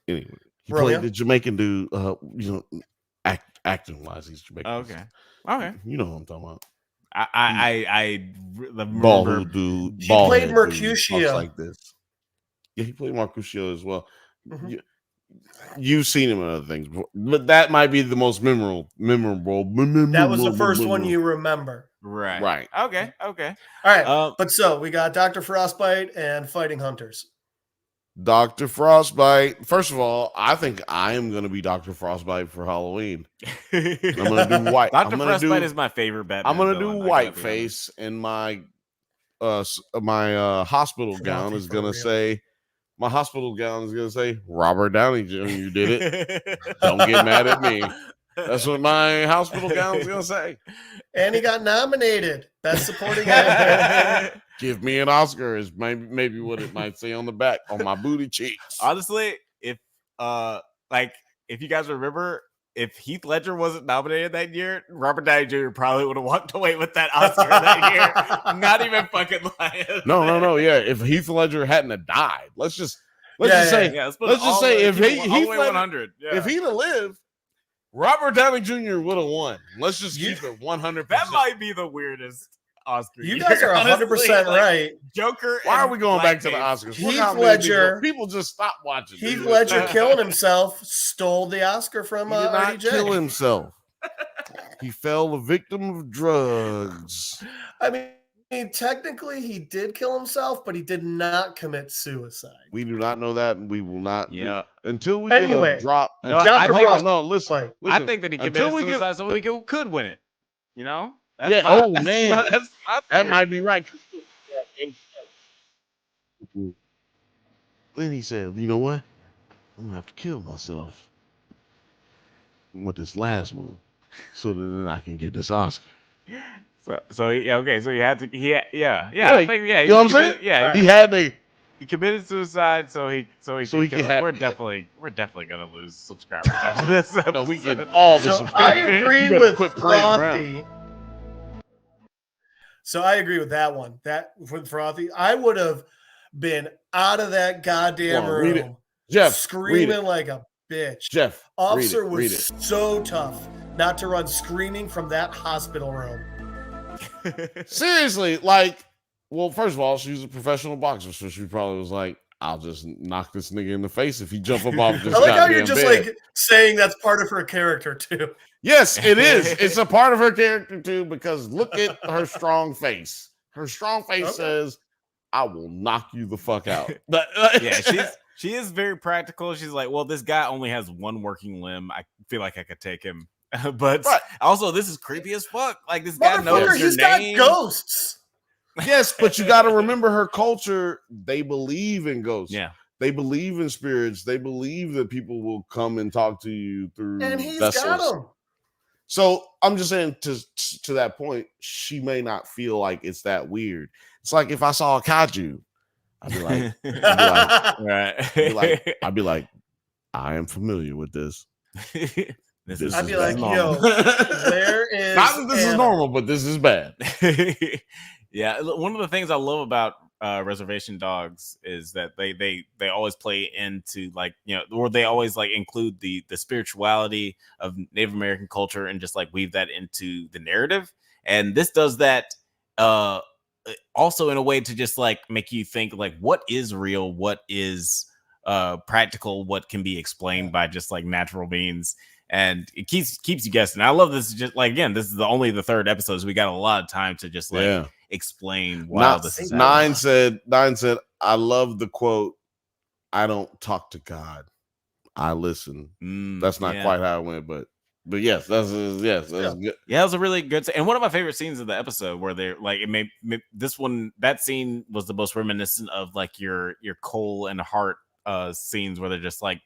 B: Anyway, he played the Jamaican dude. You know, acting wise, he's Jamaican.
A: Okay.
B: You know what I'm talking about.
A: I remember.
B: Bald dude.
C: He played Mercutio
B: like this. Yeah, he played Mercutio as well.
C: Mm-hmm.
B: you've seen him in other things, but that might be the most memorable.
C: That was the first one you remember.
A: Right. Okay.
C: All right. But so we got Dr. Frostbite and Fighting Hunters.
B: Dr. Frostbite. First of all, I think I am going to be Dr. Frostbite for Halloween. I'm going to do white.
A: Dr. Frostbite is my favorite Batman.
B: I'm going to do white face, and my hospital gown is going to say. My hospital gown is going to say, Robert Downey Jr. did it. Don't get mad at me. That's what my hospital gown is going to say.
C: And he got nominated. Best Supporting Actor.
B: Give me an Oscar is maybe what it might say on the back on my booty cheeks.
A: Honestly, if you guys remember, if Heath Ledger wasn't nominated that year, Robert Downey Jr. probably would have walked away with that Oscar that year. Not even fucking lying.
B: No. Yeah, if Heath Ledger hadn't have died, let's just say if he'd have lived, Robert Downey Jr. would have won. Let's just keep it 100%.
A: That might be the weirdest Oscar.
C: You guys are 100% right.
A: Joker.
B: Why are we going back to the Oscars?
C: Heath Ledger.
B: People just stop watching.
C: Mean Ledger killing himself stole the Oscar from
B: he did not
C: RDJ.
B: kill himself. He fell a victim of drugs.
C: I mean, technically he did kill himself, but he did not commit suicide.
B: We do not know that, and we will not.
A: Yeah.
B: Until we get a drop.
A: No,
B: listen.
A: I think that he committed suicide so he could win it. You know?
B: Man. That might be right. Then he said, you know what? I'm going to have to kill myself with this last one so that then I can get this Oscar.
A: So you had to,
B: you know what I'm saying?
A: Yeah. He committed suicide, so he can have. We're definitely gonna lose subscribers after this.
B: No, we get all the subscribers.
C: I agree with Frothy. So I agree with that one. That with Frothy, I would have been out of that goddamn room,
B: Jeff,
C: screaming like a bitch.
B: Jeff,
C: Officer was so tough not to run screaming from that hospital room.
B: Seriously, like, well, first of all, she's a professional boxer, so she probably was like, I'll just knock this nigga in the face if he jump up off this.
C: I like how you're just like saying that's part of her character too.
B: Yes, it is. It's a part of her character too, because look at her strong face. Her strong face says, I will knock you the fuck out. But
A: she is very practical. She's like, well, this guy only has one working limb. I feel like I could take him. But also, this is creepy as fuck. Like, this guy knows your name.
C: Got ghosts.
B: Yes, but you got to remember her culture. They believe in ghosts.
A: Yeah.
B: They believe in spirits. They believe that people will come and talk to you through
C: and he's
B: vessels.
C: Got them.
B: So I'm just saying to that point, she may not feel like it's that weird. It's like if I saw a kaiju, I'd be like, I am familiar with this.
C: I'd be like, yo, where is
B: not that this is normal, but this is bad.
A: Yeah, one of the things I love about Reservation Dogs is that they always play into, like, you know, or they always like include the spirituality of Native American culture and just like weave that into the narrative. And this does that also in a way to just like make you think like what is real, what is practical, what can be explained by just like natural means. And it keeps you guessing. I love this. Just like, again, this is only the third episode, so we got a lot of time to just like explain why this is
B: happening. Nine said, I love the quote, I don't talk to God, I listen. That's not quite how it went, but yes, that's good.
A: Yeah, it was a really good. And one of my favorite scenes of the episode where they're like, that scene was the most reminiscent of like your Cole and Hart scenes where they're just like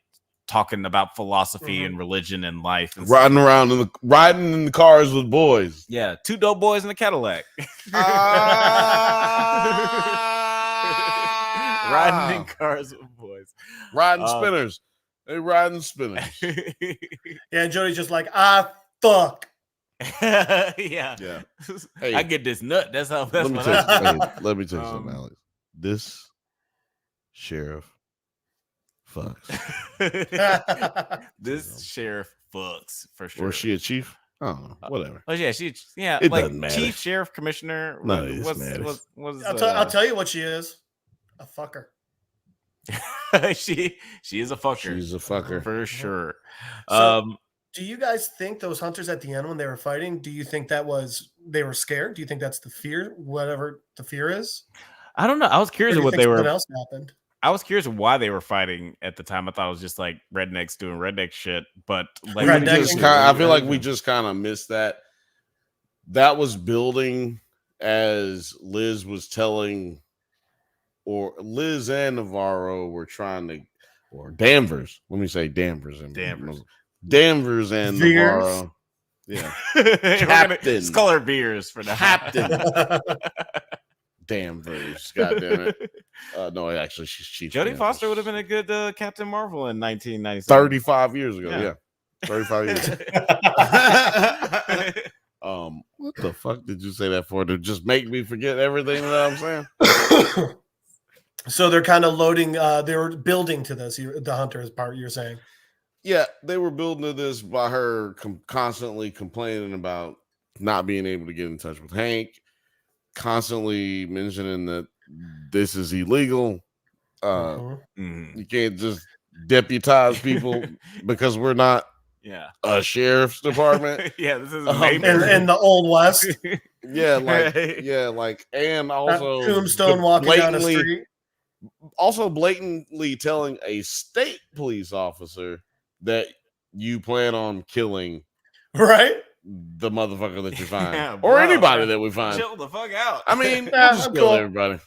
A: talking about philosophy and religion and life, and
B: riding around riding in the cars with boys.
A: Yeah, two dope boys in a Cadillac. Riding in cars with boys,
B: riding spinners. They riding spinners.
C: Yeah, and Jody's just like, fuck.
A: Yeah.
B: Hey,
A: I get this nut. That's how. Let me
B: tell you something, Alex. This sheriff fucks.
A: This sheriff fucks for sure.
B: Or is she a chief? Oh, whatever.
A: Oh yeah,
B: it
A: like
B: doesn't matter.
A: Chief, sheriff, commissioner.
B: No, it matters.
C: I'll tell you what she is. A fucker.
A: she is a fucker.
B: She's a fucker.
A: for sure.
C: So, do you guys think those hunters at the end when they were fighting? Do you think that was they were scared? Do you think that's the fear, whatever the fear is?
A: I don't know. I was
C: Or
A: curious
C: do
A: of
C: you
A: what
C: think
A: they were.
C: something else happened?
A: I was curious why they were fighting at the time. I thought it was just like rednecks doing redneck shit. But like,
B: I feel like we just kind of missed that. That was building as Liz was telling, or Liz and Navarro were trying to, or Danvers. Let me say Danvers and Danvers and
C: Veers?
B: Navarro. Yeah,
A: Captain. Let's call her Beers for now.
B: Captain Danvers. God damn it. No, actually, she's Chief.
A: Jodie
B: Danvers.
A: Foster would have been a good Captain Marvel in 1997.
B: 35 years ago. Yeah. 35 years ago. What the fuck did you say that for? To just make me forget everything that I'm saying?
C: So they're kind of loading. They were building to this. The hunters part. You're saying?
B: Yeah, they were building to this by her constantly complaining about not being able to get in touch with Hank, constantly mentioning that this is illegal. You can't just deputize people because we're not a sheriff's department.
A: This is
C: in the Old West.
B: And also
C: Tombstone walking down the street.
B: Also blatantly telling a state police officer that you plan on killing the motherfucker that you find, or anybody that we find.
A: Chill the fuck out.
B: I mean, we'll just kill everybody.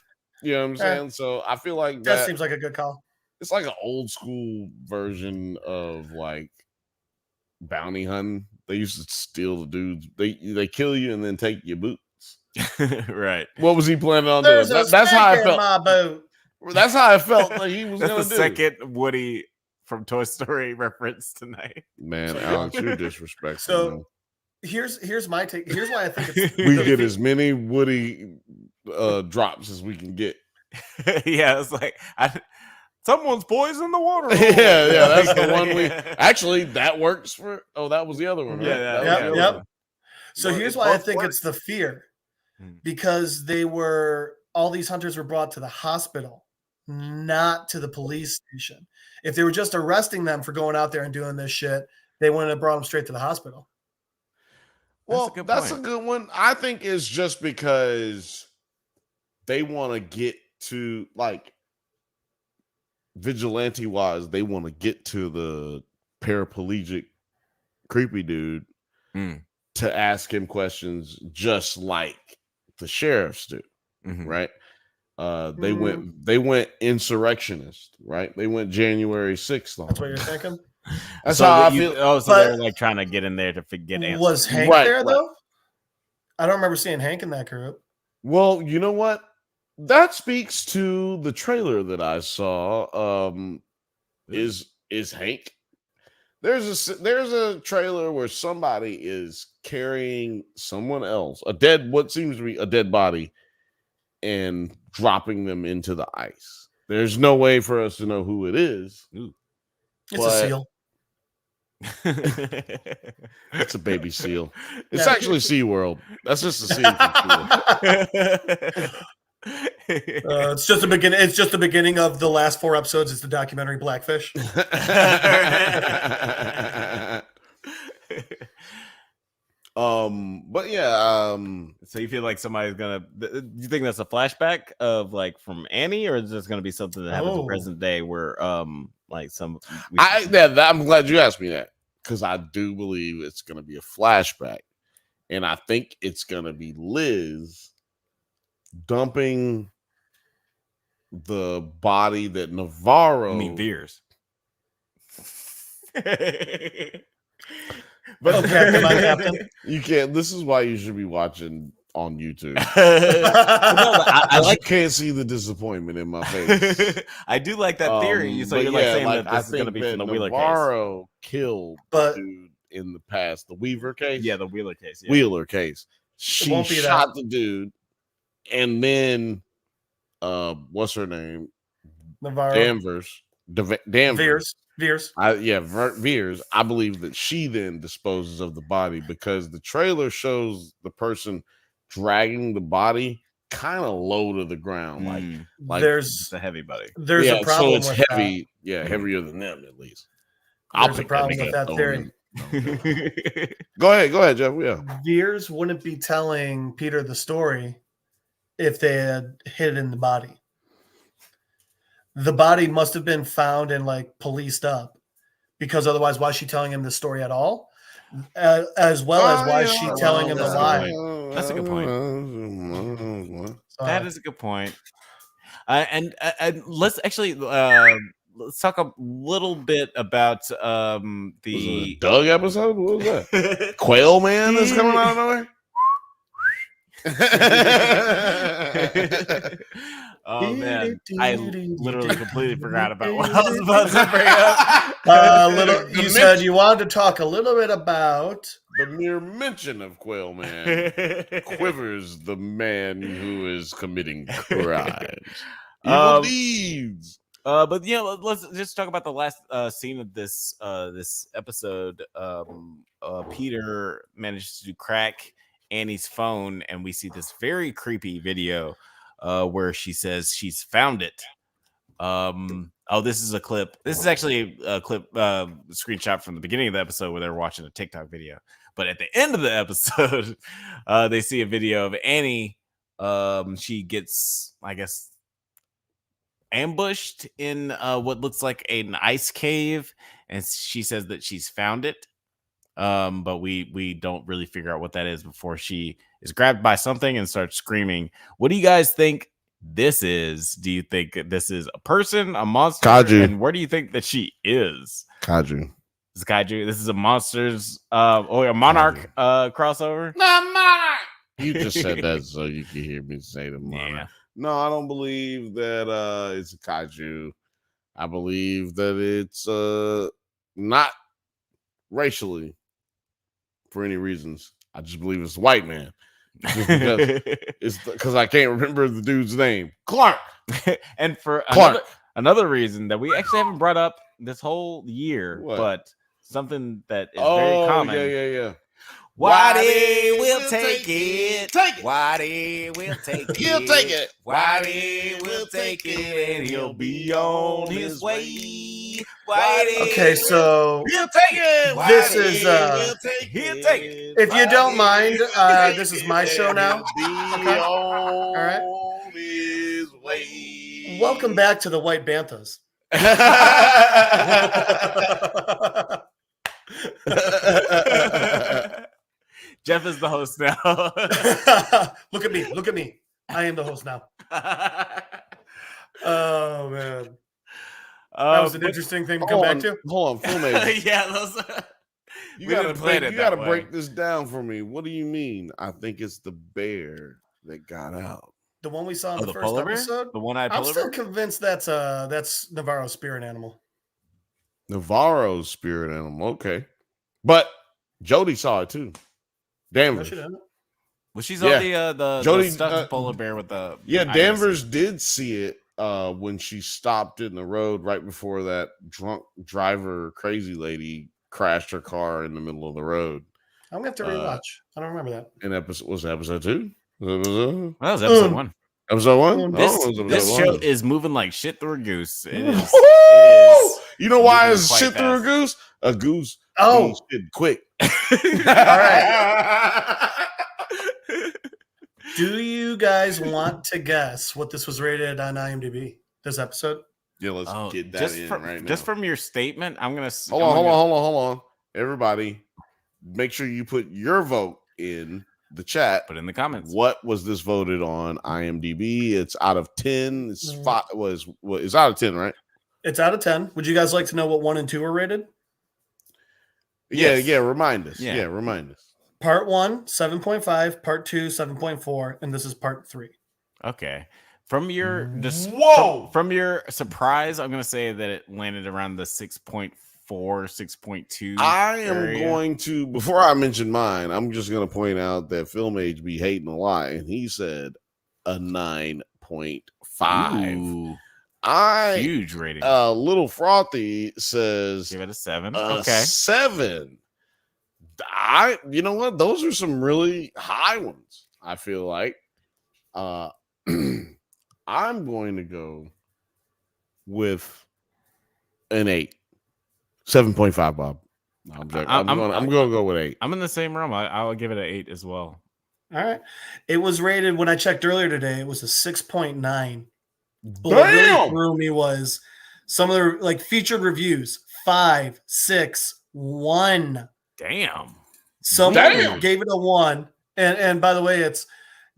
B: You know what I'm saying? So I feel like
C: that seems like a good call.
B: It's like an old school version of like bounty hunting. They used to steal the dudes. They kill you and then take your boots.
A: Right.
B: What was he planning on doing? That's how I felt.
C: My boot.
B: That's how I felt like he was going to do.
A: Second Woody from Toy Story reference tonight.
B: Man, Alex, you're disrespectful.
C: So here's my take. Here's why I think it's
B: we get as many Woody drops as we can get.
A: It's like someone's poisoned the water.
B: That's the one we actually that works for. Oh, that was the other one. Right?
C: Yep. So here's why I think it's the fear, because all these hunters were brought to the hospital, not to the police station. If they were just arresting them for going out there and doing this shit, they wouldn't have brought them straight to the hospital.
B: Well, that's a good one. I think it's just because they want to get to, like, vigilante wise, they want to get to the paraplegic creepy dude to ask him questions just like the sheriffs do. Right? They went insurrectionist, right? They went January 6th.
C: That's what you're thinking?
B: That's how I feel.
A: Oh, so they're like trying to get in there to get answers.
C: Was Hank there though? I don't remember seeing Hank in that group.
B: Well, you know what? That speaks to the trailer that I saw. Is Hank? There's a trailer where somebody is carrying someone else, what seems to be a dead body, and dropping them into the ice. There's no way for us to know who it is.
C: It's a seal.
B: It's a baby seal. It's actually SeaWorld. That's just a seal.
C: It's just the beginning. It's just the beginning of the last 4 episodes. It's the documentary Blackfish.
B: But yeah,
A: so you feel like somebody's gonna? Do you think that's a flashback of like from Annie, or is this gonna be something that happens in present day where like some?
B: I'm glad you asked me that, because I do believe it's gonna be a flashback, and I think it's gonna be Liz dumping the body that Navarro.
A: I mean, Veers.
C: But okay, my captain.
B: You can't. This is why you should be watching on YouTube.
A: I
B: you can't see the disappointment in my face.
A: I do like that theory. So you're saying that this is going to be from the Wheeler case.
B: Navarro killed the dude in the past. The Weaver case.
A: Yeah, the Wheeler case. Yeah.
B: Wheeler case. She shot the dude, and then what's her name?
C: Navarro.
B: Danvers.
C: Veers.
B: Veers. I believe that she then disposes of the body, because the trailer shows the person dragging the body kind of low to the ground. Like
A: it's a heavy buddy.
C: There's a problem
B: so it's
C: with
B: heavy. Yeah, heavier than them at least.
C: There's a problem with that theory.
B: Go ahead, Jeff. Yeah.
C: Veers wouldn't be telling Peter the story if they had hid it in the body. The body must have been found and like policed up, because otherwise, why is she telling him the story at all? As well as why is she telling him the lie?
A: That's a good point. That is a good point. And let's actually let's talk a little bit about the
B: Doug episode. What was that? Quail Man is coming out of nowhere.
A: Oh man, I literally completely forgot about what I was about to bring up.
C: You said you wanted to talk a little bit about
B: the mere mention of Quail Man quivers the man who is committing crimes. Evil deeds.
A: But let's just talk about the last scene of this this episode. Peter manages to crack Annie's phone, and we see this very creepy video where she says she's found it. This is a clip. This is actually a clip, screenshot from the beginning of the episode where they're watching a TikTok video. But at the end of the episode, they see a video of Annie. She gets, I guess, ambushed in what looks like an ice cave, and she says that she's found it. But we don't really figure out what that is before she is grabbed by something and starts screaming. What do you guys think this is? Do you think this is a person, a monster?
B: Kaiju.
A: And where do you think that she is?
B: Kaiju.
A: It's Kaiju. This is a monsters a monarch crossover.
D: No, Monarch.
B: You just said that so you can hear me say the monarch.
A: Yeah.
B: No, I don't believe that it's a kaiju. I believe that it's not racially for any reasons. I just believe it's a white man. Just because I can't remember the dude's name. Clark.
A: And for
B: Clark.
A: another reason that we actually haven't brought up this whole year,
B: What?
A: but something that is very common.
B: Yeah.
A: Whitey will take it. Whitey will take it.
B: He'll take it.
A: Whitey will take it, and he'll be on his way. Whitey.
C: Okay, so
B: He'll take it.
C: This is,
A: he'll take it.
C: if you don't mind, this is my show now.
B: Okay.
C: All right.
B: His way.
C: Welcome back to the White Banthas.
A: Jeff is the host now.
C: Look at me. I am the host now. Oh man, that was an interesting thing to come back to.
B: Hold on, filmmaker.
A: Yeah, those.
B: You
A: We didn't plan it that way.
B: break this down for me. What do you mean? I think it's the bear that got out.
C: The one we saw in the
A: the
C: first
A: polar bear?
C: episode.
A: The one-eyed
C: I'm
A: polar
C: still
A: bear?
C: convinced that's Navarro's spirit animal.
B: Navarro's spirit animal. Okay, but Jody saw it too.
C: No,
B: Danvers.
C: she didn't.
A: Well, she's
B: Yeah.
A: on the
B: Jody,
A: stuffed polar bear with the
B: Danvers did see it when she stopped in the road right before that drunk driver crazy lady crashed her car in the middle of the road.
C: I'm gonna have to rewatch. I don't remember that.
B: In episode 2?
A: That was episode 1.
B: Episode 1?
A: This,
B: Oh, it was episode
A: this
B: 1.
A: show is moving like shit through a goose. It is.
B: Woo! You know why
A: moving
B: it's
A: quite
B: shit through a
A: fast.
B: goose? A goose.
C: Oh.
B: means shit quick.
C: All right. Do you guys want to guess what this was rated on IMDb? This episode?
B: Yeah, let's get that
A: just
B: in
A: from,
B: right now.
A: Just from your statement, I'm gonna
B: Hold on. Everybody, make sure you put your vote in the chat.
A: Put in the comments.
B: What was this voted on IMDb? It's out of 10. It's it's out of 10, right?
C: It's out of 10. Would you guys like to know what 1 and 2 are rated?
A: Yes.
B: Yeah. Remind us.
A: Yeah.
B: Yeah, remind us.
C: Part 1, 7.5. Part 2, 7.4. And this is part 3.
A: Okay. From your from your surprise, I'm gonna say that it landed around the 6.4, 6.2.
B: I am
A: area.
B: going to, before I mention mine, I'm just going to point out that Film Age be hating a lot, and he said a 9.5.
A: Ooh,
B: I
A: huge rating.
B: Little Frothy says
A: Give it a 7.
B: a
A: Okay.
B: 7. You know what? Those are some really high ones, I feel like. I'm going to go with an 8. 7.5, Bob. No, I'm joking. I'm going to go with 8.
A: I'm in the same room. I'll give it an 8 as well.
C: All right. It was rated when I checked earlier today. It was a 6.9. But what really threw me was some of the like featured reviews 5, 6, 1.
A: Damn.
C: Someone gave it a 1. And by the way, it's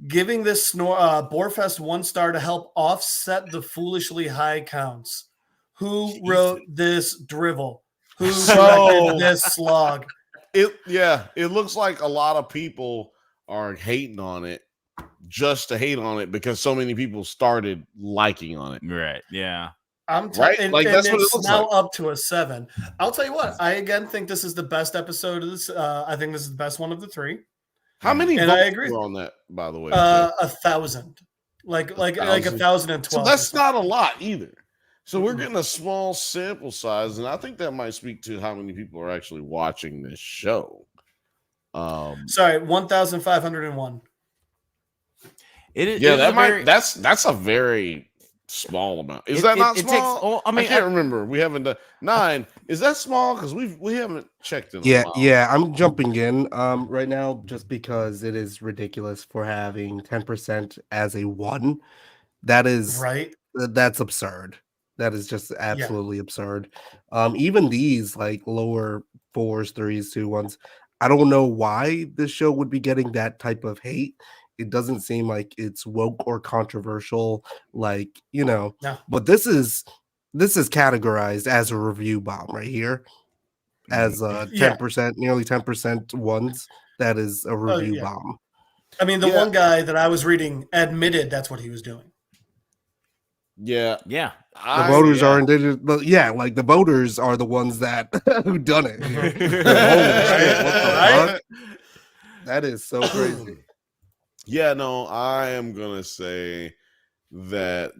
C: giving this Boarfest 1 star to help offset the foolishly high counts. Who wrote this drivel? Who directed this slog?
B: It looks like a lot of people are hating on it just to hate on it because so many people started liking on it.
A: Right. Yeah.
C: That's
B: what
C: it looks now like. Up to a 7. I'll tell you what. I again think this is the best episode of this. I think this is the best one of the 3.
B: How many
C: votes
B: I agree on that, by the way?
C: 1,000. Like 1,012.
B: So that's not a lot either. So we're getting a small sample size, and I think that might speak to how many people are actually watching this show.
C: Sorry, 1,501.
B: That's a very small amount. Is that not small? I can't remember. We haven't done 9. Is that small? Because we haven't checked it.
E: Yeah. I'm jumping in right now just because it is ridiculous for having 10% as a 1. That is
C: right.
E: That's absurd. That is just absolutely absurd. Even these like lower 4s, 3s, 2, 1s. I don't know why this show would be getting that type of hate. It doesn't seem like it's woke or controversial, like, no. But this is categorized as a review bomb right here, as 10%, nearly 10% ones. That is a review bomb.
C: I mean, the one guy that I was reading admitted that's what he was doing.
B: Yeah.
E: The voters are indigenous, but like the voters are the ones that who done it. Holy shit, what the fuck? That is so crazy.
B: Yeah, no, I am gonna say that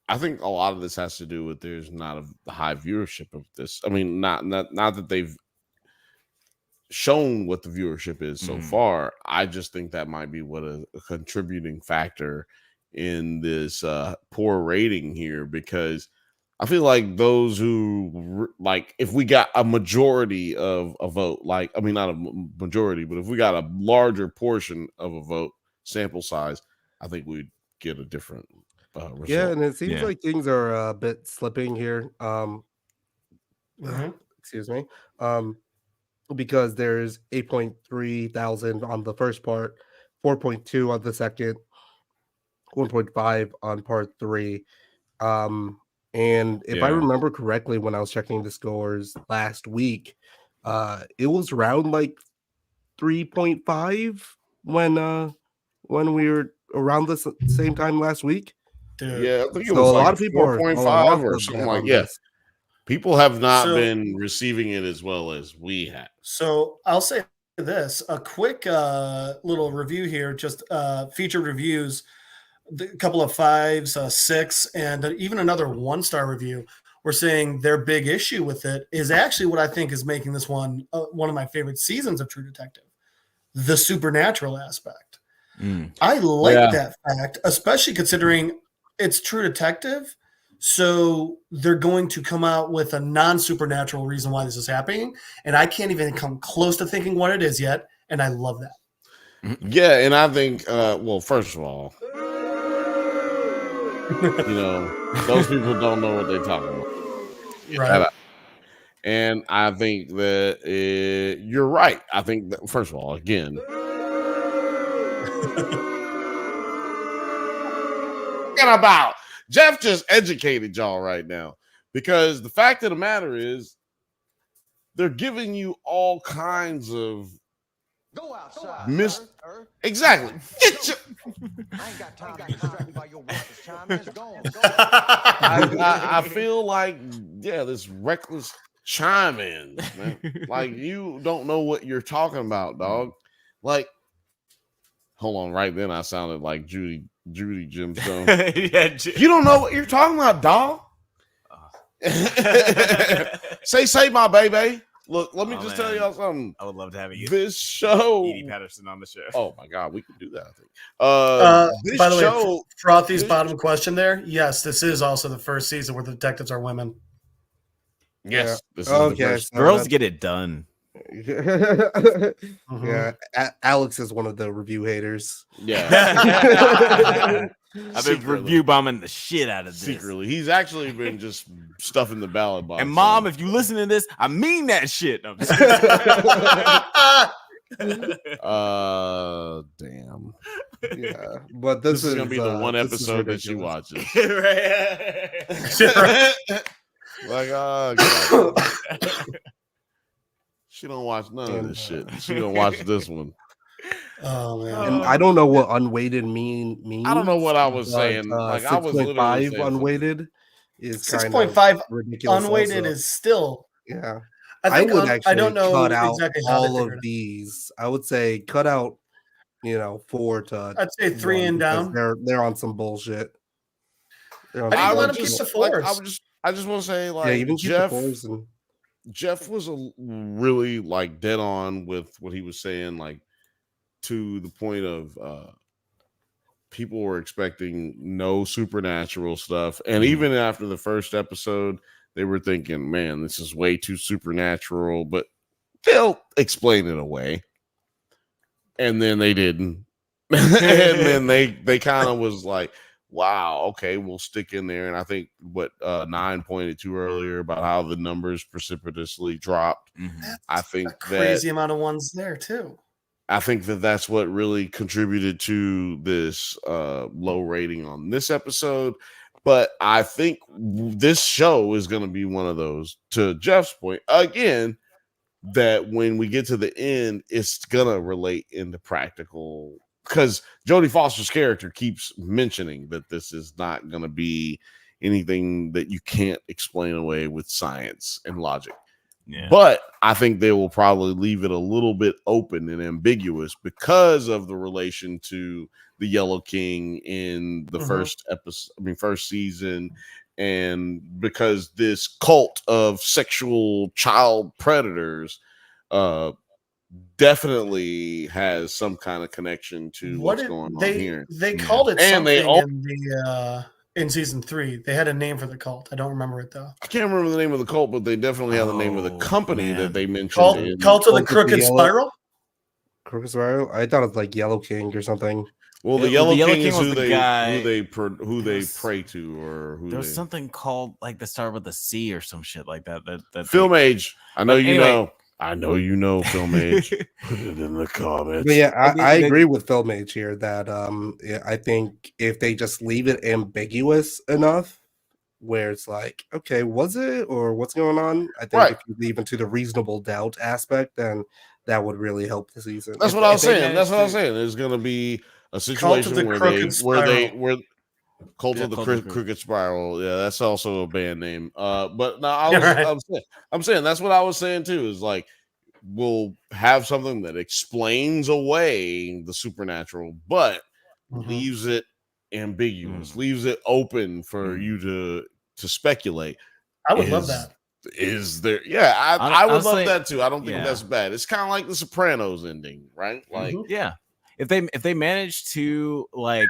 B: I think a lot of this has to do with there's not a high viewership of this. I mean, not that they've shown what the viewership is so far. I just think that might be what a contributing factor in this poor rating here, because I feel like those who like, if we got a majority of a vote, like, I mean, not a majority, but if we got a larger portion of a vote sample size, I think we'd get a different result.
E: Yeah, and it seems like things are a bit slipping here. Excuse me. Because there's 8.3 thousand on the first part, 4.2 on the second, 1.5 on part 3. And if I remember correctly, when I was checking the scores last week, it was around like 3.5 when we were around the same time last week.
B: Dude. Yeah, I think it was a lot of people 4.5 or something like that. People have not been receiving it as well as we have.
C: So I'll say this: a quick little review here, just featured reviews. A couple of 5s, 6, and even another 1-star review were saying their big issue with it is actually what I think is making this one of my favorite seasons of True Detective, the supernatural aspect. I like that fact, especially considering it's True Detective, so they're going to come out with a non-supernatural reason why this is happening, and I can't even come close to thinking what it is yet, and I love that.
B: Yeah, and I think, well, first of all, those people don't know what they're talking about.
C: Right.
B: And I think that you're right. I think that, first of all, again, about Jeff just educated y'all right now, because the fact of the matter is they're giving you all kinds of
G: go outside.
B: Exactly.
G: I ain't got time to be distracted by your reckless chime-ins. Go.
B: I feel like, this reckless chime-ins, man. Like, you don't know what you're talking about, dog. Like, hold on, right then I sounded like Judy Gemstone. You don't know what you're talking about, dog. Say my baby. Look, let me just tell y'all something.
A: I would love to have
B: this show.
A: Edie Patterson on the show.
B: Oh my God, we could do that. I think. This
C: by the
B: show,
C: way, Frothy's bottom question there. Yes, this is also the first season where the detectives are women.
B: Yes, this is
E: Okay,
B: the first.
E: so
A: Girls get it done.
E: Yeah, Alex is one of the review haters.
B: Yeah.
A: I've been review bombing the shit out of this.
B: Secretly, he's actually been just stuffing the ballot box.
A: And Mom, if you listen to this, I mean that shit. No, I'm just
B: damn.
E: Yeah, but
B: This is gonna be the one episode that she watches. Like, oh God. She don't watch none of this shit. She gonna watch this one.
C: Oh man!
E: And I don't know what unweighted means.
B: I don't know what I was saying. Like I was literally
E: 6.5
B: saying
E: unweighted is
C: 6.5
E: ridiculous.
C: unweighted
E: also.
C: is still.
E: Yeah.
C: I think
E: would actually
C: I don't know
E: cut out
C: exactly how
E: all
C: they
E: of
C: figured it.
E: these. I would say cut out, 4 to.
C: I'd say 3 and down.
E: They're on some bullshit.
C: I didn't let them keep the 4s.
B: I just want to say, like,
E: yeah, even keep the 4s and.
B: Jeff was really like dead on with what he was saying, like to the point of people were expecting no supernatural stuff, and even after the first episode, they were thinking, "Man, this is way too supernatural," but they'll explain it away, and then they didn't, and then they kind of was like, wow, okay, we'll stick in there. And I think what 9 pointed to earlier about how the numbers precipitously dropped. I think
C: a crazy amount of ones there too.
B: I think that's what really contributed to this low rating on this episode. But I think this show is going to be one of those, to Jeff's point, again, that when we get to the end, it's going to relate into practical. Because Jodie Foster's character keeps mentioning that this is not going to be anything that you can't explain away with science and logic. Yeah. But I think they will probably leave it a little bit open and ambiguous because of the relation to the Yellow King in the first season, and because this cult of sexual child predators definitely has some kind of connection to what's going on here.
C: They called it something in season 3. They had a name for the cult. I don't remember it though.
B: I can't remember the name of the cult, but they definitely have the name of the company that they mentioned.
C: Cult of the Crooked Spiral?
E: Crooked Spiral? I thought it was like Yellow King or something.
B: Well, the Yellow King is who they pray to, or who
A: there was something called like the start with a C or some shit like that. That
B: Film Age. I know you know. I know you know, Film Age. Put it in the comments.
E: But yeah, I agree with Film Age here that I think if they just leave it ambiguous enough, where it's like, okay, was it or what's going on? I think if you leave into the reasonable doubt aspect, then that would really help the season.
B: That's what I was saying. That's what I was saying. There's going to be a situation where Cult of the Crooked Spiral. Yeah, that's also a band name. But no, I'm saying that's what I was saying too. Is like we'll have something that explains away the supernatural, but leaves it ambiguous, leaves it open for you to speculate.
C: I would love that.
B: Is there? Yeah, I would love that too. I don't think that's bad. It's kind of like the Sopranos ending, right? Like,
A: yeah. If they manage to like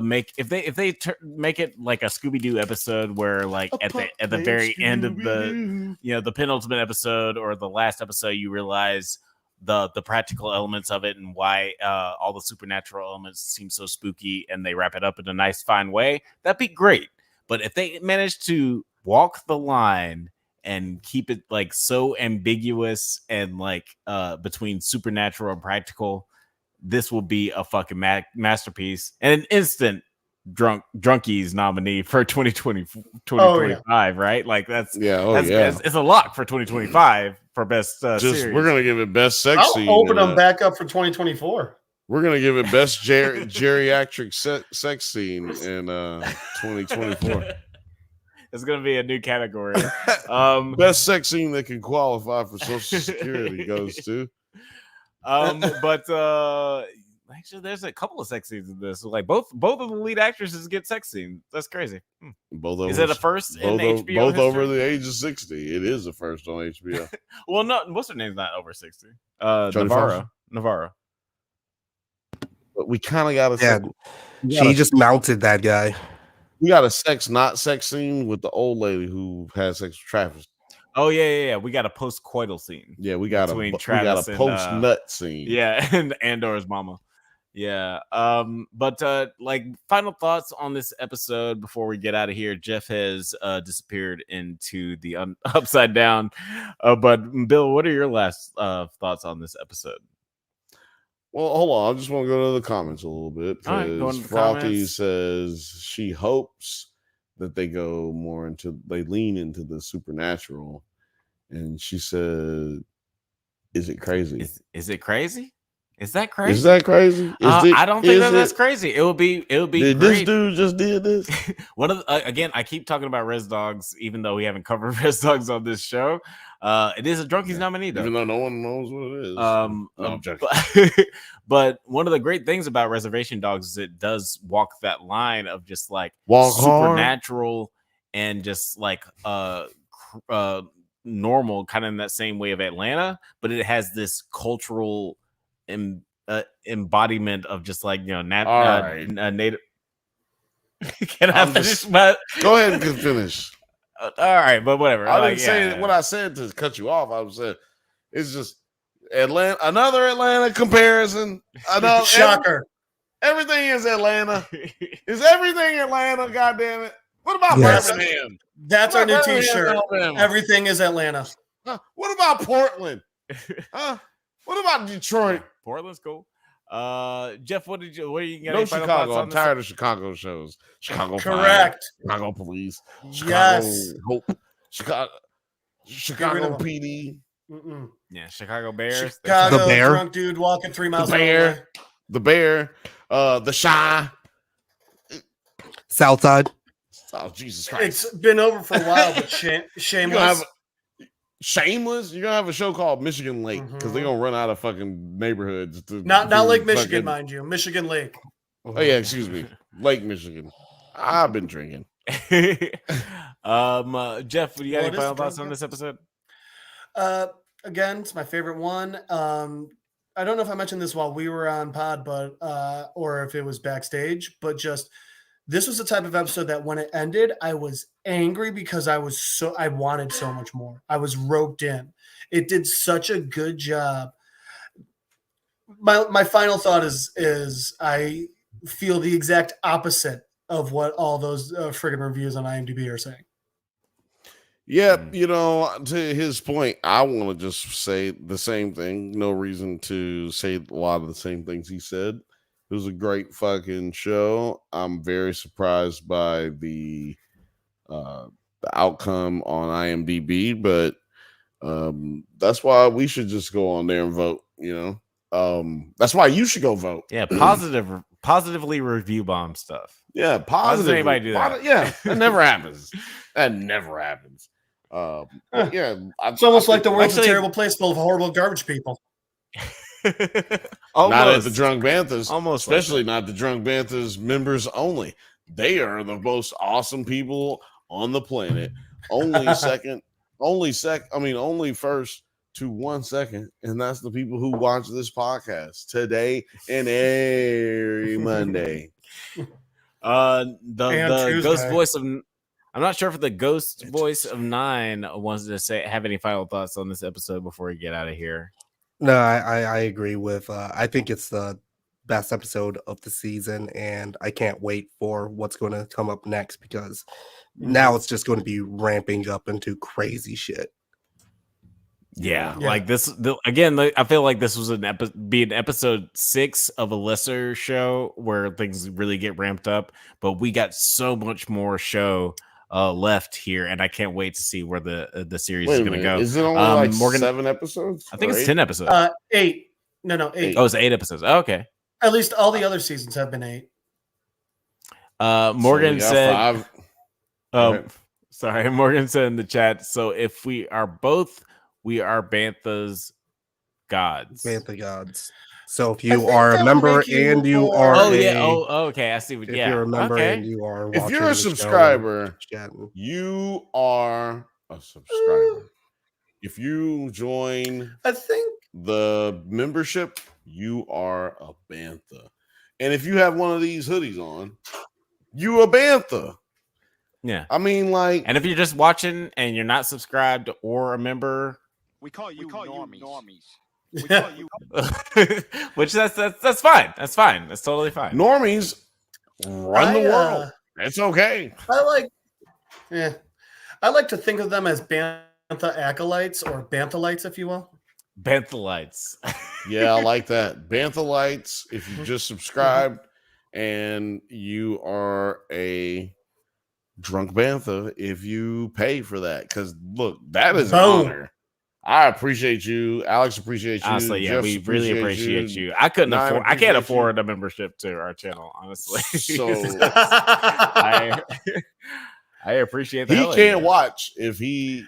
A: make it like a Scooby-Doo episode where like at the very end of the the penultimate episode or the last episode you realize the practical elements of it and why all the supernatural elements seem so spooky and they wrap it up in a nice fine way, that'd be great. But if they manage to walk the line and keep it like so ambiguous and like between supernatural and practical, this will be a fucking masterpiece and an instant drunkies nominee for 2025, right? Like that's it's a lock for 2025 for best series.
B: We're gonna give it best sex scene.
C: I'll open them back up for 2024.
B: We're gonna give it best geriatric sex scene in 2024.
A: It's gonna be a new category.
B: Best sex scene that can qualify for Social Security goes to.
A: But Actually, there's a couple of sex scenes in this. Like both of the lead actresses get sex scenes. That's crazy.
B: Both
A: Is it a first in
B: both
A: HBO
B: both over
A: history?
B: the age of 60. It is a first on HBO.
A: Well, no, what's her name's not over 60.
B: Jodie Foster?
A: Navarro.
B: But we kind of got
E: She just mounted that guy.
B: we got a not sex scene with the old lady who had sex with Travis.
A: Oh yeah. We got a post-coital scene.
B: Yeah, we got
A: between
B: a
A: Travis
B: we got a post nut scene.
A: Yeah, and Andor's mama. Yeah. But like final thoughts on this episode before we get out of here. Jeff has disappeared into the upside down. But Bill, what are your last thoughts on this episode?
B: Well, hold on. I just want to go to the comments a little bit
A: All right, go
B: because
A: into the
B: Frothy
A: comments.
B: says she hopes that they lean into the supernatural, and she said, "Is it crazy?
A: Is it crazy? Is that crazy?
B: Is that crazy?
A: I don't think that's crazy. It would be
B: Did
A: great.
B: this dude just did this?
A: One of again, I keep talking about Res Dogs, even though we haven't covered Res Dogs on this show. It is a Drunkies nominee, though.
B: Even though no one knows what it is.
A: No,
B: I'm joking.
A: but one of the great things about Reservation Dogs is it does walk that line of just like
B: Walk hard.
A: supernatural and just like normal, kind of in that same way of Atlanta, but it has this cultural embodiment of just like, you know, native. Can I finish?
B: Go ahead and finish.
A: All right, but whatever.
B: I didn't say what I said to cut you off. I was saying it's just another Atlanta comparison.
C: Shocker.
B: Everything is Atlanta. Is everything Atlanta? God damn it! What about Birmingham?
C: That's our new T-shirt.
B: Alabama?
C: Everything is Atlanta.
B: What about Portland? What about Detroit?
A: Portland's cool. Jeff, what are you got?
B: No Chicago. I'm tired of Chicago shows. Chicago
C: Correct.
B: Fire, Chicago Police. Chicago
C: Yes.
B: Hope. Chicago PD.
A: Yeah, Chicago Bears.
C: Chicago
E: The Bear.
C: drunk dude walking 3 miles.
B: The Bear. The Bear. The Shy.
E: Southside.
B: Oh, Jesus Christ.
C: It's been over for a while, but shameless.
B: Shameless. You're gonna have a show called Michigan Lake because they're gonna run out of fucking neighborhoods.
C: Not Lake Michigan, mind you. Michigan Lake.
B: Oh yeah, excuse me, Lake Michigan. I've been drinking.
A: Jeff, do you got any final thoughts on this episode?
C: Again, it's my favorite one. I don't know if I mentioned this while we were on pod, but or if it was backstage, but just this was the type of episode that when it ended, I was angry because I wanted so much more. I was roped in. It did such a good job. My final thought is I feel the exact opposite of what all those friggin' reviews on IMDb are saying.
B: Yeah, you know, to his point, I want to just say the same thing. No reason to say a lot of the same things he said. It was a great fucking show. I'm very surprised by the outcome on IMDb, but that's why we should just go on there and vote. You know, that's why you should go vote.
A: Yeah, positively review bomb stuff.
B: Yeah,
A: Why
B: positive.
A: does anybody do that?
B: Yeah, that never happens. That never happens. Yeah,
C: It's almost like the world's a terrible place full of horrible garbage people.
B: Not at the Drunk Banthas,
A: Almost,
B: especially not the Drunk Banthas members only. They are the most awesome people on the planet. Only first to 1 second, and that's the people who watch this podcast today and every Monday.
A: The ghost voice of, I'm not sure if the ghost voice of 9 wants to have any final thoughts on this episode before we get out of here.
E: No, I agree with. I think it's the best episode of the season, and I can't wait for what's going to come up next because now it's just going to be ramping up into crazy shit.
A: Yeah. Like this again. I feel like this was an episode 6 of a lesser show where things really get ramped up, but we got so much more show left here, and I can't wait to see where the series is going to go.
B: Is it only Morgan, 7 episodes?
A: I think it's 10 episodes.
C: 8. No, 8.
A: Oh, it's 8 episodes. Oh, okay.
C: At least all the other seasons have been 8.
A: Morgan said.
B: 5.
A: Sorry, Morgan said in the chat. So if we are both, we are Bantha's gods.
E: Bantha gods. So if
C: I
E: you
C: think
E: are a
C: that would
E: member
C: make you
E: and you
C: more-
E: are
A: Oh
E: a,
A: yeah. Oh, okay. I see.
E: if
A: Yeah.
E: you're a member
A: Okay.
E: and you are
B: If
E: watching
B: you're a
E: the show,
B: subscriber,
E: chatting.
B: you are a subscriber. If you join
C: I think
B: the membership, you are a bantha. And if you have one of these hoodies on, you a bantha.
A: Yeah.
B: I mean, like,
A: And if you're just watching and you're not subscribed or a member,
G: We call you normies. We
C: Yeah.
G: call you
A: which that's fine. That's fine. That's totally fine.
B: normies run the world. It's okay.
C: I like to think of them as Bantha acolytes or Banthalites, if you will.
A: Banthalites.
B: Yeah, I like that. Banthalites, if you just subscribed and you are a drunk bantha, if you pay for that. Because look, that is an
C: Boom.
B: honor. I appreciate you. Alex appreciates you.
A: Honestly, yeah,
B: Jeff
A: we really appreciate
B: you.
A: you. I can't
B: appreciate
A: afford a membership to our channel, honestly.
B: So
A: I appreciate that.
B: he can't watch if he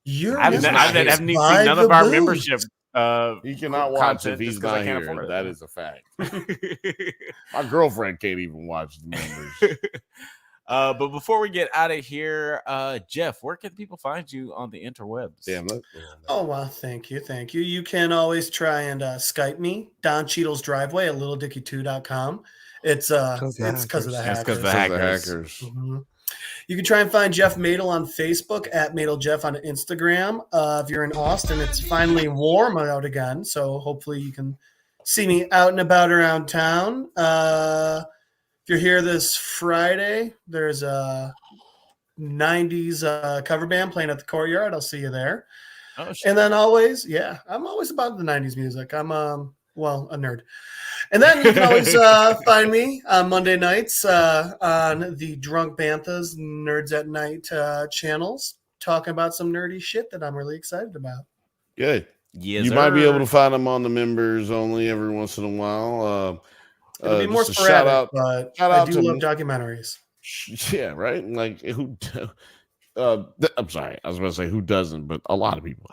C: You're
A: I haven't
C: mesmerized
A: even
C: by
A: seen none
C: the
A: of our
C: boobs.
A: membership.
B: he cannot watch if
A: content
B: he's
A: just 'cause I
B: not
A: can't
B: here.
A: afford it.
B: That is a fact. My girlfriend can't even watch the members.
A: But before we get out of here, Jeff, where can people find you on the interwebs?
B: Damn it.
C: Oh, well, thank you. You can always try and Skype me, Don Cheadle's Driveway at littledickie2.com. It's because of the
A: That's 'cause
C: hackers.
A: of the hackers.
C: Mhm. You can try and find Jeff Madel on Facebook, at MadelJeff on Instagram. If you're in Austin, it's finally warm out again, so hopefully you can see me out and about around town. If you're here this Friday, there's a 90s cover band playing at the Courtyard. I'll see you there.
A: Oh, shit.
C: And then always, I'm always about the 90s music. I'm a nerd. And then you can always find me on Monday nights on the Drunk Banthas Nerds at Night channels, talking about some nerdy shit that I'm really excited about.
B: Good.
A: Yes,
B: You might be
A: sir.
B: able to find them on the members only every once in a while.
C: It'll be more
B: just a
C: sporadic, but
B: shout
C: I
B: out
C: do
B: to
C: love documentaries.
B: Yeah, right. Like who? I'm sorry, I was going to say who doesn't, but a lot of people.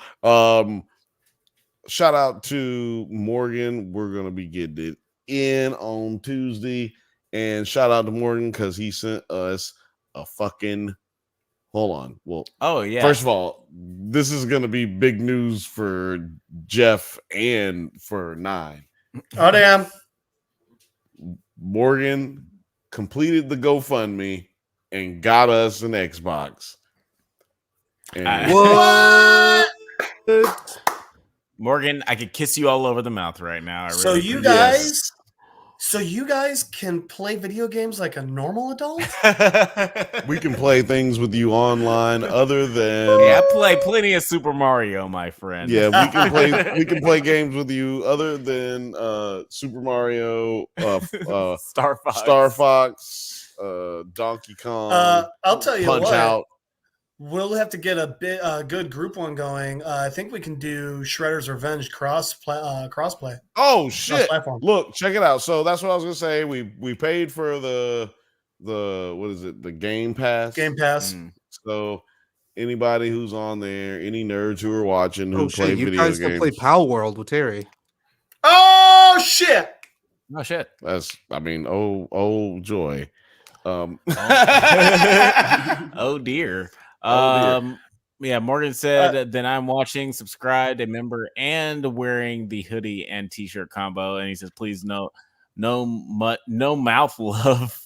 B: Shout out to Morgan. We're gonna be getting it in on Tuesday, and shout out to Morgan because he sent us a fucking. Hold on. Well,
A: Oh yeah.
B: first of all, this is gonna be big news for Jeff and for Nine.
C: Oh, damn.
B: Morgan completed the GoFundMe and got us an Xbox. And
A: What? Morgan, I could kiss you all over the mouth right now. I
C: So
A: really
C: you
A: appreciate
C: guys, so you guys can play video games like a normal adult?
A: it.
B: we can play things with you online other than
A: Yeah, I play plenty of Super Mario, my friend.
B: yeah, we can play games with you other than Super Mario,
A: Star Fox.
B: Star Fox, Donkey Kong,
C: I'll tell you
B: Punch
C: what.
B: Out.
C: We'll have to get a good group one going. I think we can do Shredder's Revenge crossplay.
B: Oh shit!
C: Cross-platform.
B: Look, check it out. So that's what I was gonna say. We paid for the what is it? The Game Pass.
C: Game Pass.
B: So anybody who's on there, any nerds who are watching who play
E: you
B: video
E: guys
B: games,
E: can play Pal World with Terry.
C: Oh shit!
A: Oh shit.
B: that's oh joy.
A: Oh dear.
B: Oh, dear.
A: Yeah, Morgan said then I'm watching, subscribed, a member, and wearing the hoodie and t-shirt combo. And he says, please no mouth love.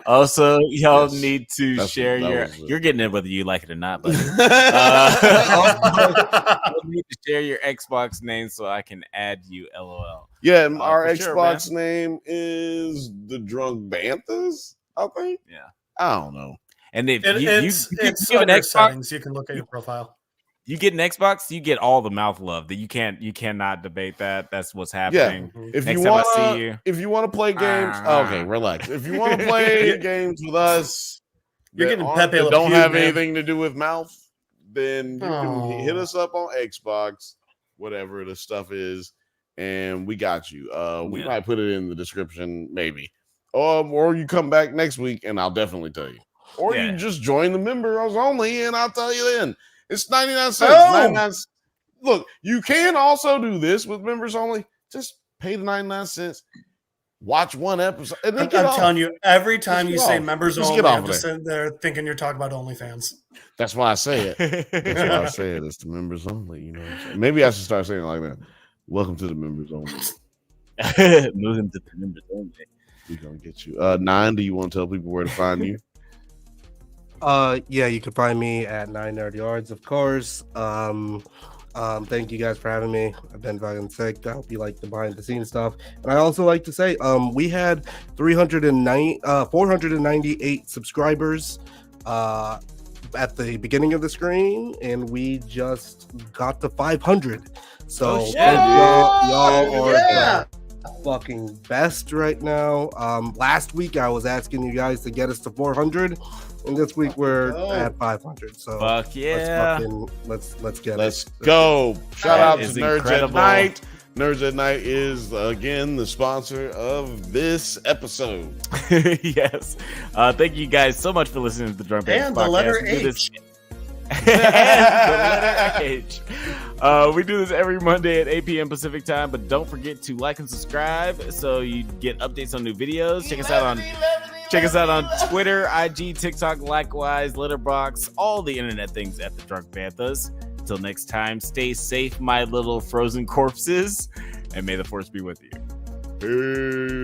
A: Also, y'all
B: Yes,
A: need to share you're getting it whether you like it or not, buddy. Also, you need to share your Xbox name so I can add you. LOL.
B: Yeah, our
A: for sure,
B: Xbox name is the Drunk Banthas, I think.
A: Yeah.
B: I don't know.
A: And if
C: It's
A: you have an
C: under
A: Xbox,
C: settings. You can look at your profile.
A: you get an Xbox, you get all the mouth love. That you cannot debate that. That's what's happening.
B: If
A: Next
B: you
A: time I
B: want,
A: see you.
B: if you want to play games, okay, relax. If you want to play games with us,
C: You're
B: that
C: getting
B: aren't-
C: Pepe
B: that
C: Le
B: don't
C: Pew,
B: have
C: man.
B: anything to do with mouth, then you can
C: Oh.
B: hit us up on Xbox, whatever the stuff is, and we got you. We
A: Yeah.
B: might put it in the description, maybe. Or you come back next week and I'll definitely tell you. Or
A: Yeah.
B: you just join the members only and I'll tell you then. It's 99 cents.
C: Oh!
B: 99 Look, you can also do this with members only. Just pay the 99 cents, watch one episode, and then
C: I'm
B: get off.
C: telling you, every time
B: Just
C: you
B: get
C: say
B: off.
C: members
B: Just
C: only,
B: get off
C: I'm
B: of
C: just
B: there.
C: sitting there thinking you're talking about OnlyFans.
B: That's why I say it. That's why I say it. It's the members only. You know what I'm saying? Maybe I should start saying it like that. Welcome to the members only.
A: Moving to the members only.
B: We're gonna get you. Nine, do you want to tell people where to find you?
E: Yeah, you can find me at 9 Nerd Yards, of course. Thank you guys for having me. I've been fucking sick. I hope you like the behind the scenes stuff. And I also like to say, we had 498 subscribers at the beginning of the screen, and we just got to 500. So y'all are the fucking best right now. Last week I was asking you guys to get us to 400, and this week we're at 500. So
A: fuck yeah,
E: let's get
B: Let's
E: it.
B: go. Shout out to
A: is
B: Nerds
A: incredible.
B: at Night. Nerds at Night is again the sponsor of this episode.
A: Yes. Thank you guys so much for listening to the Drunk Band
C: And
A: podcast.
C: the letter
A: We do this-
C: H.
A: and the letter H. We do this every Monday at 8 p.m. Pacific time, but don't forget to like and subscribe so you get updates on new videos. Check us out on Twitter, IG, TikTok, likewise, Letterboxd, all the internet things at the Drunk Banthas. Until next time, stay safe, my little frozen corpses, and may the force be with you.
B: Hey.